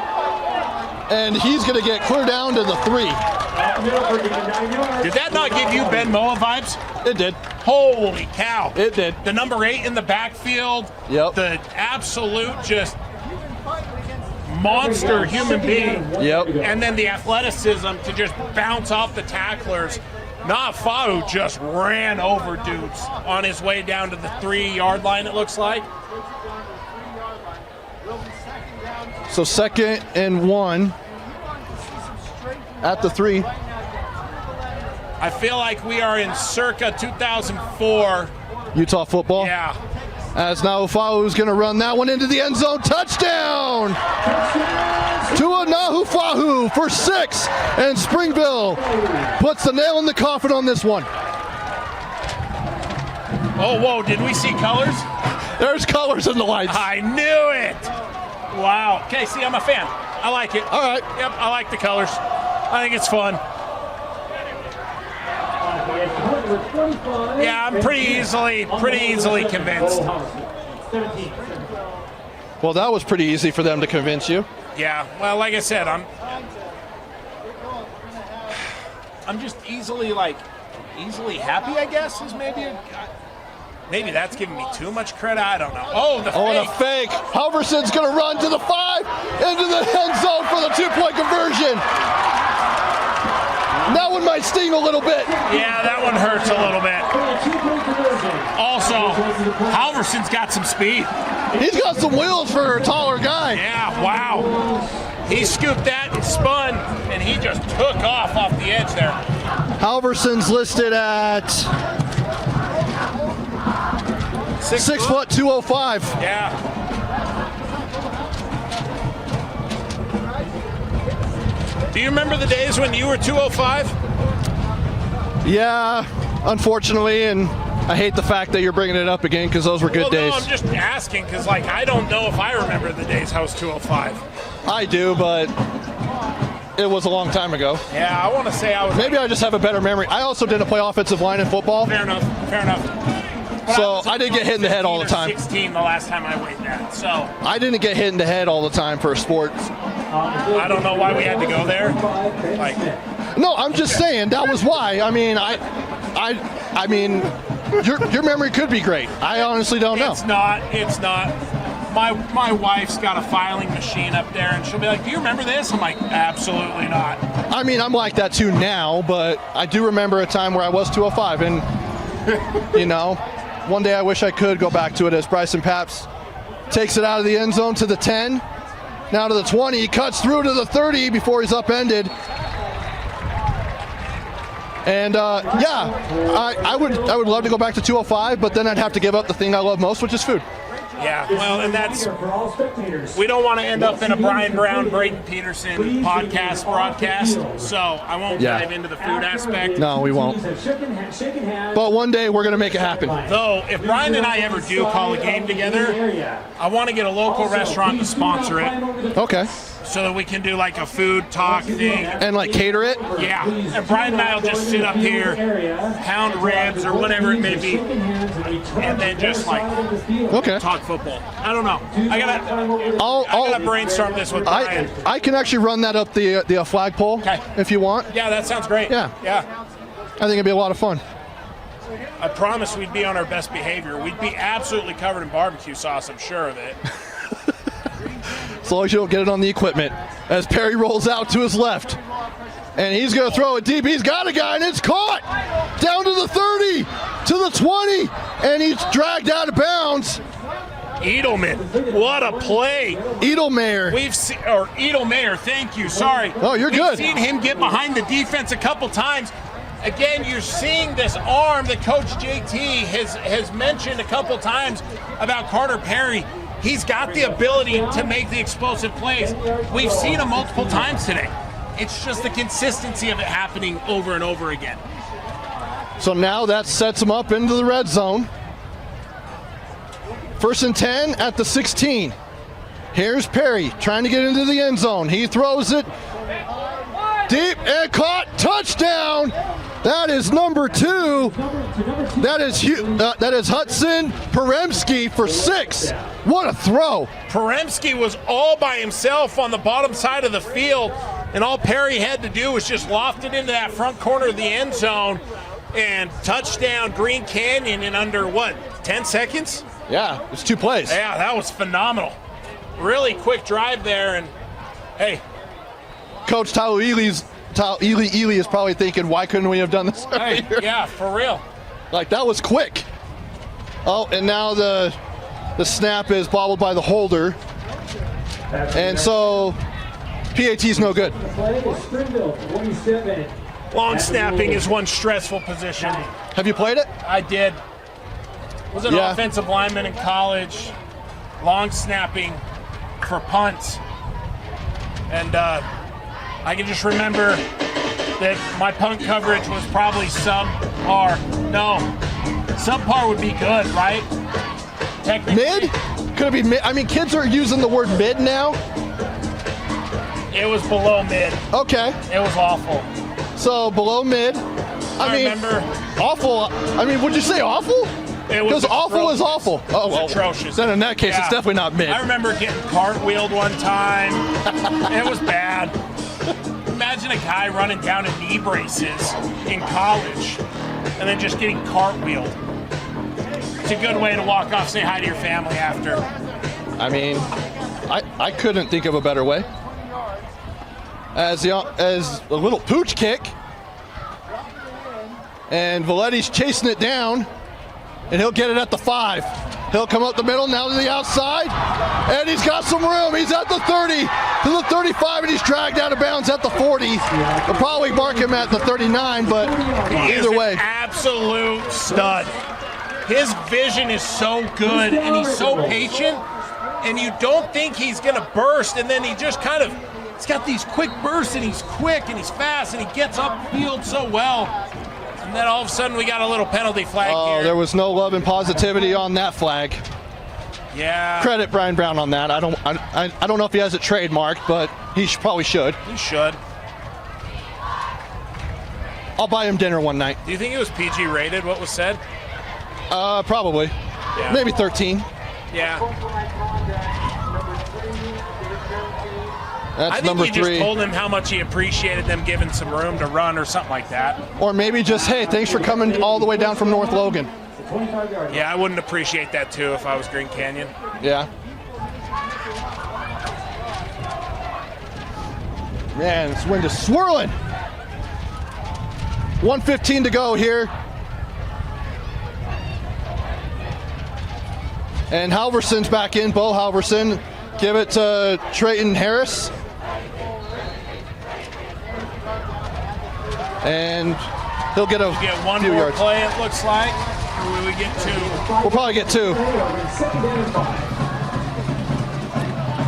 Speaker 1: and he's going to get clear down to the 3.
Speaker 2: Did that not give you Ben Moa vibes?
Speaker 1: It did.
Speaker 2: Holy cow.
Speaker 1: It did.
Speaker 2: The number 8 in the backfield.
Speaker 1: Yep.
Speaker 2: The absolute just monster human being.
Speaker 1: Yep.
Speaker 2: And then the athleticism to just bounce off the tacklers. Fau just ran over dudes on his way down to the 3-yard line, it looks like.
Speaker 1: So 2nd and 1 at the 3.
Speaker 2: I feel like we are in circa 2004
Speaker 1: Utah football.
Speaker 2: Yeah.
Speaker 1: As now Ufahu's going to run that one into the end zone. Touchdown! Tua Nahufahu for 6. And Springville puts the nail in the coffin on this one.
Speaker 2: Oh, whoa, did we see colors?
Speaker 1: There's colors in the lights.
Speaker 2: I knew it. Wow. Okay, see, I'm a fan. I like it.
Speaker 1: All right.
Speaker 2: Yep, I like the colors. I think it's fun. Yeah, I'm pretty easily convinced.
Speaker 1: Well, that was pretty easy for them to convince you.
Speaker 2: Yeah, well, like I said, I'm just easily happy, I guess, is maybe that's giving me too much credit. I don't know. Oh, the
Speaker 1: fake. Halverson's going to run to the 5, into the end zone for the 2-point conversion. That one might sting a little bit.
Speaker 2: Yeah, that one hurts a little bit. Also, Halverson's got some speed.
Speaker 1: He's got some wheels for a taller guy.
Speaker 2: Yeah, wow. He scooped that and spun, and he just took off the edge there.
Speaker 1: Halverson's listed at 6 foot 205.
Speaker 2: Yeah. Do you remember the days when you were 205?
Speaker 1: Yeah, unfortunately, and I hate the fact that you're bringing it up again because those were good days.
Speaker 2: No, I'm just asking because, I don't know if I remember the days I was 205.
Speaker 1: I do, but it was a long time ago.
Speaker 2: Yeah, I want to say I was.
Speaker 1: Maybe I just have a better memory. I also didn't play offensive line in football.
Speaker 2: Fair enough. But
Speaker 1: So I didn't get hit in the head all the time.
Speaker 2: 16 the last time I weighed that. So
Speaker 1: I didn't get hit in the head all the time for sports.
Speaker 2: I don't know why we had to go there.
Speaker 1: No, I'm just saying that was why. I mean, I mean, your memory could be great. I honestly don't know.
Speaker 2: It's not. My wife's got a filing machine up there, and she'll be like, "Do you remember this?" I'm like, "Absolutely not."
Speaker 1: I mean, I'm like that too now, but I do remember a time where I was 205, and one day I wish I could go back to it as Bryson Paps takes it out of the end zone to the 10, now to the 20, he cuts through to the 30 before he's upended. And I would love to go back to 205, but then I'd have to give up the thing I love most, which is food.
Speaker 2: Yeah, well, and we don't want to end up in a Brian Brown, Braden Peterson podcast broadcast, so I won't dive into the food aspect.
Speaker 1: No, we won't. But one day we're going to make it happen.
Speaker 2: Though, if Brian and I ever do call a game together, I want to get a local restaurant to sponsor it.
Speaker 1: Okay.
Speaker 2: So that we can do like a food talk thing.
Speaker 1: And cater it?
Speaker 2: Yeah. And Brian and I will just sit up here, pound ribs or whatever it may be, and then just talk football. I don't know. I gotta brainstorm this with Brian.
Speaker 1: I can actually run that up the flagpole if you want.
Speaker 2: Yeah, that sounds great.
Speaker 1: Yeah.
Speaker 2: I
Speaker 1: think it'd be a lot of fun.
Speaker 2: I promise we'd be on our best behavior. We'd be absolutely covered in barbecue sauce, I'm sure of it.
Speaker 1: As long as you don't get it on the equipment. As Perry rolls out to his left. And he's going to throw it deep. He's got a guy, and it's caught. Down to the 30, to the 20, and he's dragged out of bounds.
Speaker 2: Edelman, what a play.
Speaker 1: Edelmayer.
Speaker 2: Edelmayer, thank you, sorry.
Speaker 1: Oh, you're good.
Speaker 2: We've seen him get behind the defense a couple times. Again, you're seeing this arm that Coach JT has mentioned a couple times about Carter Perry. He's got the ability to make the explosive plays. We've seen him multiple times today. It's just the consistency of it happening over and over again.
Speaker 1: So now that sets him up into the red zone. 1st and 10 at the 16. Here's Perry trying to get into the end zone. He throws it deep and caught. Touchdown! That is number 2. That is Hudson Peremski for 6. What a throw.
Speaker 2: Peremski was all by himself on the bottom side of the field, and all Perry had to do was just loft it into that front corner of the end zone, and touchdown Green Canyon in under, 10 seconds?
Speaker 1: Yeah, it's 2 plays.
Speaker 2: Yeah, that was phenomenal. Really quick drive there, and hey.
Speaker 1: Coach Ely is probably thinking, why couldn't we have done this earlier?
Speaker 2: Hey, yeah, for real.
Speaker 1: That was quick. Oh, and now the snap is bobbled by the holder. And so PAT's no good.
Speaker 2: Long snapping is one stressful position.
Speaker 1: Have you played it?
Speaker 2: I did. Was an offensive lineman in college, long snapping for punts. And I can just remember that my punt coverage was probably subpar. No, subpar would be good, right? Technically.
Speaker 1: Mid? Could it be mid? I mean, kids are using the word mid now.
Speaker 2: It was below mid.
Speaker 1: Okay.
Speaker 2: It was awful.
Speaker 1: So below mid. I mean,
Speaker 2: remember.
Speaker 1: Awful. I mean, would you say awful?
Speaker 2: It was
Speaker 1: Because awful is awful. Oh, well,
Speaker 2: atrocious.
Speaker 1: Then in that case, it's definitely not mid.
Speaker 2: I remember getting cartwheeled one time. It was bad. Imagine a guy running down in knee braces in college and then just getting cartwheeled. It's a good way to walk off, say hi to your family after.
Speaker 1: I mean, I couldn't think of a better way. As a little pooch kick. And Valetti's chasing it down. And he'll get it at the 5. He'll come up the middle, now to the outside. And he's got some room. He's at the 30, to the 35, and he's dragged out of bounds at the 40. They'll probably mark him at the 39, but either way.
Speaker 2: Absolute stud. His vision is so good, and he's so patient. And you don't think he's going to burst, and then he just kind of, he's got these quick bursts, and he's quick, and he's fast, and he gets upfield so well. And then all of a sudden we got a little penalty flag here.
Speaker 1: Oh, there was no love and positivity on that flag.
Speaker 2: Yeah.
Speaker 1: Credit Brian Brown on that. I don't know if he has it trademarked, but he probably should.
Speaker 2: He should.
Speaker 1: I'll buy him dinner one night.
Speaker 2: Do you think it was PG rated, what was said?
Speaker 1: Probably.
Speaker 2: Yeah.
Speaker 1: Maybe 13.
Speaker 2: Yeah.
Speaker 1: That's
Speaker 2: I think
Speaker 1: number
Speaker 2: he
Speaker 1: 3.
Speaker 2: just told him how much he appreciated them giving some room to run or something like that.
Speaker 1: Or maybe just, hey, thanks for coming all the way down from North Logan.
Speaker 2: Yeah, I wouldn't appreciate that too if I was Green Canyon.
Speaker 1: Yeah. Man, this wind is swirling. 1:15 to go here. And Halverson's back in, Bo Halverson. Give it to Trayton Harris. And he'll get
Speaker 2: one
Speaker 1: few
Speaker 2: more
Speaker 1: yards.
Speaker 2: play, it looks like. Or will we get 2?
Speaker 1: We'll probably get 2.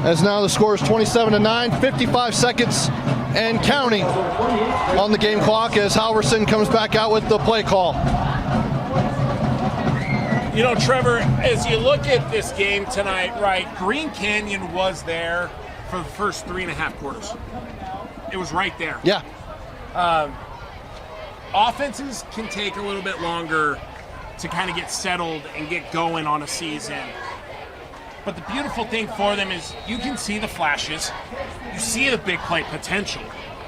Speaker 1: As now the score is 27-9, 55 seconds and counting on the game clock as Halverson comes back out with the play call.
Speaker 2: You know, Trevor, as you look at this game tonight, right, Green Canyon was there for the first 3.5 quarters. It was right there.
Speaker 1: Yeah.
Speaker 2: Offenses can take a little bit longer to kind of get settled and get going on a season. But the beautiful thing for them is you can see the flashes. You see the big play potential.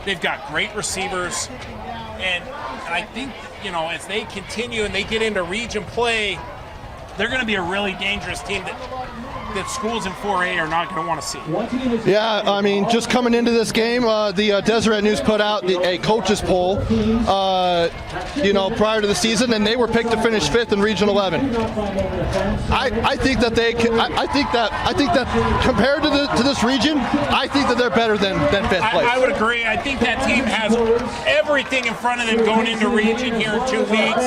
Speaker 2: They've got great receivers. And I think, you know, as they continue and they get into region play, they're going to be a really dangerous team that schools in 4A are not going to want to see.
Speaker 1: Yeah, I mean, just coming into this game, the Deseret News put out a coaches poll, you know, prior to the season, and they were picked to finish 5th in Region 11. I think that they can, I think that compared to this region, I think that they're better than 5th place.
Speaker 2: I would agree. I think that team has everything in front of them going into region here in 2 weeks.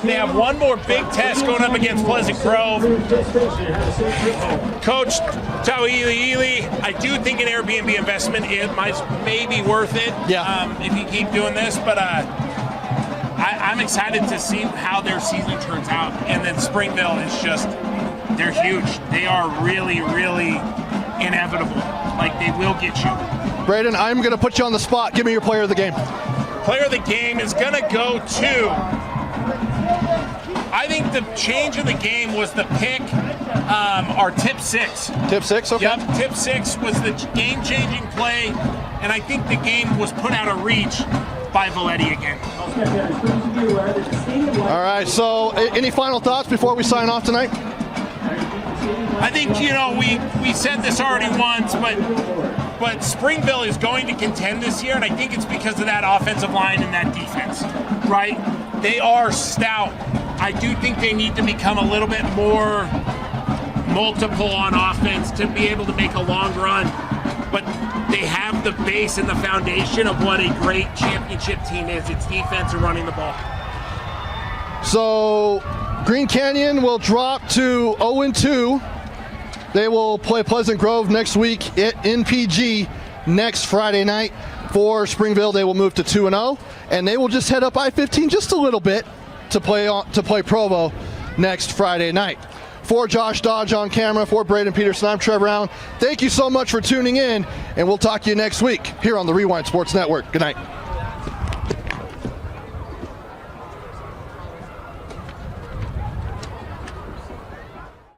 Speaker 2: They have one more big test going up against Pleasant Grove. Coach Tauili, I do think an Airbnb investment may be worth it.
Speaker 1: Yeah.
Speaker 2: If you keep doing this, but I'm excited to see how their season turns out. And then Springville is just, they're huge. They are really, really inevitable. Like, they will get you.
Speaker 1: Braden, I'm going to put you on the spot. Give me your player of the game.
Speaker 2: Player of the game is going to go to, I think the change of the game was the pick, our tip 6.
Speaker 1: Tip 6, okay.
Speaker 2: Yep, tip 6 was the game-changing play, and I think the game was put out of reach by Valetti again.
Speaker 1: All right, so any final thoughts before we sign off tonight?
Speaker 2: I think, you know, we said this already once, but Springville is going to contend this year, and I think it's because of that offensive line and that defense, right? They are stout. I do think they need to become a little bit more multiple on offense to be able to make a long run. But they have the base and the foundation of what a great championship team is. It's defense and running the ball.
Speaker 1: So Green Canyon will drop to 0-2. They will play Pleasant Grove next week in PG next Friday night. For Springville, they will move to 2-0, and they will just head up I-15 just a little bit to play Provo next Friday night. For Josh Dodge on camera, for Braden Peterson, I'm Trevor Allen. Thank you so much for tuning in, and we'll talk to you next week here on the Rewind Sports Network. Good night.